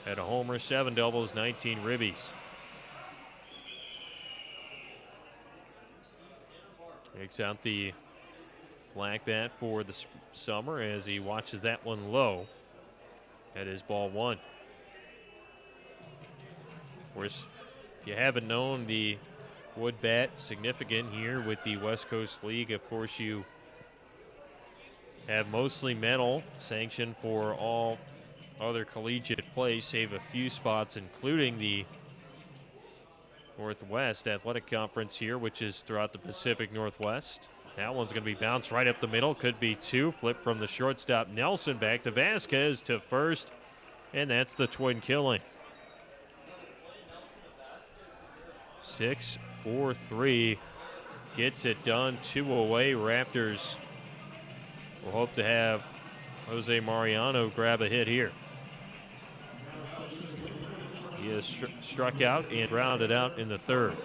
Had a homer, 7 doubles, 19 ribbies. Takes out the black bat for the summer as he watches that one low. That is ball one. Of course, if you haven't known the wood bat significant here with the West Coast League, of course you have mostly metal sanctioned for all other collegiate play, save a few spots, including the Northwest Athletic Conference here, which is throughout the Pacific Northwest. That one's going to be bounced right up the middle. Could be two. Flip from the shortstop Nelson back to Vasquez to first, and that's the twin killing. 6-4-3 gets it done. 2 away. Raptors will hope to have Jose Mariano grab a hit here. He is struck out and grounded out in the third.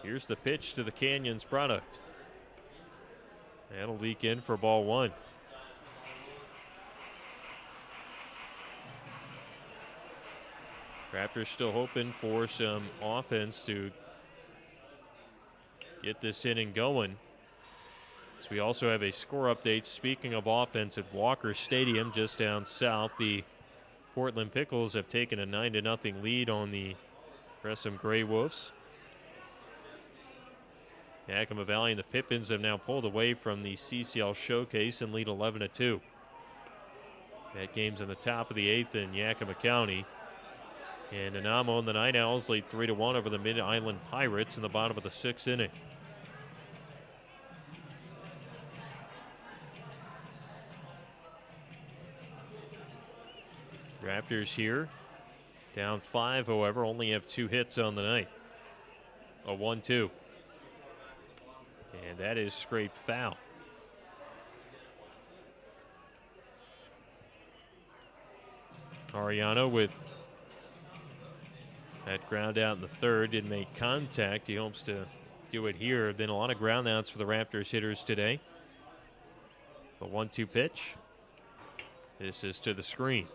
Here's the pitch to the Canyons product. That'll leak in for ball one. Raptors still hoping for some offense to get this inning going. So we also have a score update. Speaking of offense, at Walker Stadium just down south, the Portland Pickles have taken a 9-0 lead on the Gresham Grey Wolves. Yakima Valley and the Pippins have now pulled away from the CCL Showcase and lead 11-2. That game's in the top of the 8th in Yakima County. And Anamo and the Night Owls lead 3-1 over the Mid-Island Pirates in the bottom of the 6th inning. Raptors here, down 5, however, only have 2 hits on the night. A 1-2. And that is scraped foul. Ariano with that ground out in the third, didn't make contact. He hopes to do it here. There have been a lot of ground outs for the Raptors hitters today. The 1-2 pitch. This is to the screen.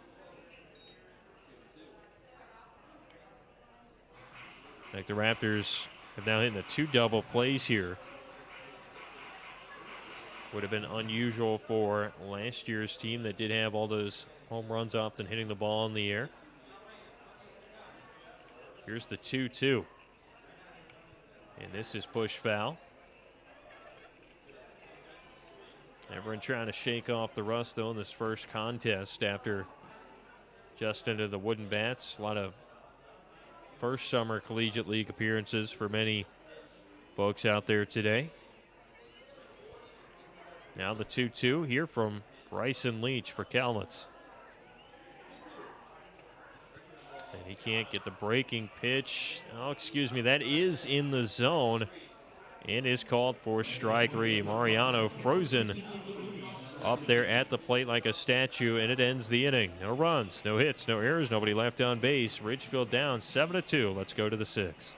Like the Raptors have now hit the 2 double plays here. Would have been unusual for last year's team that did have all those home runs, often hitting the ball in the air. Here's the 2-2. And this is push foul. Everyone trying to shake off the rust, though, in this first contest after just into the wooden bats. A lot of first summer collegiate league appearances for many folks out there today. Now the 2-2 here from Bryson Leach for Cowlitz. And he can't get the breaking pitch. Oh, excuse me, that is in the zone and is called for strike three. Mariano frozen up there at the plate like a statue, and it ends the inning. No runs, no hits, no errors, nobody left on base. Ridgefield down 7-2. Let's go to the 6th.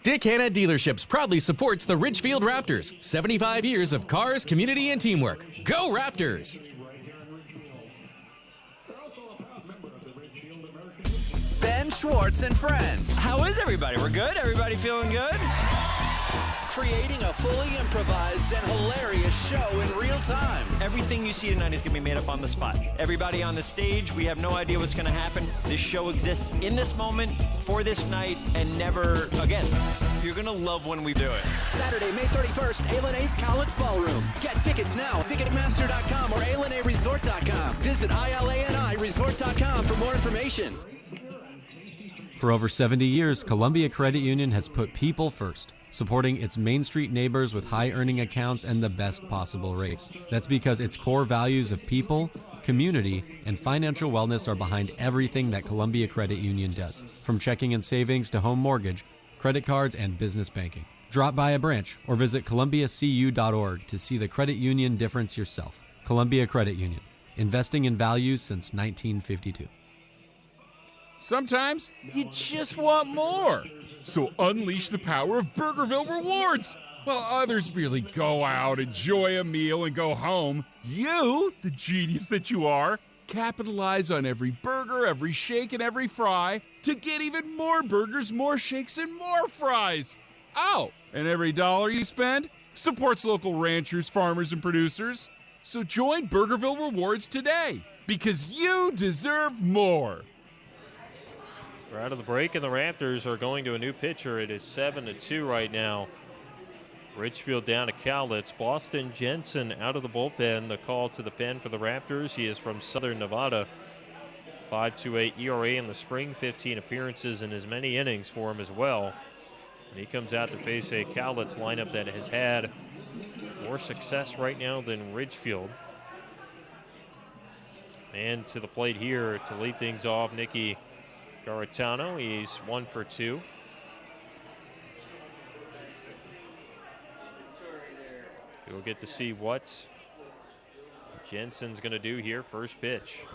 Dick Hanna Dealerships proudly supports the Ridgefield Raptors. 75 years of cars, community, and teamwork. Go Raptors! Ben Schwartz and friends. How is everybody? We're good? Everybody feeling good? Creating a fully improvised and hilarious show in real time. Everything you see tonight is going to be made up on the spot. Everybody on the stage, we have no idea what's going to happen. This show exists in this moment, for this night, and never again. You're going to love when we do it. Saturday, May 31st, A&A's Cowlitz Ballroom. Get tickets now at Ticketmaster.com or ALNAResort.com. Visit ILANIResort.com for more information. For over 70 years, Columbia Credit Union has put people first, supporting its Main Street neighbors with high-earning accounts and the best possible rates. That's because its core values of people, community, and financial wellness are behind everything that Columbia Credit Union does, from checking and savings to home mortgage, credit cards, and business banking. Drop by a branch or visit columbiacu.org to see the credit union difference yourself. Columbia Credit Union, investing in values since 1952. Sometimes you just want more. So unleash the power of Burgerville Rewards. While others merely go out, enjoy a meal, and go home, you, the genius that you are, capitalize on every burger, every shake, and every fry to get even more burgers, more shakes, and more fries. Oh, and every dollar you spend supports local ranchers, farmers, and producers. So join Burgerville Rewards today, because you deserve more. We're out of the break, and the Raptors are going to a new pitcher. It is 7-2 right now. Ridgefield down to Cowlitz. Boston Jensen out of the bullpen. The call to the pen for the Raptors. He is from Southern Nevada. 5.28 ERA in the spring, 15 appearances and as many innings for him as well. And he comes out to face a Cowlitz lineup that has had more success right now than Ridgefield. And to the plate here to lead things off, Nicky Garitano. He's 1 for 2. We'll get to see what Jensen's going to do here. First pitch.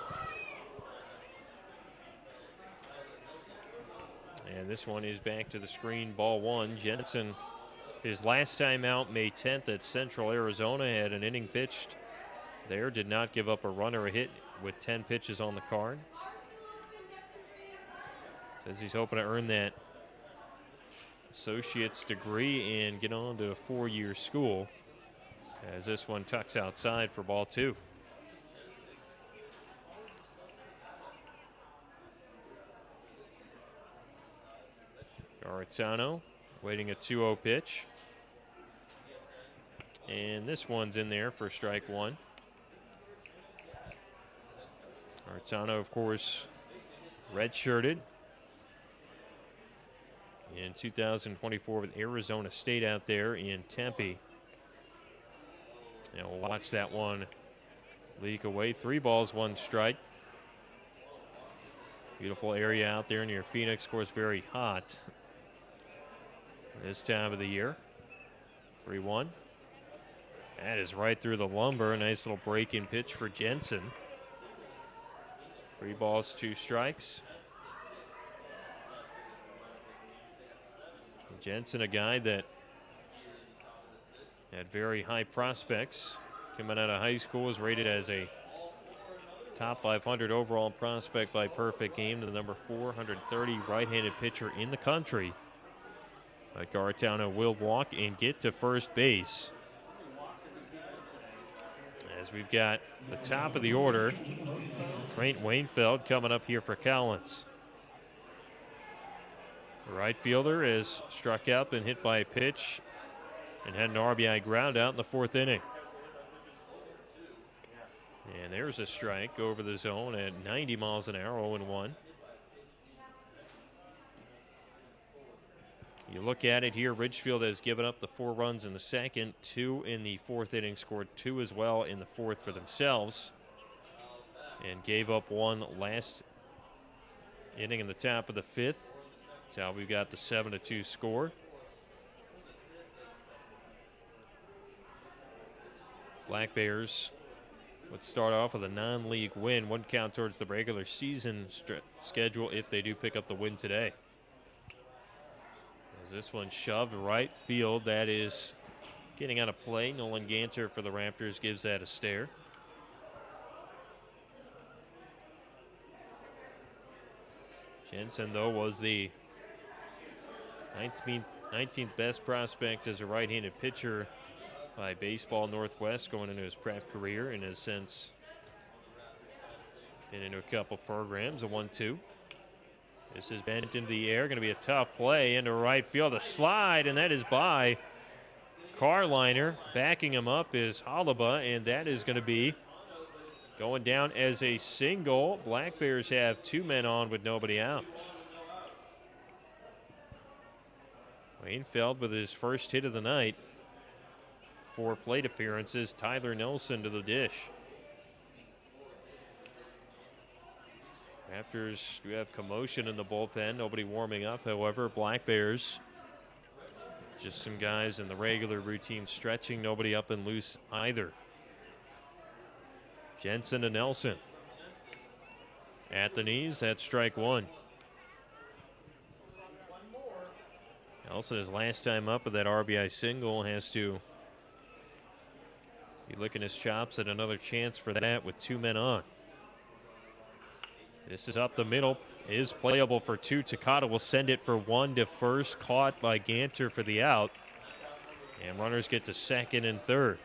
And this one is back to the screen, ball one. Jensen, his last time out, May 10th at Central Arizona, had an inning pitched there. Did not give up a run or a hit with 10 pitches on the card. Says he's hoping to earn that associate's degree and get on to a 4-year school, as this one tucks outside for ball two. Garitano waiting a 2-0 pitch. And this one's in there for strike one. Garitano, of course, redshirted in 2024 with Arizona State out there in Tempe. And we'll watch that one leak away. 3 balls, 1 strike. Beautiful area out there near Phoenix. Of course, very hot this time of the year. 3-1. That is right through the lumber. A nice little break-in pitch for Jensen. 3 balls, 2 strikes. Jensen, a guy that had very high prospects. Coming out of high school, was rated as a top 500 overall prospect by Perfect Game, to the number 430 right-handed pitcher in the country. But Garitano will walk and get to first base. As we've got the top of the order, Craint Wainfeld coming up here for Cowlitz. The right fielder is struck out and hit by a pitch and had an RBI ground out in the 4th inning. And there's a strike over the zone at 90 miles an hour, 0-1. You look at it here, Ridgefield has given up the 4 runs in the 2nd, 2 in the 4th inning, scored 2 as well in the 4th for themselves, and gave up 1 last inning in the top of the 5th. That's how we got the 7-2 score. Black Bears would start off with a non-league win, 1 count towards the regular season schedule if they do pick up the win today. As this one shoved right field, that is getting out of play. Nolan Ganter for the Raptors gives that a stare. Jensen, though, was the 19th best prospect as a right-handed pitcher by Baseball Northwest going into his prep career, and has since been into a couple programs. A 1-2. This is bent into the air. Going to be a tough play into right field. A slide, and that is by Carliner. Backing him up is Holliba, and that is going to be going down as a single. Black Bears have 2 men on with nobody out. Wainfeld with his first hit of the night. 4 plate appearances. Tyler Nelson to the dish. Raptors do have commotion in the bullpen. Nobody warming up, however. Black Bears, just some guys in the regular routine stretching. Nobody up and loose either. Jensen to Nelson. At the knees, that's strike 1. Nelson, his last time up with that RBI single, has to be licking his chops at another chance for that with 2 men on. This is up the middle, is playable for 2. Takata will send it for 1 to first, caught by Ganter for the out. And runners get to 2nd and 3rd.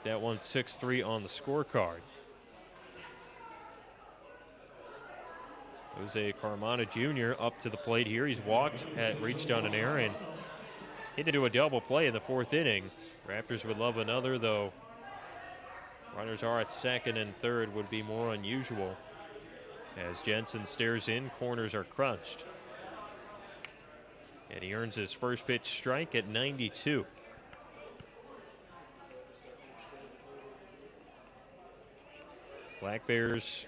That one's 6-3 on the scorecard. Jose Carmona Jr. up to the plate here. He's walked, reached on an error, and hit into a double play in the 4th inning. Raptors would love another, though. Runners are at 2nd and 3rd, would be more unusual. As Jensen stares in, corners are crunched. And he earns his first pitch strike at 92. Black Bears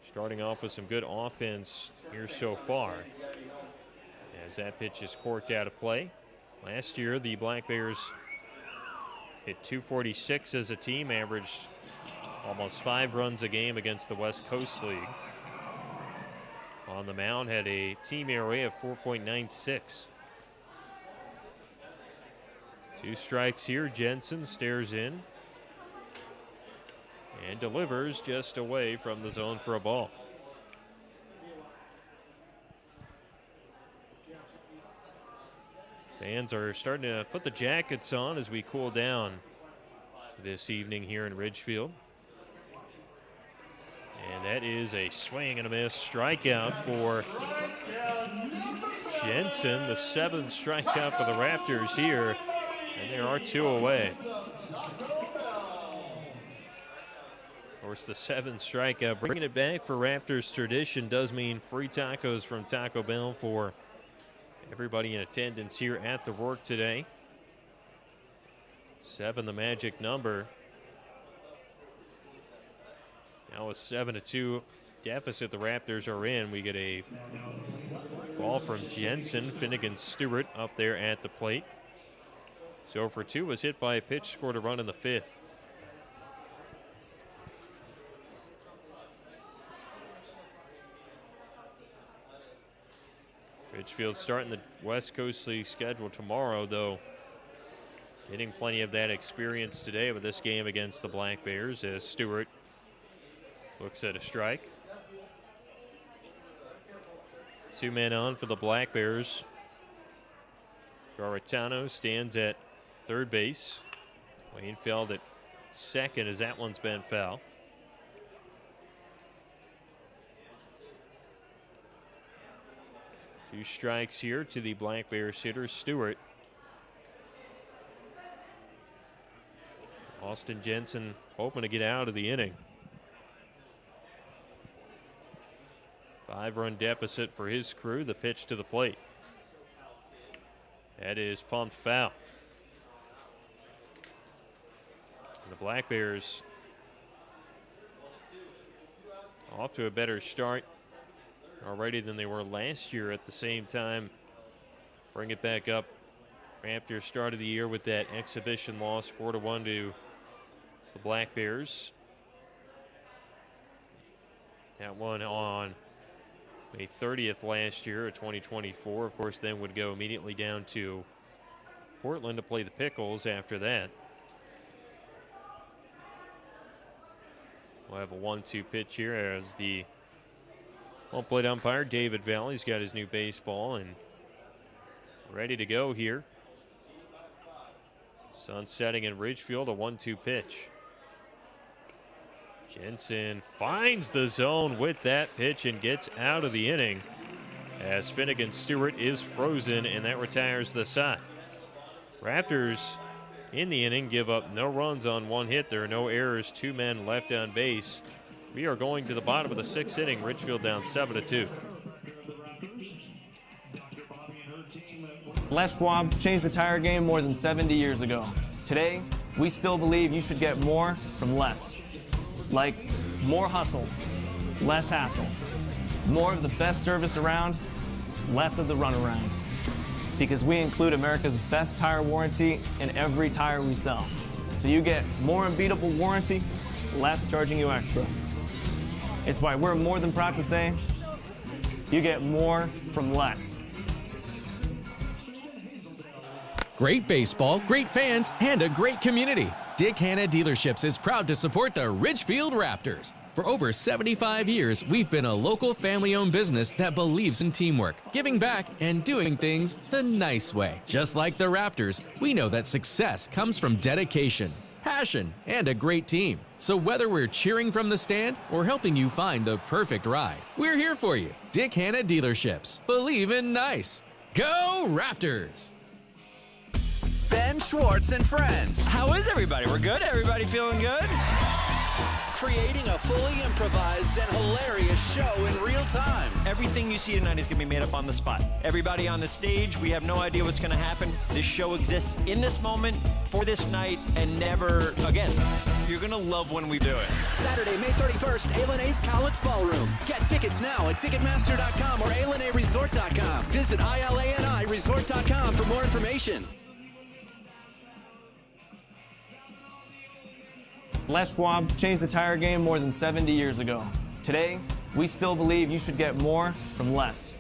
starting off with some good offense here so far, as that pitch is corked out of play. Last year, the Black Bears hit 246 as a team, averaged almost 5 runs a game against the West Coast League. On the mound, had a team ERA of 4.96. 2 strikes here. Jensen stares in and delivers just away from the zone for a ball. Fans are starting to put the jackets on as we cool down this evening here in Ridgefield. And that is a swing and a miss strikeout for Jensen, the 7th strikeout for the Raptors here, and there are 2 away. Of course, the 7th strikeout, bringing it back for Raptors tradition, does mean free tacos from Taco Bell for everybody in attendance here at the Rourke today. 7, the magic number. Now a 7-2 deficit the Raptors are in. We get a ball from Jensen. Finnegan Stewart up there at the plate. 0 for 2 was hit by a pitch, scored a run in the 5th. Ridgefield starting the West Coast League schedule tomorrow, though getting plenty of that experience today with this game against the Black Bears, as Stewart looks at a strike. 2 men on for the Black Bears. Garitano stands at 3rd base. Wainfeld at 2nd, as that one's been foul. 2 strikes here to the Black Bears hitter, Stewart. Austin Jensen hoping to get out of the inning. 5-run deficit for his crew. The pitch to the plate. That is pumped foul. And the Black Bears off to a better start already than they were last year at the same time. Bring it back up. Raptors started the year with that exhibition loss, 4-1 to the Black Bears. That one on May 30th last year of 2024. Of course, then would go immediately down to Portland to play the Pickles after that. We'll have a 1-2 pitch here as the home plate umpire, David Valley's got his new baseball and ready to go here. Sun setting in Ridgefield, a 1-2 pitch. Jensen finds the zone with that pitch and gets out of the inning as Finnegan Stewart is frozen, and that retires the side. Raptors in the inning give up no runs on 1 hit. There are no errors, 2 men left on base. We are going to the bottom of the 6th inning. Ridgefield down 7-2. Les Schwab changed the tire game more than 70 years ago. Today, we still believe you should get more from less. Like more hustle, less hassle. More of the best service around, less of the runaround. Because we include America's best tire warranty in every tire we sell. So you get more unbeatable warranty, less charging you extra. It's why we're more than proud to say, you get more from less. Great baseball, great fans, and a great community. Dick Hanna Dealerships is proud to support the Ridgefield Raptors. For over 75 years, we've been a local family-owned business that believes in teamwork, giving back, and doing things the nice way. Just like the Raptors, we know that success comes from dedication, passion, and a great team. So whether we're cheering from the stand or helping you find the perfect ride, we're here for you. Dick Hanna Dealerships. Believe in nice. Go Raptors! Ben Schwartz and friends. How is everybody? We're good? Everybody feeling good? Creating a fully improvised and hilarious show in real time. Everything you see tonight is going to be made up on the spot. Everybody on the stage, we have no idea what's going to happen. This show exists in this moment, for this night, and never again. You're going to love when we do it. Saturday, May 31st, A&E's Cowlitz Ballroom. Get tickets now at Ticketmaster.com or ALNAResort.com. Visit ILANIResort.com for more information. Les Schwab changed the tire game more than 70 years ago. Today, we still believe you should get more from less.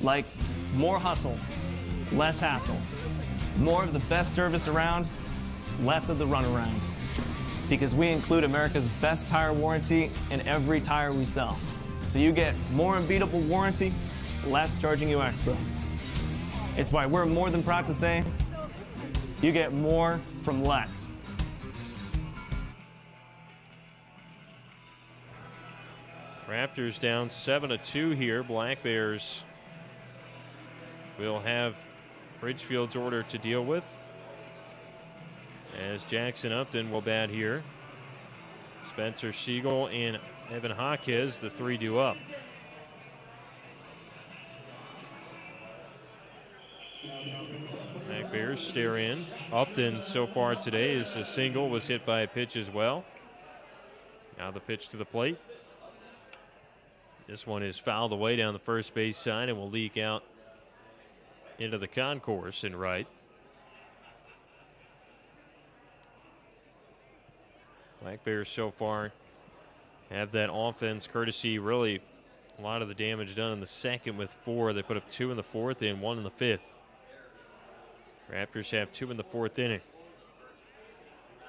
Like more hustle, less hassle. More of the best service around, less of the runaround. Because we include America's best tire warranty in every tire we sell. So you get more unbeatable warranty, less charging you extra. It's why we're more than proud to say, you get more from less. Raptors down 7-2 here. Black Bears will have Ridgefield's order to deal with as Jackson Upton will bat here. Spencer Siegel and Evan Hawkes, the 3 due up. Black Bears stare in. Upton so far today is a single, was hit by a pitch as well. Now the pitch to the plate. This one is fouled away down the first base side and will leak out into the concourse and right. Black Bears so far have that offense courtesy, really a lot of the damage done in the second with 4. They put up 2 in the 4th and 1 in the 5th. Raptors have 2 in the 4th inning.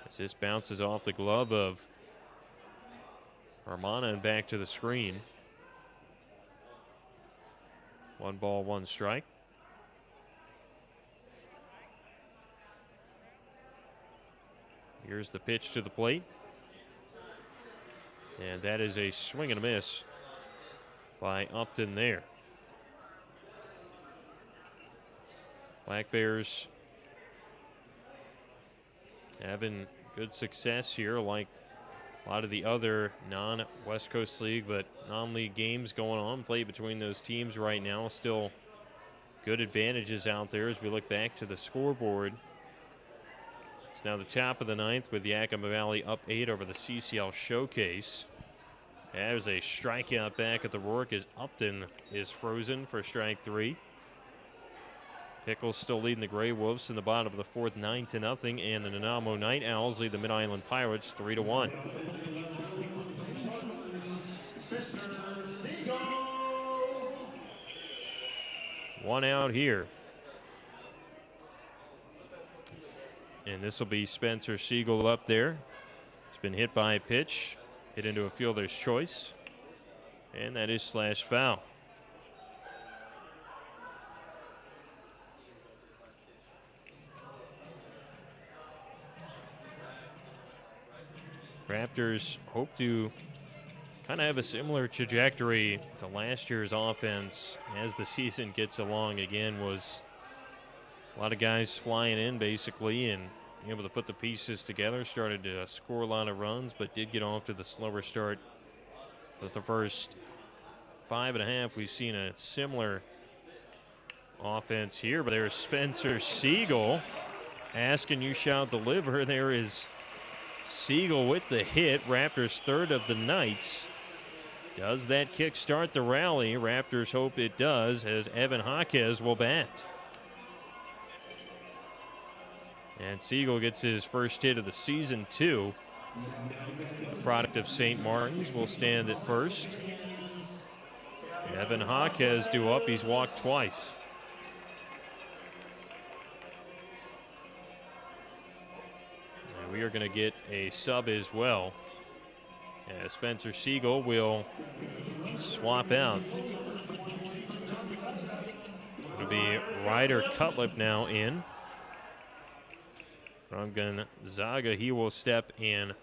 As this bounces off the glove of Armana and back to the screen. 1 ball, 1 strike. Here's the pitch to the plate. And that is a swing and a miss by Upton there. Black Bears having good success here, like a lot of the other non-West Coast League but non-league games going on, played between those teams right now. Still good advantages out there as we look back to the scoreboard. It's now the top of the ninth with Yakima Valley up 8 over the CCL Showcase. There's a strikeout back at the Rourke as Upton is frozen for strike 3. Pickles still leading the Gray Wolves in the bottom of the fourth, 9-0, and the Nanaimo Night Owls lead the Mid-Island Pirates 3-1. One out here. And this will be Spencer Siegel up there. He's been hit by a pitch, hit into a fielder's choice, and that is slash foul. Raptors hope to kind of have a similar trajectory to last year's offense as the season gets along. Again, was a lot of guys flying in basically and able to put the pieces together. Started to score a lot of runs, but did get off to the slower start. But the first 5.5, we've seen a similar offense here. But there's Spencer Siegel asking you shall deliver. There is Siegel with the hit. Raptors third of the night. Does that kick start the rally? Raptors hope it does, as Evan Jaquez will bat. And Siegel gets his first hit of the season, too. A product of St. Martin's will stand at first. Evan Jaquez due up. He's walked twice. And we are going to get a sub as well, as Spencer Siegel will swap out. It'll be Ryder Cutlip now in. From Gonzaga, he will step in,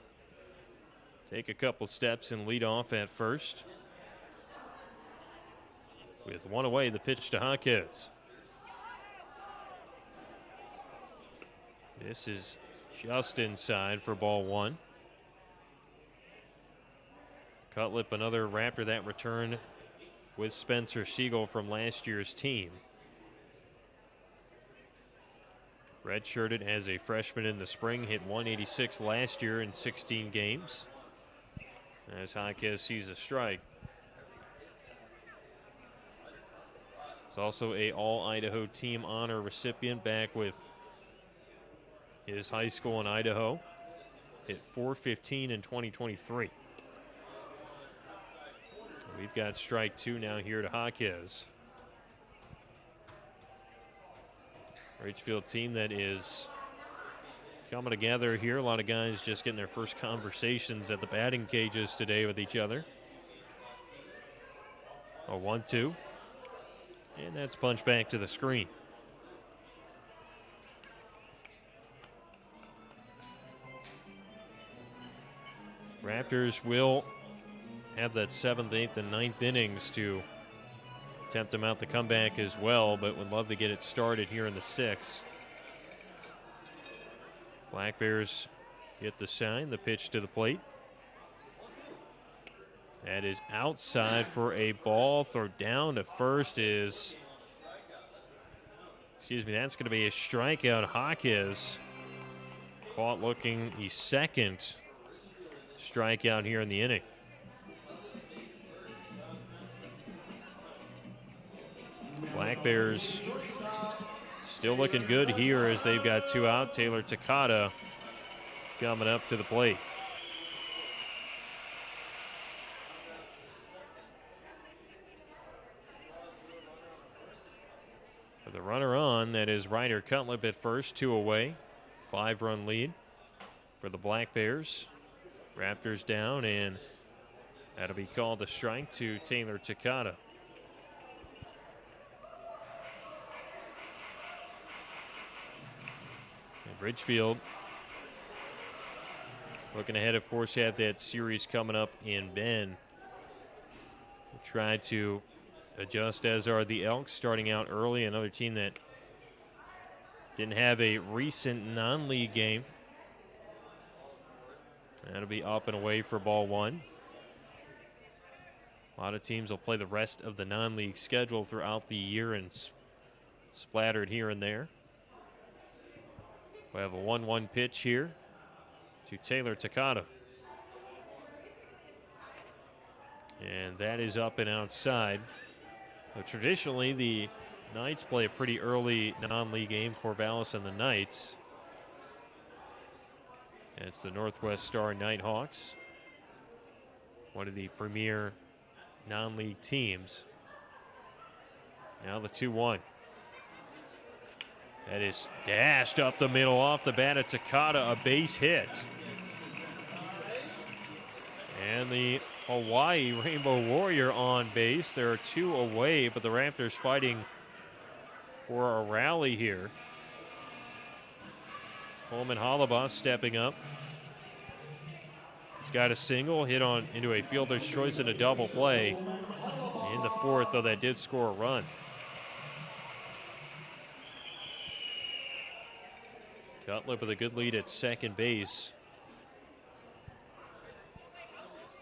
take a couple steps and lead off at first. With one away, the pitch to Jaquez. This is just inside for ball one. Cutlip, another Raptor that returned with Spencer Siegel from last year's team. Redshirted as a freshman in the spring, hit 186 last year in 16 games. As Jaquez sees a strike. He's also a All-Idaho Team Honor recipient back with his high school in Idaho. Hit .415 in 2023. We've got strike 2 now here to Jaquez. Ridgefield team that is coming together here. A lot of guys just getting their first conversations at the batting cages today with each other. A 1-2. And that's punched back to the screen. Raptors will have that 7th, 8th, and 9th innings to attempt to mount the comeback as well, but would love to get it started here in the 6th. Black Bears hit the sign, the pitch to the plate. That is outside for a ball. Throw down to first is, that's going to be a strikeout. Jaquez caught looking the second strikeout here in the inning. Black Bears still looking good here as they've got 2 out. Taylor Takata coming up to the plate. With a runner on, that is Ryder Cutlip at first, 2 away. 5-run lead for the Black Bears. Raptors down, and that'll be called a strike to Taylor Takata. Ridgefield looking ahead, of course, have that series coming up in Bend. We'll try to adjust, as are the Elks, starting out early. Another team that didn't have a recent non-league game. That'll be up and away for ball one. A lot of teams will play the rest of the non-league schedule throughout the year and splattered here and there. We have a 1-1 pitch here to Taylor Takata. And that is up and outside. But traditionally, the Knights play a pretty early non-league game, Corvallis and the Knights. And it's the Northwest Star Nighthawks, one of the premier non-league teams. Now the 2-1. That is dashed up the middle off the bat of Takata, a base hit. And the Hawaii Rainbow Warrior on base. There are two away, but the Raptors fighting for a rally here. Coleman Hollibaugh stepping up. He's got a single hit on into a fielder's choice and a double play. In the fourth, though, that did score a run. Cutlip with a good lead at second base.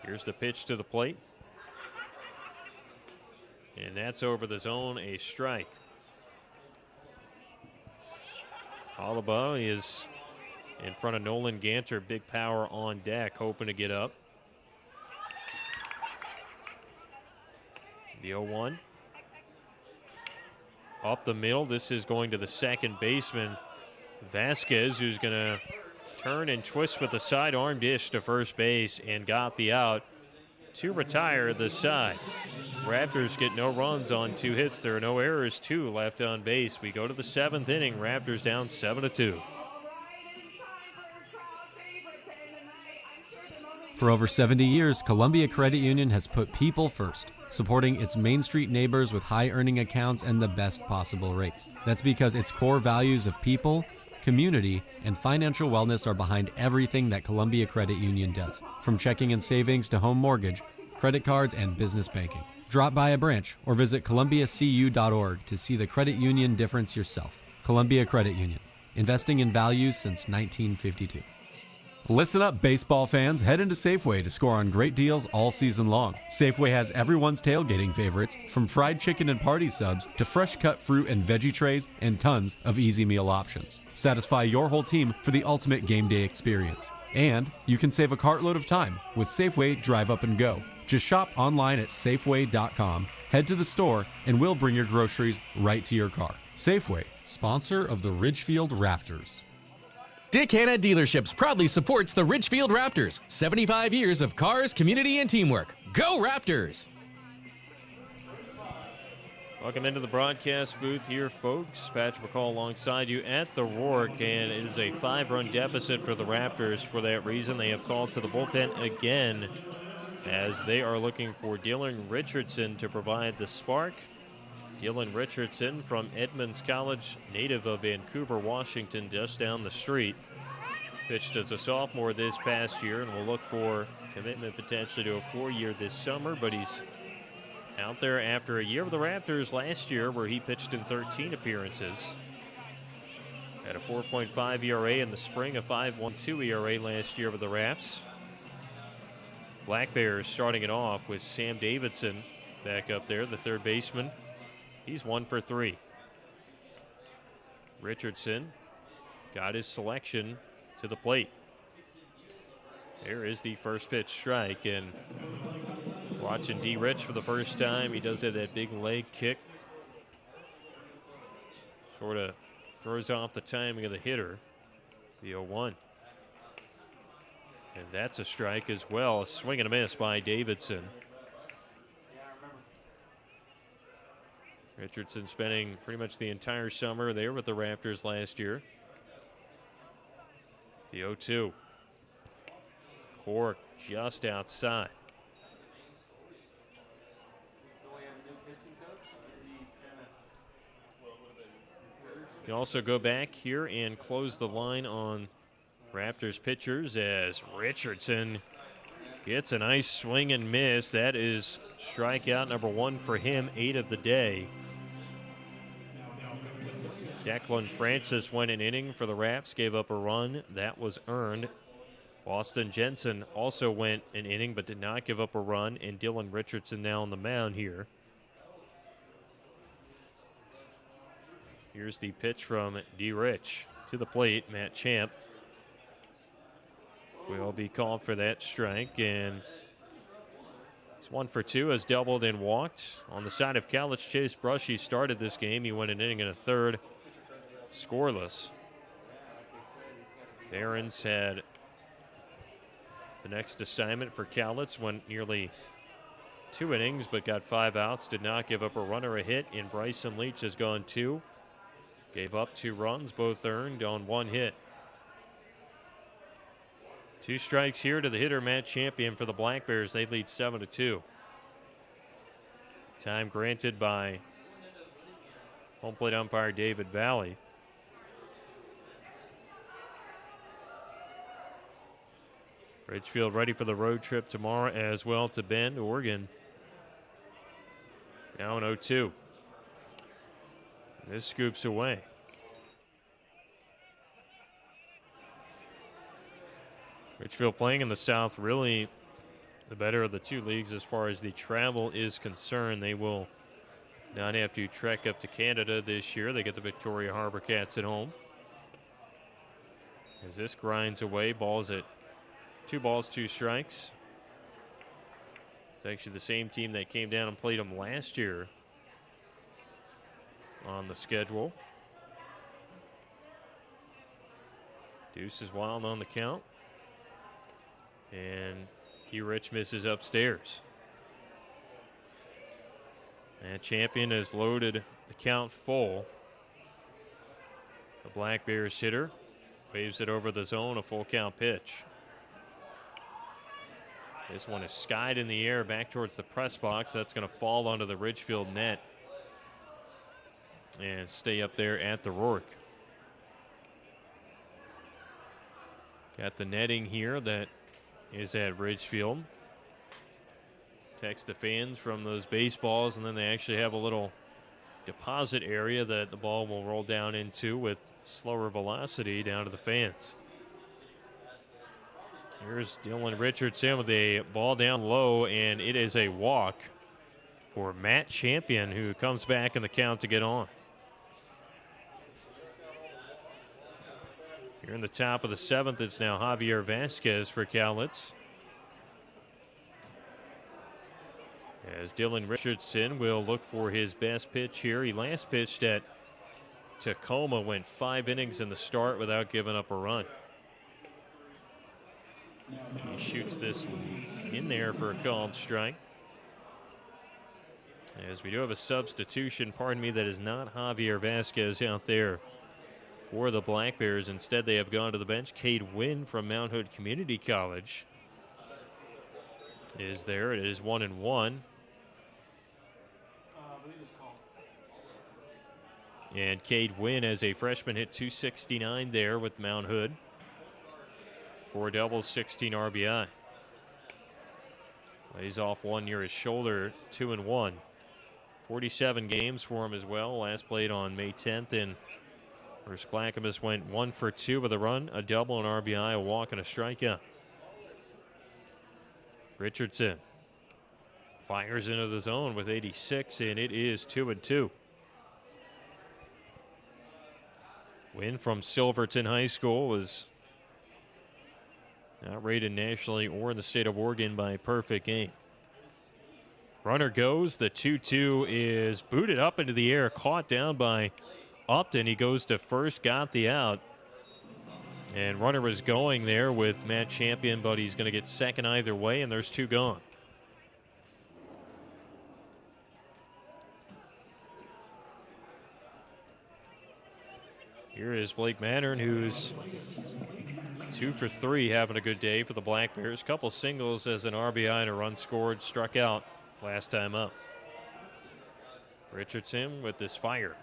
Here's the pitch to the plate. And that's over the zone, a strike. Hollibaugh is in front of Nolan Ganter, big power on deck, hoping to get up. The 0-1. Up the middle, this is going to the second baseman, Vasquez, who's going to turn and twist with the sidearm dish to first base and got the out to retire the side. Raptors get no runs on 2 hits. There are no errors, 2 left on base. We go to the 7th inning. Raptors down 7-2. For over 70 years, Columbia Credit Union has put people first, supporting its Main Street neighbors with high-earning accounts and the best possible rates. That's because its core values of people, community, and financial wellness are behind everything that Columbia Credit Union does, from checking and savings to home mortgage, credit cards, and business banking. Drop by a branch or visit columbiacu.org to see the credit union difference yourself. Columbia Credit Union, investing in values since 1952. Listen up, baseball fans. Head into Safeway to score on great deals all season long. Safeway has everyone's tailgating favorites, from fried chicken and party subs to fresh cut fruit and veggie trays and tons of easy meal options. Satisfy your whole team for the ultimate game day experience. And you can save a cartload of time with Safeway Drive Up and Go. Just shop online at Safeway.com, head to the store, and we'll bring your groceries right to your car. Safeway, sponsor of the Ridgefield Raptors. Dick Hanna Dealerships proudly supports the Ridgefield Raptors. 75 years of cars, community, and teamwork. Go Raptors! Welcome into the broadcast booth here, folks. Patrick McCall alongside you at the Rourke, and it is a 5-run deficit for the Raptors. For that reason, they have called to the bullpen again as they are looking for Dylan Richardson to provide the spark. Dylan Richardson from Edmonds College, native of Vancouver, Washington, just down the street. Pitched as a sophomore this past year and will look for commitment potentially to a 4-year this summer, but he's out there after a year with the Raptors last year where he pitched in 13 appearances. Had a 4.5 ERA in the spring, a 5.12 ERA last year with the Raps. Black Bears starting it off with Sam Davidson back up there, the third baseman. He's 1 for 3. Richardson got his selection to the plate. There is the first pitch strike, and watching D. Rich for the first time, he does have that big leg kick. Sort of throws off the timing of the hitter. The 0-1. And that's a strike as well. A swing and a miss by Davidson. Richardson spending pretty much the entire summer there with the Raptors last year. The 0-2. Cork just outside. You can also go back here and close the line on Raptors pitchers as Richardson gets a nice swing and miss. That is strikeout number 1 for him, 8 of the day. Declan Francis went an inning for the Raps, gave up a run. That was earned. Boston Jensen also went an inning but did not give up a run. And Dylan Richardson now on the mound here. Here's the pitch from D. Rich. To the plate, Matt Champ will be called for that strike. And it's 1 for 2, has doubled and walked. On the side of Cowlitz, Chase Brushy started this game. He went an inning and a third, scoreless. Barons had the next assignment for Cowlitz, went nearly 2 innings but got 5 outs, did not give up a run or a hit. And Bryson Leach has gone 2. Gave up 2 runs, both earned on 1 hit. 2 strikes here to the hitter, Matt Champion, for the Black Bears. They lead 7-2. Time granted by home plate umpire David Valley. Ridgefield ready for the road trip tomorrow as well to Bend, Oregon. Now in 0-2. This scoops away. Ridgefield playing in the South, really the better of the 2 leagues as far as the travel is concerned. They will not have to trek up to Canada this year. They get the Victoria Harbor Cats at home. As this grinds away, balls at 2 balls, 2 strikes. It's actually the same team that came down and played them last year on the schedule. Deuce is wild on the count. And D. Rich misses upstairs. And Champion has loaded the count full. The Black Bears hitter waves it over the zone, a full count pitch. This one is skied in the air back towards the press box. That's going to fall onto the Ridgefield net and stay up there at the Rourke. Got the netting here that is at Ridgefield. Text the fans from those baseballs, and then they actually have a little deposit area that the ball will roll down into with slower velocity down to the fans. Here's Dylan Richardson with a ball down low, and it is a walk for Matt Champion, who comes back in the count to get on. Here in the top of the 7th, it's now Javier Vasquez for Cowlitz. As Dylan Richardson will look for his best pitch here. He last pitched at Tacoma, went 5 innings in the start without giving up a run. He shoots this in there for a called strike. As we do have a substitution, pardon me, that is not Javier Vasquez out there for the Black Bears. Instead, they have gone to the bench. Cade Wynn from Mount Hood Community College is there. It is 1-1. And Cade Wynn, as a freshman, hit .269 there with Mount Hood. 4 doubles, 16 RBI. Lays off one near his shoulder, 2-1. 47 games for him as well. Last played on May 10th. And Bruce Clackamas went 1 for 2 with a run, a double, an RBI, a walk, and a strikeout. Richardson fires into the zone with 86, and it is 2-2. Win from Silverton High School was not rated nationally or in the state of Oregon by perfect game. Runner goes. The 2-2 is booted up into the air, caught down by Upton. He goes to first, got the out. And runner was going there with Matt Champion, but he's going to get second either way, and there's 2 gone. Here is Blake Mannern, who's 2 for 3, having a good day for the Black Bears. Couple singles as an RBI and a run scored, struck out last time up. Richardson with this fire.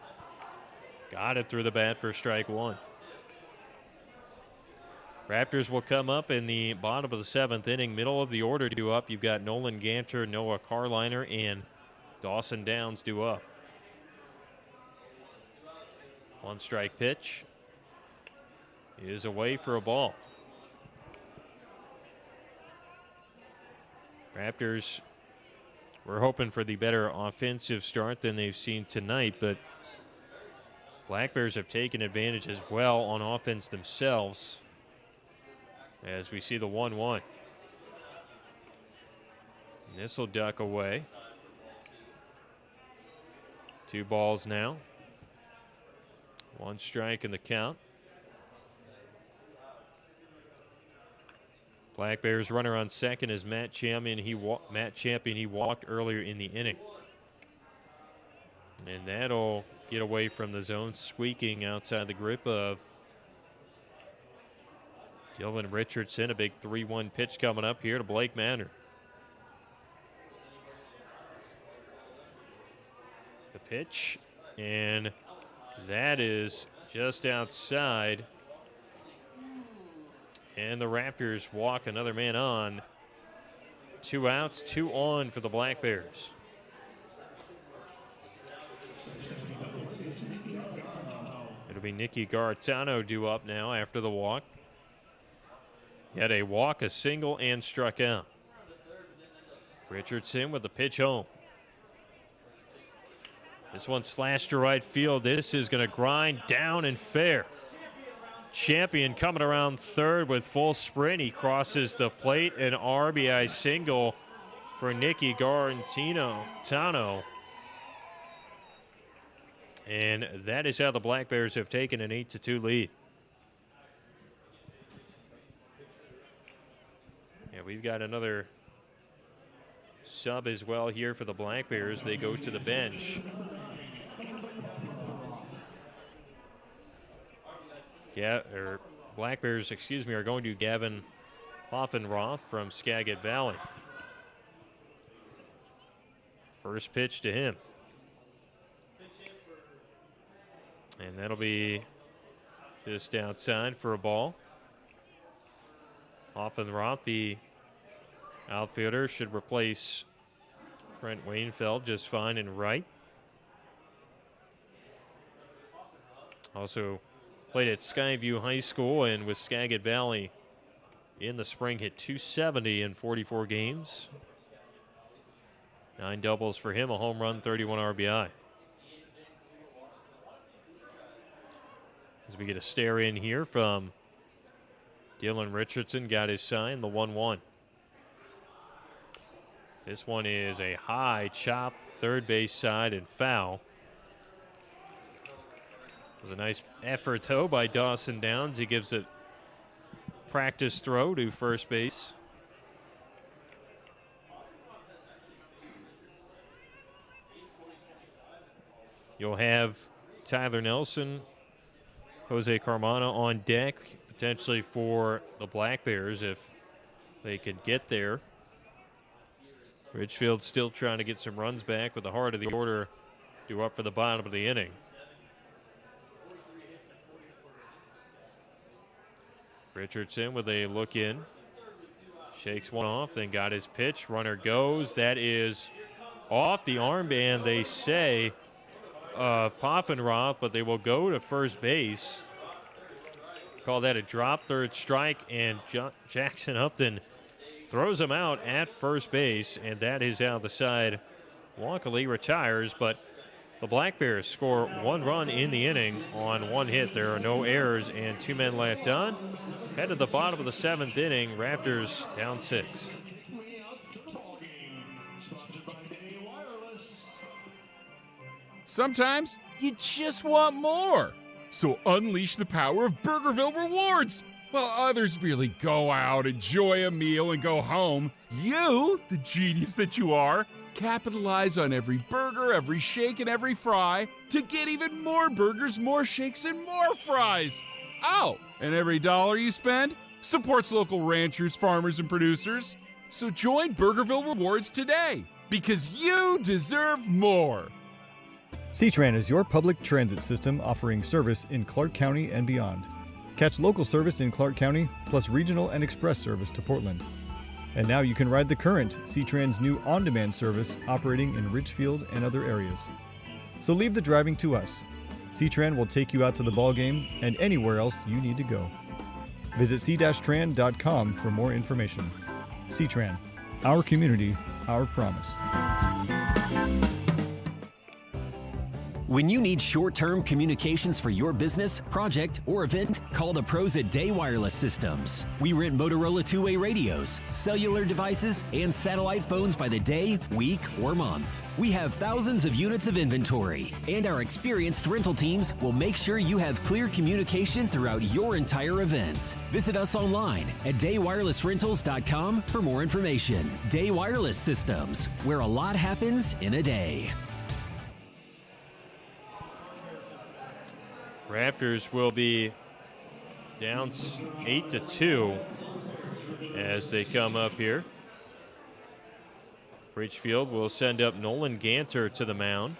Got it through the bat for strike 1. Raptors will come up in the bottom of the 7th inning. Middle of the order due up. You've got Nolan Ganter, Noah Carliner, and Dawson Downs due up. One strike pitch is away for a ball. Raptors were hoping for the better offensive start than they've seen tonight, but Black Bears have taken advantage as well on offense themselves as we see the 1-1. This will duck away. 2 balls now. 1 strike in the count. Black Bears runner on second is Matt Champion. He walked earlier in the inning. And that'll get away from the zone, squeaking outside the grip of Dylan Richardson. A big 3-1 pitch coming up here to Blake Manor. The pitch, and that is just outside. And the Raptors walk another man on. 2 outs, 2 on for the Black Bears. It'll be Nicky Garitano due up now after the walk. He had a walk, a single, and struck out. Richardson with the pitch home. This one slashed to right field. This is going to grind down and fair. Champion coming around third with full sprint. He crosses the plate. An RBI single for Nicky Garitano. And that is how the Black Bears have taken an 8-2 lead. Yeah, we've got another sub as well here for the Black Bears. They go to the bench. Black Bears, are going to Gavin Hoffenroth from Skagit Valley. First pitch to him. And that'll be just outside for a ball. Hoffenroth, the outfielder, should replace Trent Wainfeld just fine and right. Also played at Skyview High School and with Skagit Valley in the spring, hit .270 in 44 games. 9 doubles for him, a home run, 31 RBI. As we get a stare in here from Dylan Richardson, got his sign, the 1-1. This one is a high chop, third base side and foul. It was a nice effort, though, by Dawson Downs. He gives it practice throw to first base. You'll have Tyler Nelson, Jose Carmona on deck, potentially for the Black Bears if they could get there. Ridgefield still trying to get some runs back with the heart of the order due up for the bottom of the inning. Richardson with a look in. Shakes one off, then got his pitch. Runner goes. That is off the armband, they say, of Poffenroth, but they will go to first base. Call that a drop, third strike, and Jackson Upton throws him out at first base, and that is out the side. Walkley retires, but the Black Bears score 1 run in the inning on 1 hit. There are no errors and 2 men left on. Head to the bottom of the 7th inning. Raptors down 6. Sometimes you just want more. So unleash the power of Burgerville Rewards. While others merely go out, enjoy a meal, and go home, you, the genius that you are, capitalize on every burger, every shake, and every fry to get even more burgers, more shakes, and more fries. Oh, and every dollar you spend supports local ranchers, farmers, and producers. So join Burgerville Rewards today, because you deserve more. C-Tran is your public transit system offering service in Clark County and beyond. Catch local service in Clark County, plus regional and express service to Portland. And now you can ride the current C-Tran's new on-demand service operating in Ridgefield and other areas. So leave the driving to us. C-Tran will take you out to the ball game and anywhere else you need to go. Visit c-tran.com for more information. C-Tran, our community, our promise. When you need short-term communications for your business, project, or event, call the pros at Day Wireless Systems. We rent Motorola two-way radios, cellular devices, and satellite phones by the day, week, or month. We have thousands of units of inventory, and our experienced rental teams will make sure you have clear communication throughout your entire event. Visit us online at daywirelessrentals.com for more information. Day Wireless Systems, where a lot happens in a day. Raptors will be down 8-2 as they come up here. Ridgefield will send up Nolan Ganter to the mound.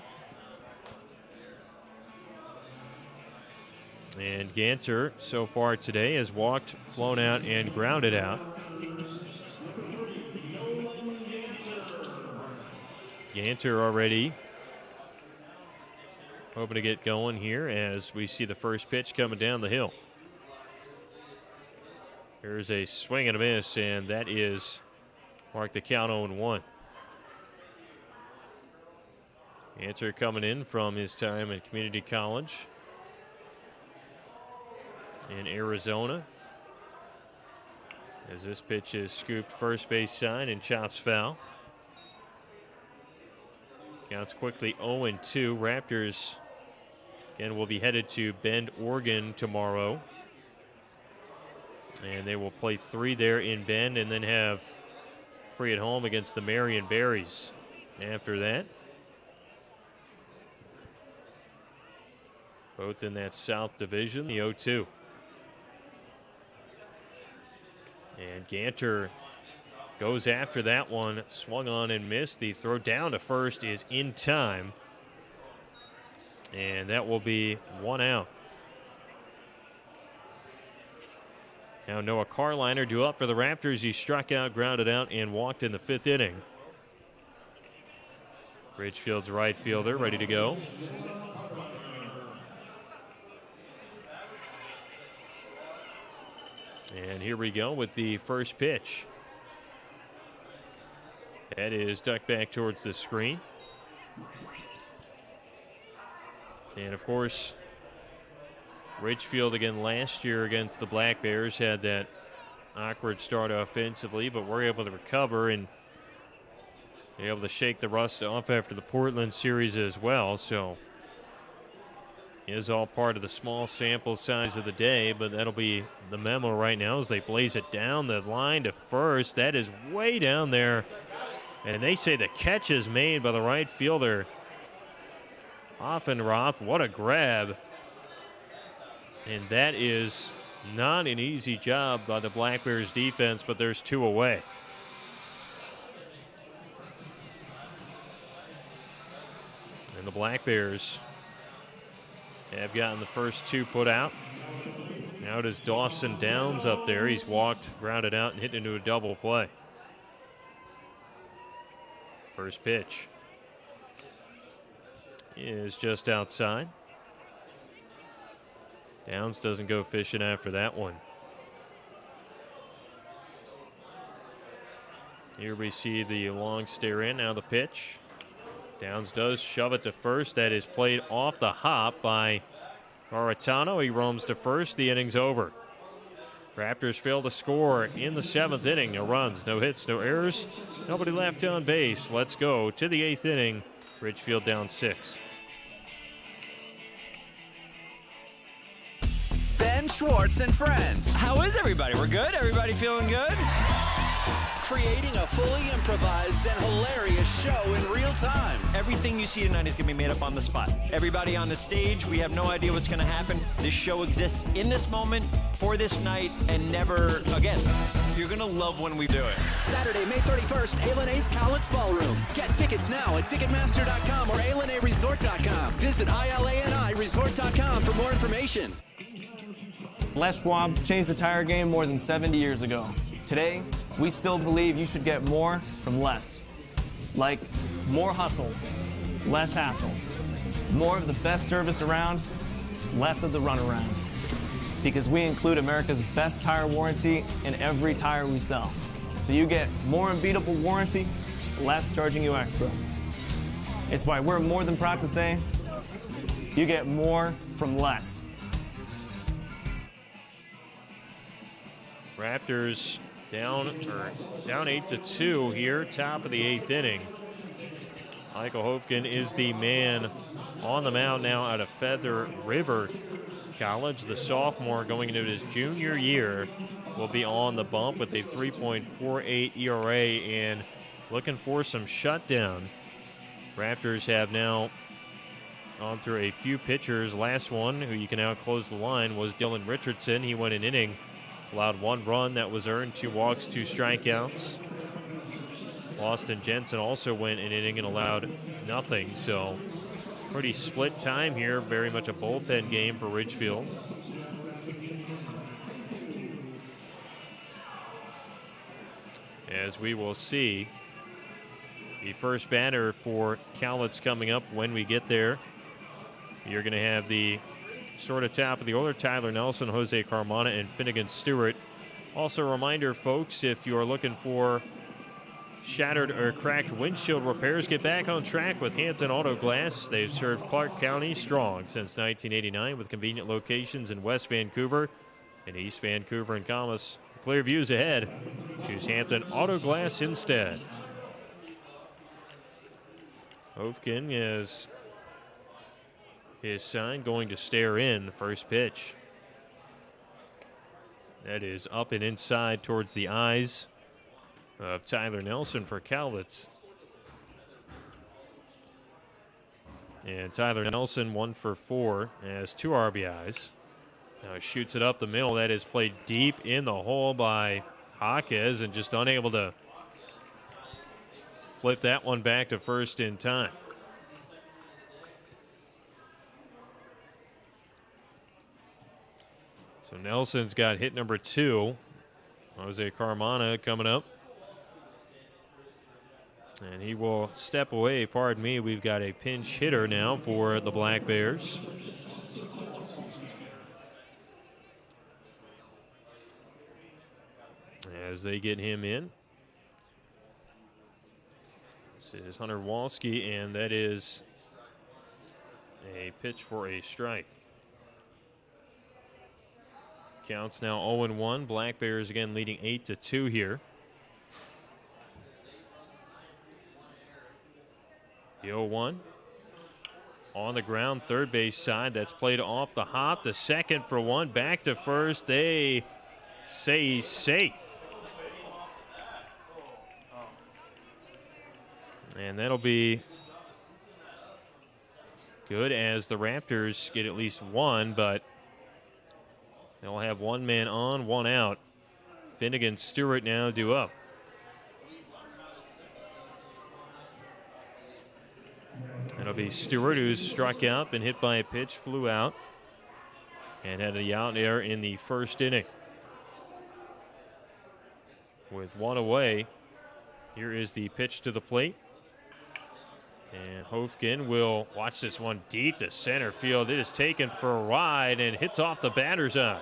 And Ganter, so far today, has walked, flown out, and grounded out. Ganter already hoping to get going here as we see the first pitch coming down the hill. Here's a swing and a miss, and that is mark the count 0-1. Ganter coming in from his time at community college in Arizona. As this pitch is scooped first base side and chops foul. Counts quickly 0-2. Raptors again will be headed to Bend, Oregon tomorrow. And they will play 3 there in Bend and then have 3 at home against the Marion Berries after that. Both in that South Division, the 0-2. And Ganter goes after that one, swung on and missed. The throw down to first is in time. And that will be 1 out. Now Noah Carliner due up for the Raptors. He struck out, grounded out, and walked in the 5th inning. Ridgefield's right fielder ready to go. And here we go with the first pitch. That is ducked back towards the screen. And of course, Ridgefield again last year against the Black Bears had that awkward start offensively, but were able to recover and be able to shake the rust off after the Portland series as well. So it is all part of the small sample size of the day, but that'll be the memo right now as they blaze it down the line to first. That is way down there. And they say the catch is made by the right fielder, Offenroth. What a grab. And that is not an easy job by the Black Bears defense, but there's 2 away. And the Black Bears have gotten the first 2 put out. Now it is Dawson Downs up there. He's walked, grounded out, and hit into a double play. First pitch is just outside. Downs doesn't go fishing after that one. Here we see the long stare in. Now the pitch. Downs does shove it to first. That is played off the hop by Maritano. He roams to first. The inning's over. Raptors fail to score in the 7th inning. No runs, no hits, no errors. Nobody left on base. Let's go to the 8th inning. Ridgefield down 6. Ben Schwartz and friends. How is everybody? We're good? Everybody feeling good? Creating a fully improvised and hilarious show in real time. Everything you see tonight is going to be made up on the spot. Everybody on the stage, we have no idea what's going to happen. This show exists in this moment, for this night, and never again. You're going to love when we do it. Saturday, May 31st, A&A's Cowlitz Ballroom. Get tickets now at Ticketmaster.com or ALNAResort.com. Visit ILANIResort.com for more information. Les Schwab changed the tire game more than 70 years ago. Today, we still believe you should get more from less. Like more hustle, less hassle, more of the best service around, less of the runaround. Because we include America's best tire warranty in every tire we sell. So you get more unbeatable warranty, less charging you extra. It's why we're more than proud to say, you get more from less. Raptors down 8-2 here, top of the 8th inning. Michael Hofkin is the man on the mound now out of Feather River College. The sophomore going into his junior year will be on the bump with a 3.48 ERA and looking for some shutdown. Raptors have now gone through a few pitchers. Last one, who you can now close the line, was Dylan Richardson. He went an inning, allowed 1 run that was earned, 2 walks, 2 strikeouts. Austin Jensen also went an inning and allowed nothing. So pretty split time here. Very much a bullpen game for Ridgefield. As we will see, the first batter for Cowlitz coming up when we get there. You're going to have the sort of top of the order, Tyler Nelson, Jose Carmona, and Finnegan Stewart. Also a reminder, folks, if you are looking for shattered or cracked windshield repairs, get back on track with Hampton Auto Glass. They've served Clark County strong since 1989 with convenient locations in West Vancouver and East Vancouver and Commerce. Clear views ahead. Choose Hampton Auto Glass instead. Hofkin is his sign going to stare in. First pitch. That is up and inside towards the eyes of Tyler Nelson for Cowlitz. And Tyler Nelson 1 for 4, has 2 RBIs. Now shoots it up the middle. That is played deep in the hole by Jaquez and just unable to flip that one back to first in time. So Nelson's got hit number 2. Jose Carmona coming up. And he will step away. Pardon me, we've got a pinch hitter now for the Black Bears. As they get him in. This is Hunter Walski, and that is a pitch for a strike. Counts now 0-1. Black Bears again leading 8-2 here. The 0-1 on the ground, third base side. That's played off the hop to second for 1. Back to first. They say he's safe. And that'll be good as the Raptors get at least 1, but they'll have 1 man on, 1 out. Finnegan Stewart now due up. It'll be Stewart, who's struck out, been hit by a pitch, flew out, and had a out there in the first inning. With 1 away, here is the pitch to the plate. And Hofkin will watch this one deep to center field. It is taken for a ride and hits off the batter's eye.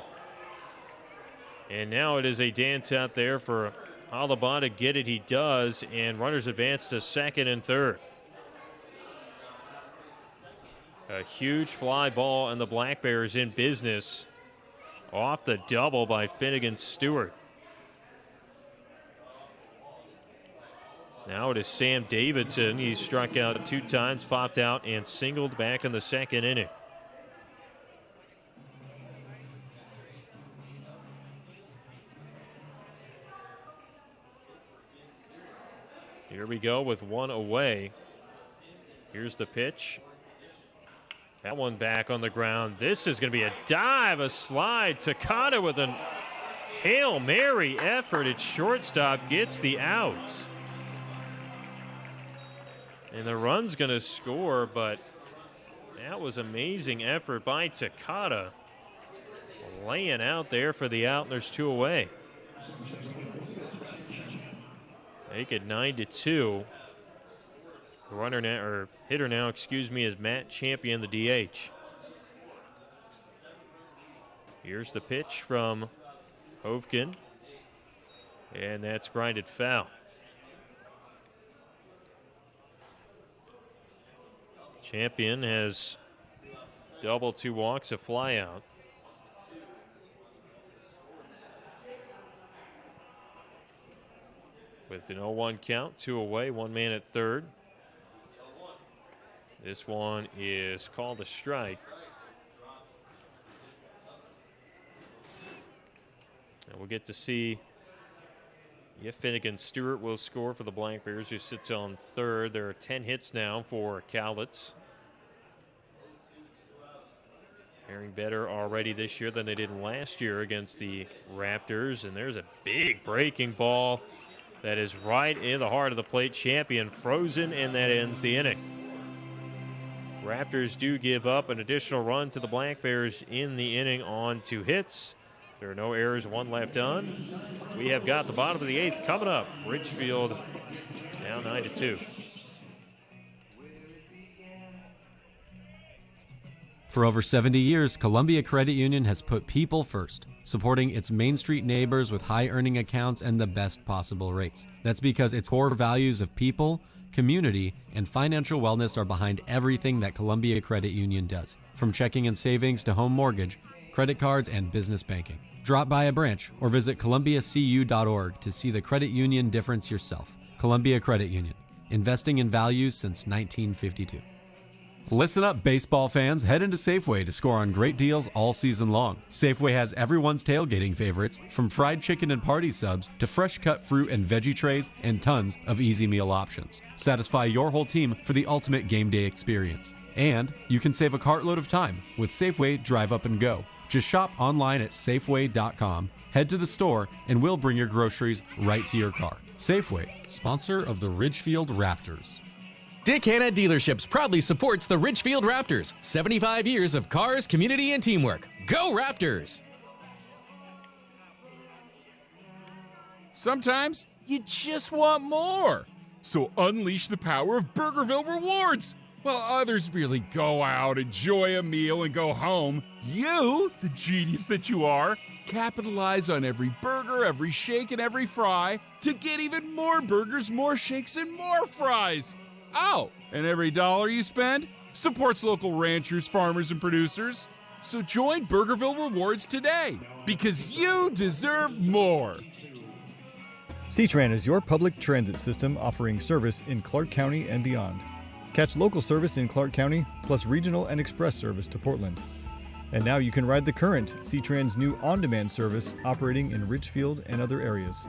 And now it is a dance out there for Alaba to get it. He does, and runners advance to second and third. A huge fly ball, and the Black Bears in business off the double by Finnegan Stewart. Now it is Sam Davidson. He struck out 2 times, popped out, and singled back in the second inning. Here we go with 1 away. Here's the pitch. That one back on the ground. This is going to be a dive, a slide. Takata with a Hail Mary effort at shortstop gets the out. And the run's going to score, but that was amazing effort by Takata. Laying out there for the out, and there's 2 away. Make it 9-2. Runner now, or hitter now, excuse me, is Matt Champion, the DH. Here's the pitch from Hovkin, and that's grinded foul. Champion has double 2 walks, a fly out. With an 0-1 count, 2 away, 1 man at third. This one is called a strike. And we'll get to see if Finnegan Stewart will score for the Black Bears, who sits on third. There are 10 hits now for Cowlitz. Faring better already this year than they did last year against the Raptors. And there's a big breaking ball that is right in the heart of the plate. Champion frozen, and that ends the inning. Raptors do give up an additional run to the Black Bears in the inning on 2 hits. There are no errors, 1 left on. We have got the bottom of the 8th coming up. Ridgefield down 9-2. For over 70 years, Columbia Credit Union has put people first, supporting its Main Street neighbors with high-earning accounts and the best possible rates. That's because its core values of people, community, and financial wellness are behind everything that Columbia Credit Union does, from checking and savings to home mortgage, credit cards, and business banking. Drop by a branch or visit columbiacu.org to see the credit union difference yourself. Columbia Credit Union, investing in values since 1952. Listen up, baseball fans. Head into Safeway to score on great deals all season long. Safeway has everyone's tailgating favorites, from fried chicken and party subs to fresh cut fruit and veggie trays and tons of easy meal options. Satisfy your whole team for the ultimate game day experience. And you can save a cartload of time with Safeway Drive Up and Go. Just shop online at Safeway.com, head to the store, and we'll bring your groceries right to your car. Safeway, sponsor of the Ridgefield Raptors. Dick Hanna Dealerships proudly supports the Ridgefield Raptors. 75 years of cars, community, and teamwork. Go Raptors! Sometimes you just want more. So unleash the power of Burgerville Rewards. While others merely go out, enjoy a meal, and go home, you, the genius that you are, capitalize on every burger, every shake, and every fry to get even more burgers, more shakes, and more fries. Oh, and every dollar you spend supports local ranchers, farmers, and producers. So join Burgerville Rewards today, because you deserve more. C-Tran is your public transit system offering service in Clark County and beyond. Catch local service in Clark County, plus regional and express service to Portland. And now you can ride the current C-Tran's new on-demand service operating in Ridgefield and other areas.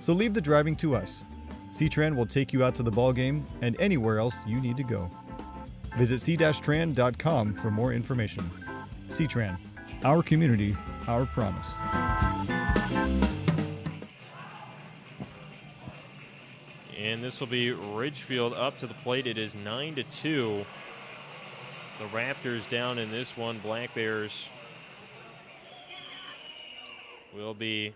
So leave the driving to us. C-Tran will take you out to the ball game and anywhere else you need to go. Visit c-tran.com for more information. C-Tran, our community, our promise. And this will be Ridgefield up to the plate. It is 9-2. The Raptors down in this one. Black Bears will be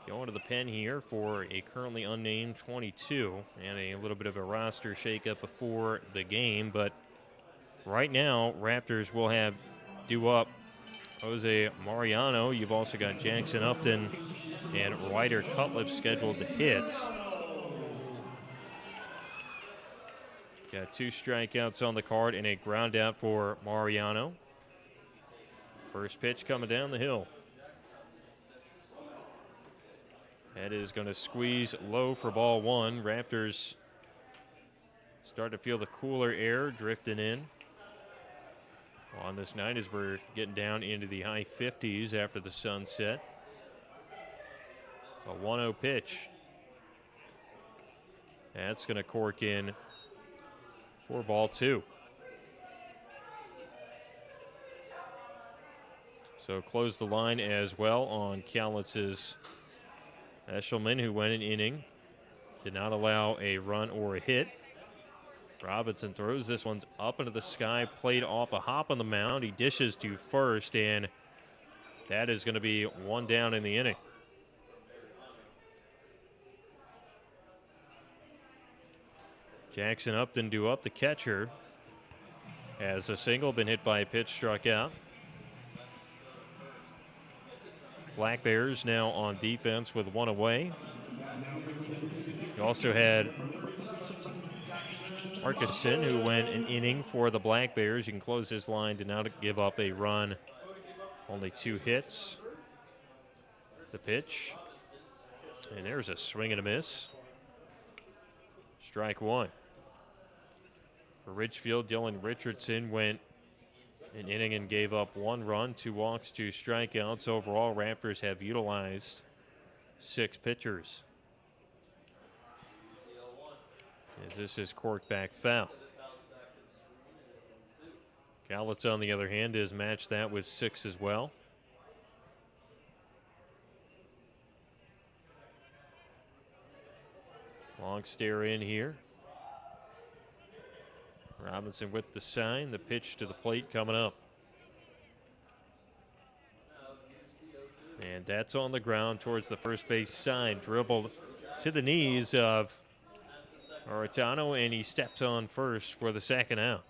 going to the pen here for a currently unnamed 22 and a little bit of a roster shakeup before the game. But right now, Raptors will have due up Jose Mariano. You've also got Jackson Upton and Ryder Cutlip scheduled to hit. Got 2 strikeouts on the card and a ground out for Mariano. First pitch coming down the hill. That is going to squeeze low for ball 1. Raptors start to feel the cooler air drifting in on this night as we're getting down into the high 50s after the sunset. A 1-0 pitch. That's going to cork in for ball 2. So close the line as well on Cowlitz's Eshelman, who went an inning. Did not allow a run or a hit. Robinson throws this one's up into the sky, played off a hop on the mound. He dishes to first, and that is going to be 1 down in the inning. Jackson Upton due up, the catcher, has a single, been hit by a pitch, struck out. Black Bears now on defense with one away. You also had Marcuson, who went an inning for the Black Bears. You can close this line to not give up a run. Only 2 hits. The pitch. And there's a swing and a miss. Strike 1. For Ridgefield, Dylan Richardson went an inning and gave up 1 run, 2 walks, 2 strikeouts. Overall, Raptors have utilized 6 pitchers. As this is corked back foul. Cowlitz, on the other hand, has matched that with 6 as well. Long stare in here. Robinson with the sign. The pitch to the plate coming up. And that's on the ground towards the first base sign. Dribbled to the knees of Oritano, and he steps on first for the second out.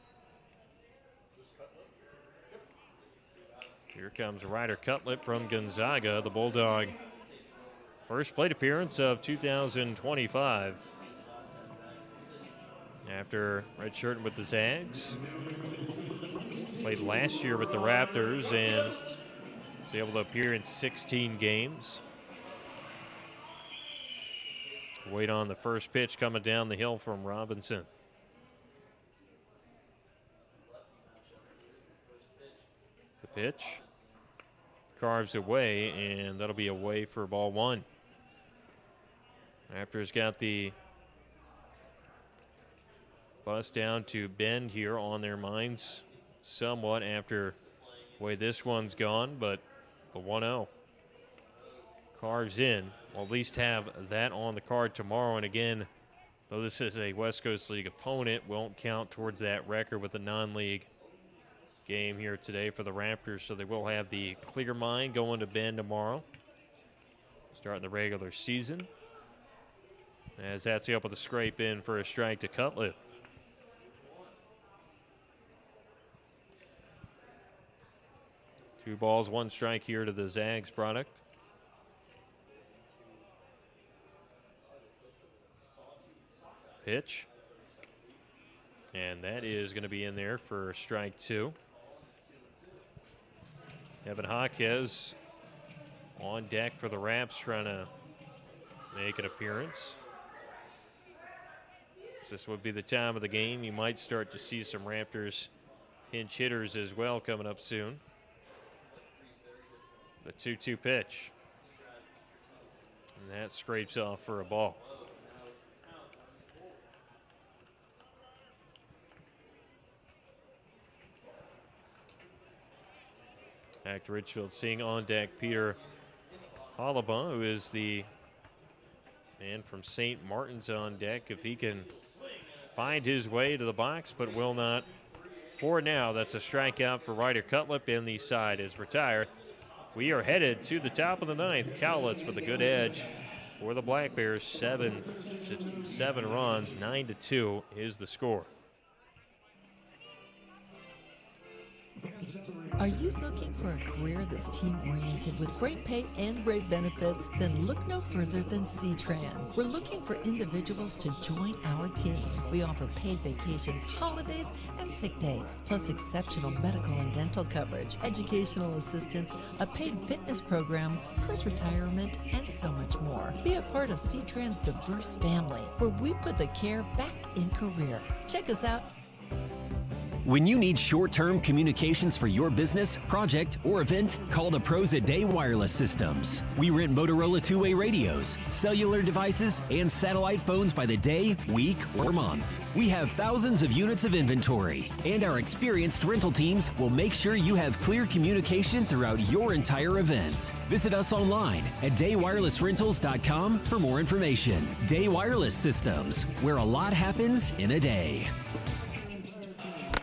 Here comes Ryder Cutlip from Gonzaga, the Bulldog. First plate appearance of 2025. After redshirting with the Zags. Played last year with the Raptors and was able to appear in 16 games. Wait on the first pitch coming down the hill from Robinson. The pitch carves away, and that'll be away for ball 1. Raptors got the bus down to bend here on their minds somewhat after the way this one's gone, but the 1-0 carves in. We'll at least have that on the card tomorrow. And again, though this is a West Coast League opponent, won't count towards that record with the non-league game here today for the Raptors. So they will have the clear mind going to Bend tomorrow, starting the regular season. As that's able to scrape in for a strike to Cutlip. Two balls, 1 strike here to the Zags product. Pitch. And that is going to be in there for strike 2. Evan Jaquez on deck for the Raps, trying to make an appearance. This would be the time of the game. You might start to see some Raptors pinch hitters as well coming up soon. The 2-2 pitch. And that scrapes off for a ball. Back to Ridgefield, seeing on deck Peter Hollabah, who is the man from St. Martin's on deck. If he can find his way to the box, but will not for now. That's a strikeout for Ryder Cutlip, and the side is retired. We are headed to the top of the 9th. Cowlitz with a good edge for the Black Bears. 7 runs, 9-2 is the score. Are you looking for a career that's team-oriented with great pay and great benefits? Then look no further than C-Tran. We're looking for individuals to join our team. We offer paid vacations, holidays, and sick days, plus exceptional medical and dental coverage, educational assistance, a paid fitness program, post-retirement, and so much more. Be a part of C-Tran's diverse family, where we put the care back in career. Check us out. When you need short-term communications for your business, project, or event, call the pros at Day Wireless Systems. We rent Motorola two-way radios, cellular devices, and satellite phones by the day, week, or month. We have thousands of units of inventory, and our experienced rental teams will make sure you have clear communication throughout your entire event. Visit us online at daywirelessrentals.com for more information. Day Wireless Systems, where a lot happens in a day.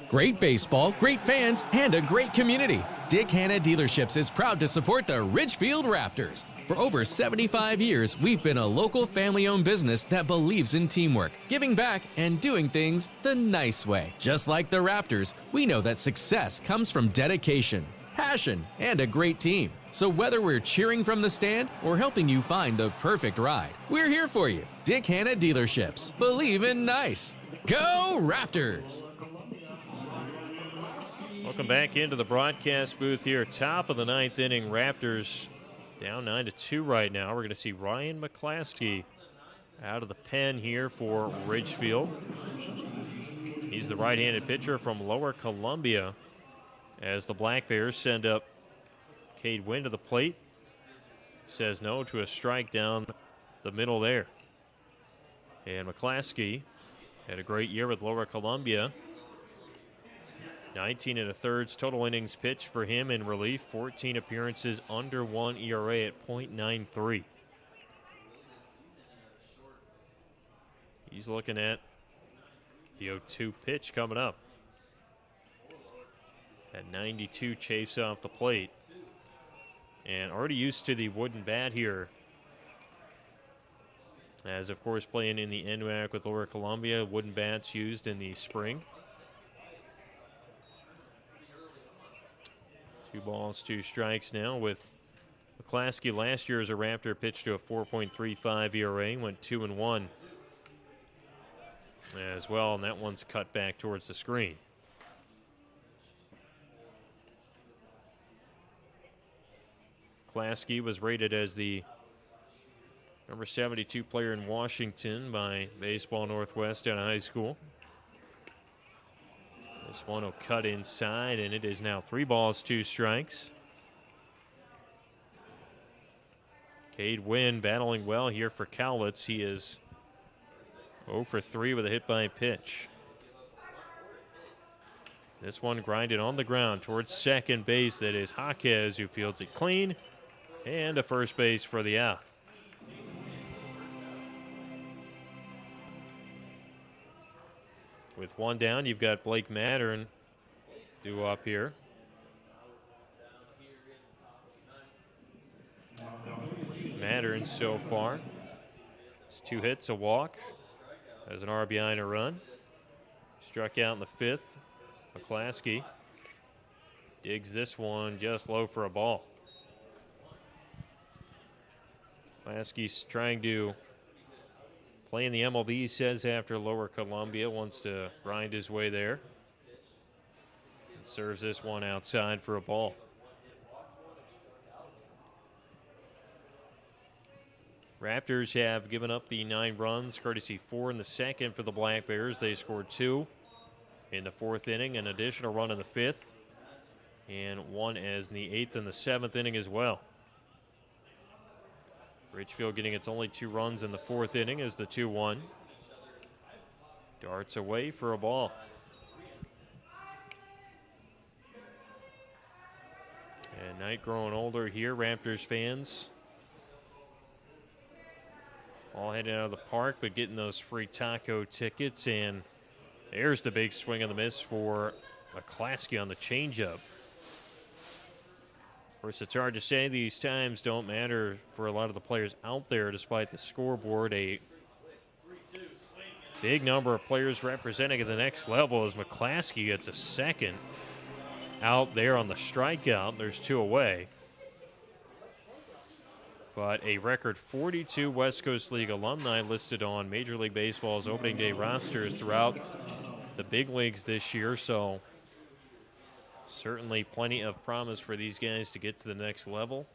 Great baseball, great fans, and a great community. Dick Hanna Dealerships is proud to support the Ridgefield Raptors. For over 75 years, we've been a local family-owned business that believes in teamwork, giving back, and doing things the nice way. Just like the Raptors, we know that success comes from dedication, passion, and a great team. So whether we're cheering from the stand or helping you find the perfect ride, we're here for you. Dick Hanna Dealerships. Believe in nice. Go Raptors! Welcome back into the broadcast booth here. Top of the ninth inning. Raptors down 9-2 right now. We're going to see Ryan McClaskey out of the pen here for Ridgefield. He's the right-handed pitcher from Lower Columbia as the Black Bears send up Cade Wynn to the plate. Says no to a strike down the middle there. And McClaskey had a great year with Lower Columbia. 19 1/3 total innings pitched for him in relief. 14 appearances, under 1 ERA at .93. He's looking at the 0-2 pitch coming up. At 92, chafes off the plate. And already used to the wooden bat here. As, of course, playing in the NWAC with Lower Columbia, wooden bats used in the spring. 2 balls, 2 strikes now with McClaskey. Last year as a Raptor, pitched to a 4.35 ERA, went 2-1 as well, and that one's cut back towards the screen. McClaskey was rated as the number 72 player in Washington by Baseball Northwest out of high school. This one will cut inside, and it is now 3 balls, 2 strikes. Cade Wynn battling well here for Cowlitz. He is 0 for 3 with a hit by pitch. This one grinded on the ground towards second base. That is Jaquez, who fields it clean, and a first base for the out. With 1 down, you've got Blake Mattern due up here. Mattern so far, it's 2 hits, a walk, has an RBI and a run. Struck out in the 5th. McClaskey digs this one just low for a ball. McClaskey's trying to play in the MLB, he says, after Lower Columbia, wants to grind his way there. And serves this one outside for a ball. Raptors have given up the 9 runs, courtesy 4 in the second for the Black Bears. They scored 2 in the 4th inning, an additional run in the 5th, and 1 as in the 8th and the 7th inning as well. Ridgefield getting its only 2 runs in the 4th inning as the 2-1. Darts away for a ball. And night growing older here, Raptors fans all heading out of the park, but getting those free taco tickets. And there's the big swing and the miss for McClaskey on the changeup. Of course, it's hard to say. These times don't matter for a lot of the players out there, despite the scoreboard. A big number of players representing at the next level as McClaskey gets a second out there on the strikeout. There's 2 away. But a record 42 West Coast League alumni listed on Major League Baseball's opening day rosters throughout the big leagues this year. So certainly plenty of promise for these guys to get to the next level.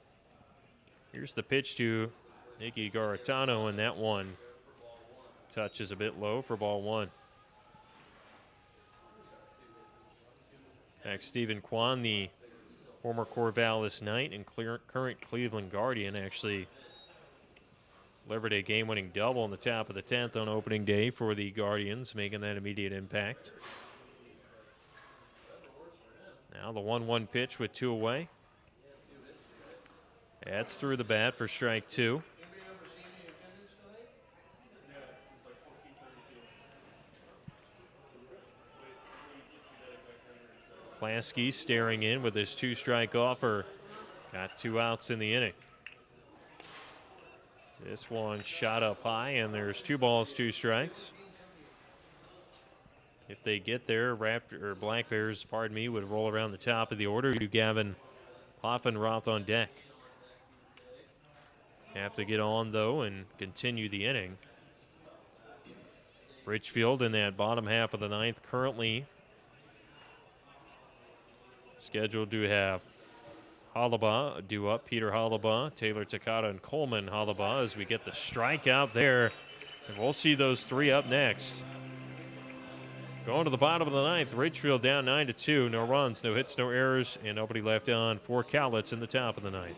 Here's the pitch to Nicky Garitano, and that one touches a bit low for ball 1. Next, Stephen Kwan, the former Corvallis Knight and current Cleveland Guardian, actually delivered a game-winning double in the top of the 10th on opening day for the Guardians, making that immediate impact. Now the 1-1 pitch with 2 away. That's through the bat for strike 2. Klasky staring in with his 2-strike offer. Got 2 outs in the inning. This one shot up high, and there's 2 balls, 2 strikes. If they get there, Black Bears, would roll around the top of the order. Gavin Hoffenroth on deck. have to get on, though, and continue the inning. Ridgefield in that bottom half of the ninth currently scheduled to have Holaba due up, Peter Holaba, Taylor Takata, and Coleman Holaba as we get the strikeout there. And we'll see those three up next. Going to the bottom of the ninth, Ridgefield down 9-2. No runs, no hits, no errors, and nobody left on for Cowlitz in the top of the ninth.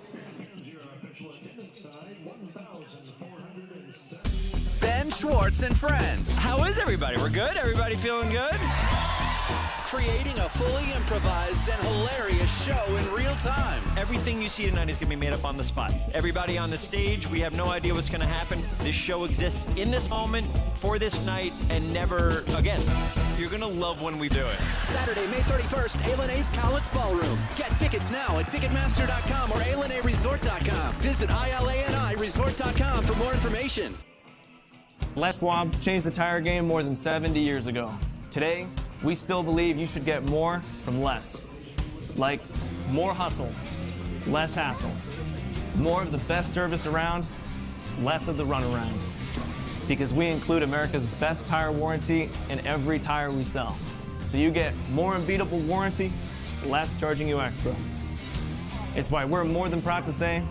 Ben Schwartz and friends. How is everybody? We're good? Everybody feeling good? Creating a fully improvised and hilarious show in real time. Everything you see tonight is going to be made up on the spot. Everybody on the stage, we have no idea what's going to happen. This show exists in this moment, for this night, and never again. You're going to love when we do it. Saturday, May 31st, A&A's Cowlitz Ballroom. Get tickets now at Ticketmaster.com or ALNAResort.com. Visit ILANIResort.com for more information. Les Schwab changed the tire game more than 70 years ago. Today, we still believe you should get more from less. Like more hustle, less hassle. More of the best service around, less of the runaround. Because we include America's best tire warranty in every tire we sell. So you get more unbeatable warranty, less charging you extra. It's why we're more than proud to say,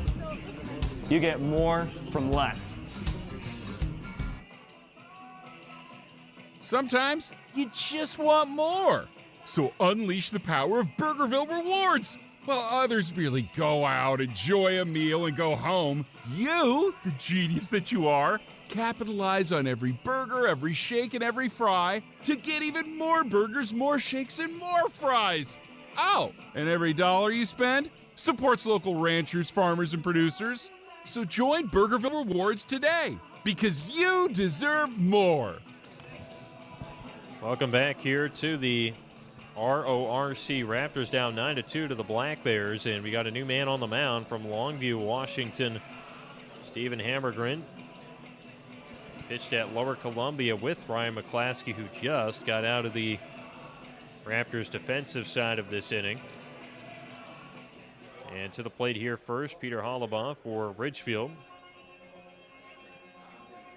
you get more from less. Sometimes you just want more. So unleash the power of Burgerville Rewards. While others merely go out, enjoy a meal, and go home, you, the genius that you are, capitalize on every burger, every shake, and every fry to get even more burgers, more shakes, and more fries. Oh, and every dollar you spend supports local ranchers, farmers, and producers. So join Burgerville Rewards today, because you deserve more. Welcome back here to the RORC. Raptors down 9-2 to the Black Bears, and we got a new man on the mound from Longview, Washington, Stephen Hammergren. Pitched at Lower Columbia with Ryan McClaskey, who just got out of the Raptors' defensive side of this inning. And to the plate here first, Peter Holaba for Ridgefield.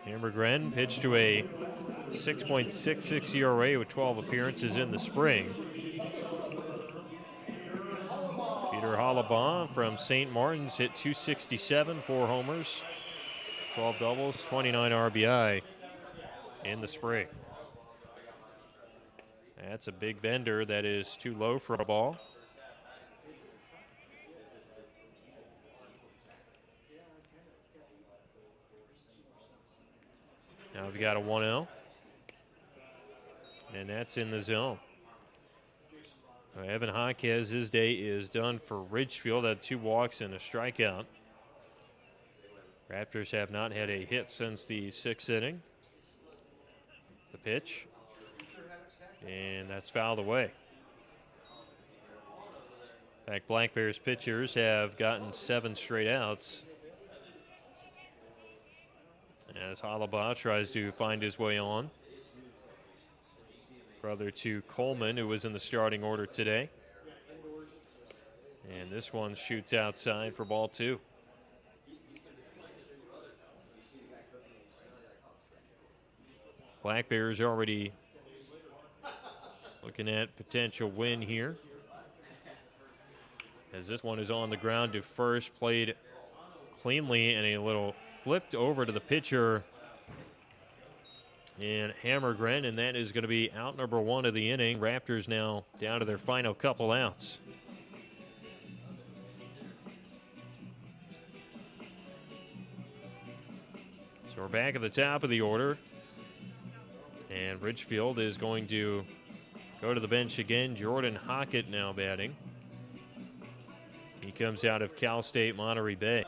Hammergren pitched to a 6.66 ERA with 12 appearances in the spring. Peter Holaba from St. Martin's hit .267, 4 homers, 12 doubles, 29 RBI in the spring. That's a big bender that is too low for a ball. Now we've got a 1-0. And that's in the zone. Evan Jaquez, his day is done for Ridgefield. Had 2 walks and a strikeout. Raptors have not had a hit since the 6th inning. The pitch. And that's fouled away. In fact, Black Bears pitchers have gotten 7 straight outs as Holaba tries to find his way on. Brother to Coleman, who was in the starting order today. And this one shoots outside for ball 2. Black Bears already looking at potential win here, as this one is on the ground to first, played cleanly, and a little flipped over to the pitcher in Hammergren, and that is going to be out number 1 of the inning. Raptors now down to their final couple outs. So we're back at the top of the order, and Ridgefield is going to go to the bench again. Jordan Hockett now batting. He comes out of Cal State Monterey Bay.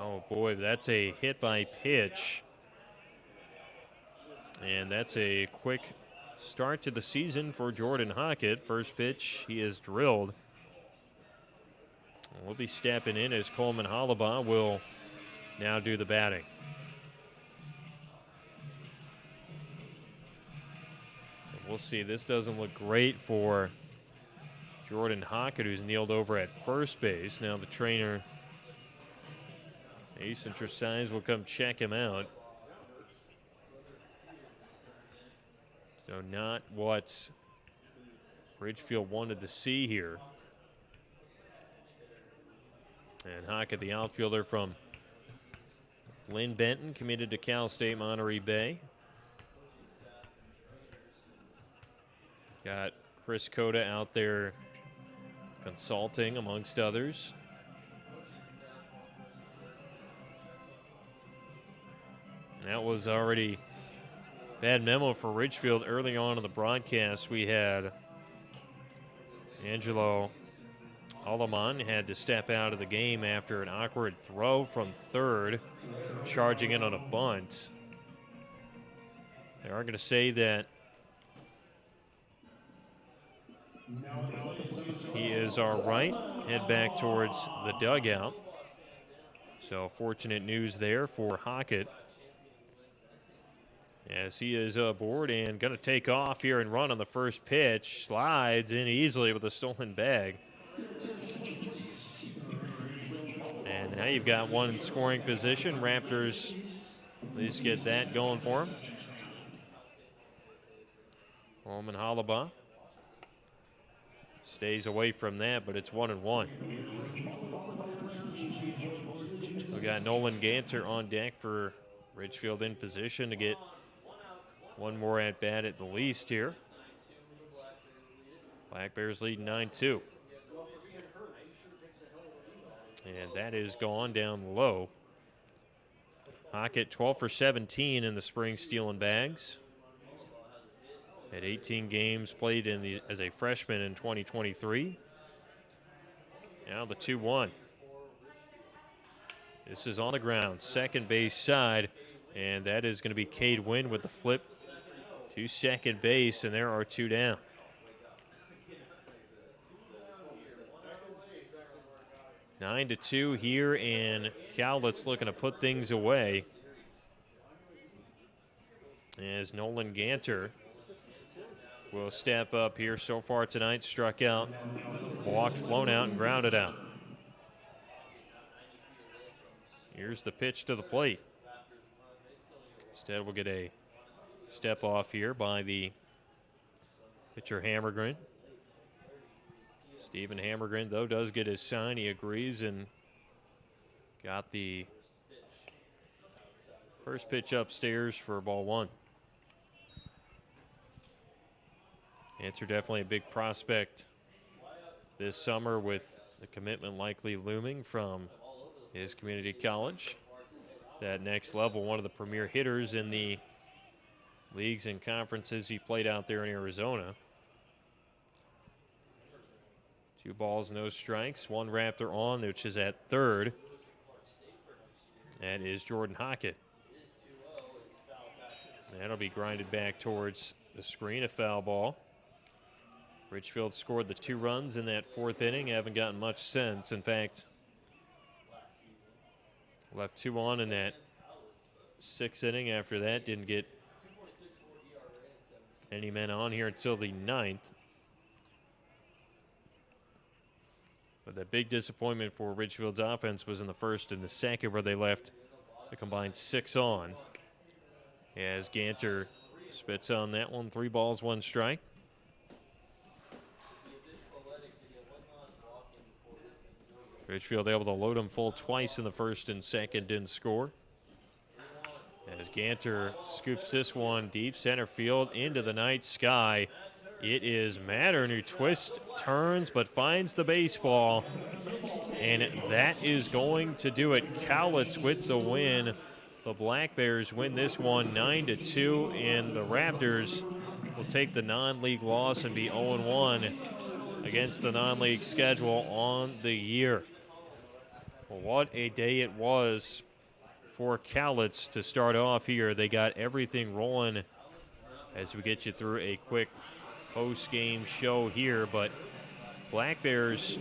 Oh boy, that's a hit by pitch. And that's a quick start to the season for Jordan Hockett. First pitch, he is drilled. We'll be stepping in as Coleman Holaba will now do the batting. We'll see. This doesn't look great for Jordan Hockett, who's kneeled over at first base. Now the trainer, Ace Tresize, will come check him out. So not what Ridgefield wanted to see here. And Hockett, the outfielder from Lynn Benton, committed to Cal State Monterey Bay. Got Chris Cota out there consulting, amongst others. That was already bad memo for Ridgefield early on in the broadcast. We had Angelo Aleman had to step out of the game after an awkward throw from third, charging in on a bunt. They are going to say that he is all right. Head back towards the dugout. So fortunate news there for Hockett, as he is aboard and going to take off here and run on the first pitch. Slides in easily with a stolen bag. And now you've got one in scoring position. Raptors at least get that going for them. Roman Halaba stays away from that, but it's 1-1. We got Nolan Ganter on deck for Ridgefield in position to get one more at bat at the least here. Black Bears lead 9-2. And that is gone down low. Hockett 12 for 17 in the spring steel and bags. Had 18 games played as a freshman in 2023. Now the 2-1. This is on the ground, second base side, and that is going to be Cade Wynn with the flip to second base, and there are two down. Nine to 2 here, and Cowlitz looking to put things away as Nolan Ganter will step up here. So far tonight, struck out, walked, flown out, and grounded out. Here's the pitch to the plate. Instead, we'll get a step off here by the pitcher Hammergren. Stephen Hammergren, though, does get his sign. He agrees and got the first pitch upstairs for ball one. Answer definitely a big prospect this summer, with the commitment likely looming from his community college. That next level, one of the premier hitters in the leagues and conferences he played out there in Arizona. 2 balls, no strikes. One Raptor on, which is at third. That is Jordan Hockett. That'll be grinded back towards the screen, a foul ball. Ridgefield scored the 2 runs in that 4th inning. Haven't gotten much since. In fact, left 2 on in that 6th inning. After that, didn't get any men on here until the 9th. But the big disappointment for Ridgefield's offense was in the 1st and the 2nd, where they left a combined 6 on. As Ganter spits on that one, 3 balls, 1 strike. Ridgefield able to load him full twice in the 1st and 2nd, didn't score. As Ganter scoops this one deep center field into the night sky. It is Mattern who twists, turns, but finds the baseball. And that is going to do it. Cowlitz with the win. The Black Bears win this one 9-2, and the Raptors will take the non-league loss and be 0-1 against the non-league schedule on the year. Well, what a day it was for Cowlitz to start off here. They got everything rolling as we get you through a quick post-game show here, but Black Bears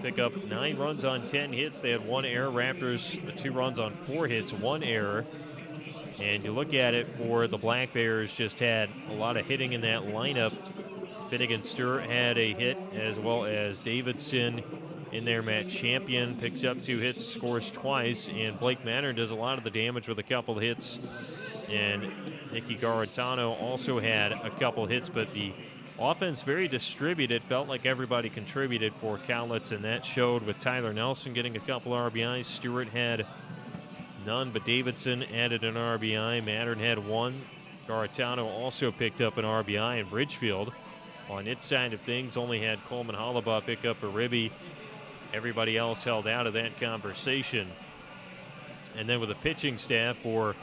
pick up 9 runs on 10 hits. They had 1 error. Raptors, the 2 runs on 4 hits, 1 error. And you look at it for the Black Bears, just had a lot of hitting in that lineup Finnegan Stewart had a hit, as well as Davidson in there. Matt Champion picks up 2 hits, scores twice, and Blake Manor does a lot of the damage with a couple hits. And Nicky Garitano also had a couple hits, but the offense very distributed. Felt like everybody contributed for Cowlitz, and that showed with Tyler Nelson getting a couple RBIs. Stewart had none, but Davidson added an RBI. Mattern had 1. Garitano also picked up an RBI, and Ridgefield, on its side of things, only had Coleman Hollabaugh pick up a ribby. Everybody else held out of that conversation. And then with the pitching staff for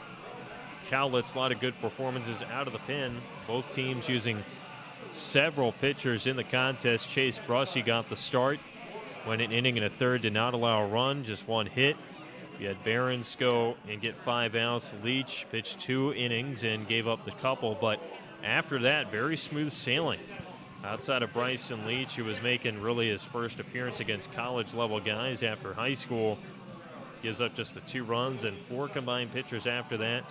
Cowlitz, a lot of good performances out of the pen. Both teams using several pitchers in the contest. Chase Brussy got the start. Went an inning and a third, did not allow a run, just 1 hit. You had Barons go and get 5 outs. Leach pitched 2 innings and gave up the couple, but after that, very smooth sailing. Outside of Bryson Leach, who was making really his first appearance against college-level guys after high school, gives up just the 2 runs and 4 combined pitchers after that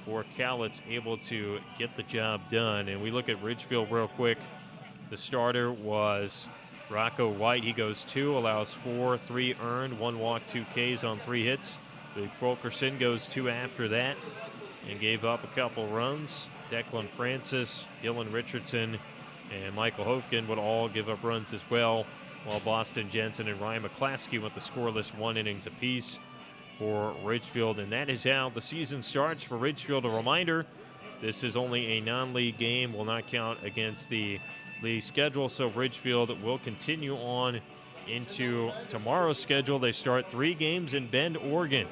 for Cowlitz, able to get the job done. And we look at Ridgefield real quick. The starter was Rocco White. He goes 2, allows 4, 3 earned, 1 walk, 2 Ks on 3 hits. Luke Fulkerson goes 2 after that and gave up a couple runs. Declan Francis, Dylan Richardson, and Michael Hofkin would all give up runs as well, while Boston Jensen and Ryan McClaskey went the scoreless 1 innings apiece for Ridgefield. And that is how the season starts for Ridgefield. A reminder, this is only a non-league game, will not count against the league schedule, so Ridgefield will continue on into tomorrow's schedule. They start 3 games in Bend, Oregon.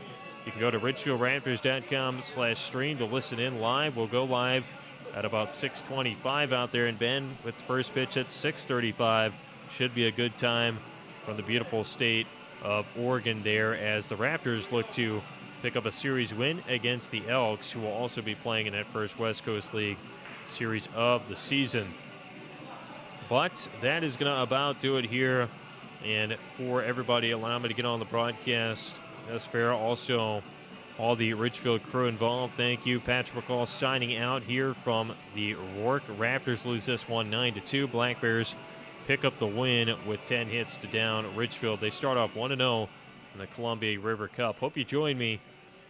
You can go to ridgefieldraptors.com/stream to listen in live. We'll go live at about 6:25 out there in Bend with the first pitch at 6:35. Should be a good time from the beautiful state of Oregon there, as the Raptors look to pick up a series win against the Elks, who will also be playing in that first West Coast League series of the season. But that is going to about do it here. And for everybody, allow me to get on the broadcast. As fair, also all the Ridgefield crew involved, thank you. Patrick McCall signing out here from the Rourke. Raptors lose this one 9-2. Black Bears pick up the win with 10 hits to down Ridgefield. They start off 1-0 in the Columbia River Cup. Hope you join me.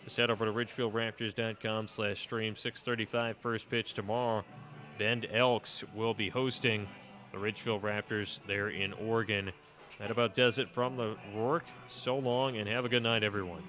Just head over to ridgefieldraptors.com/stream. 6:35 first pitch tomorrow. Bend Elks will be hosting the Ridgefield Raptors there in Oregon. That about does it from the Rourke. So long, and have a good night, everyone.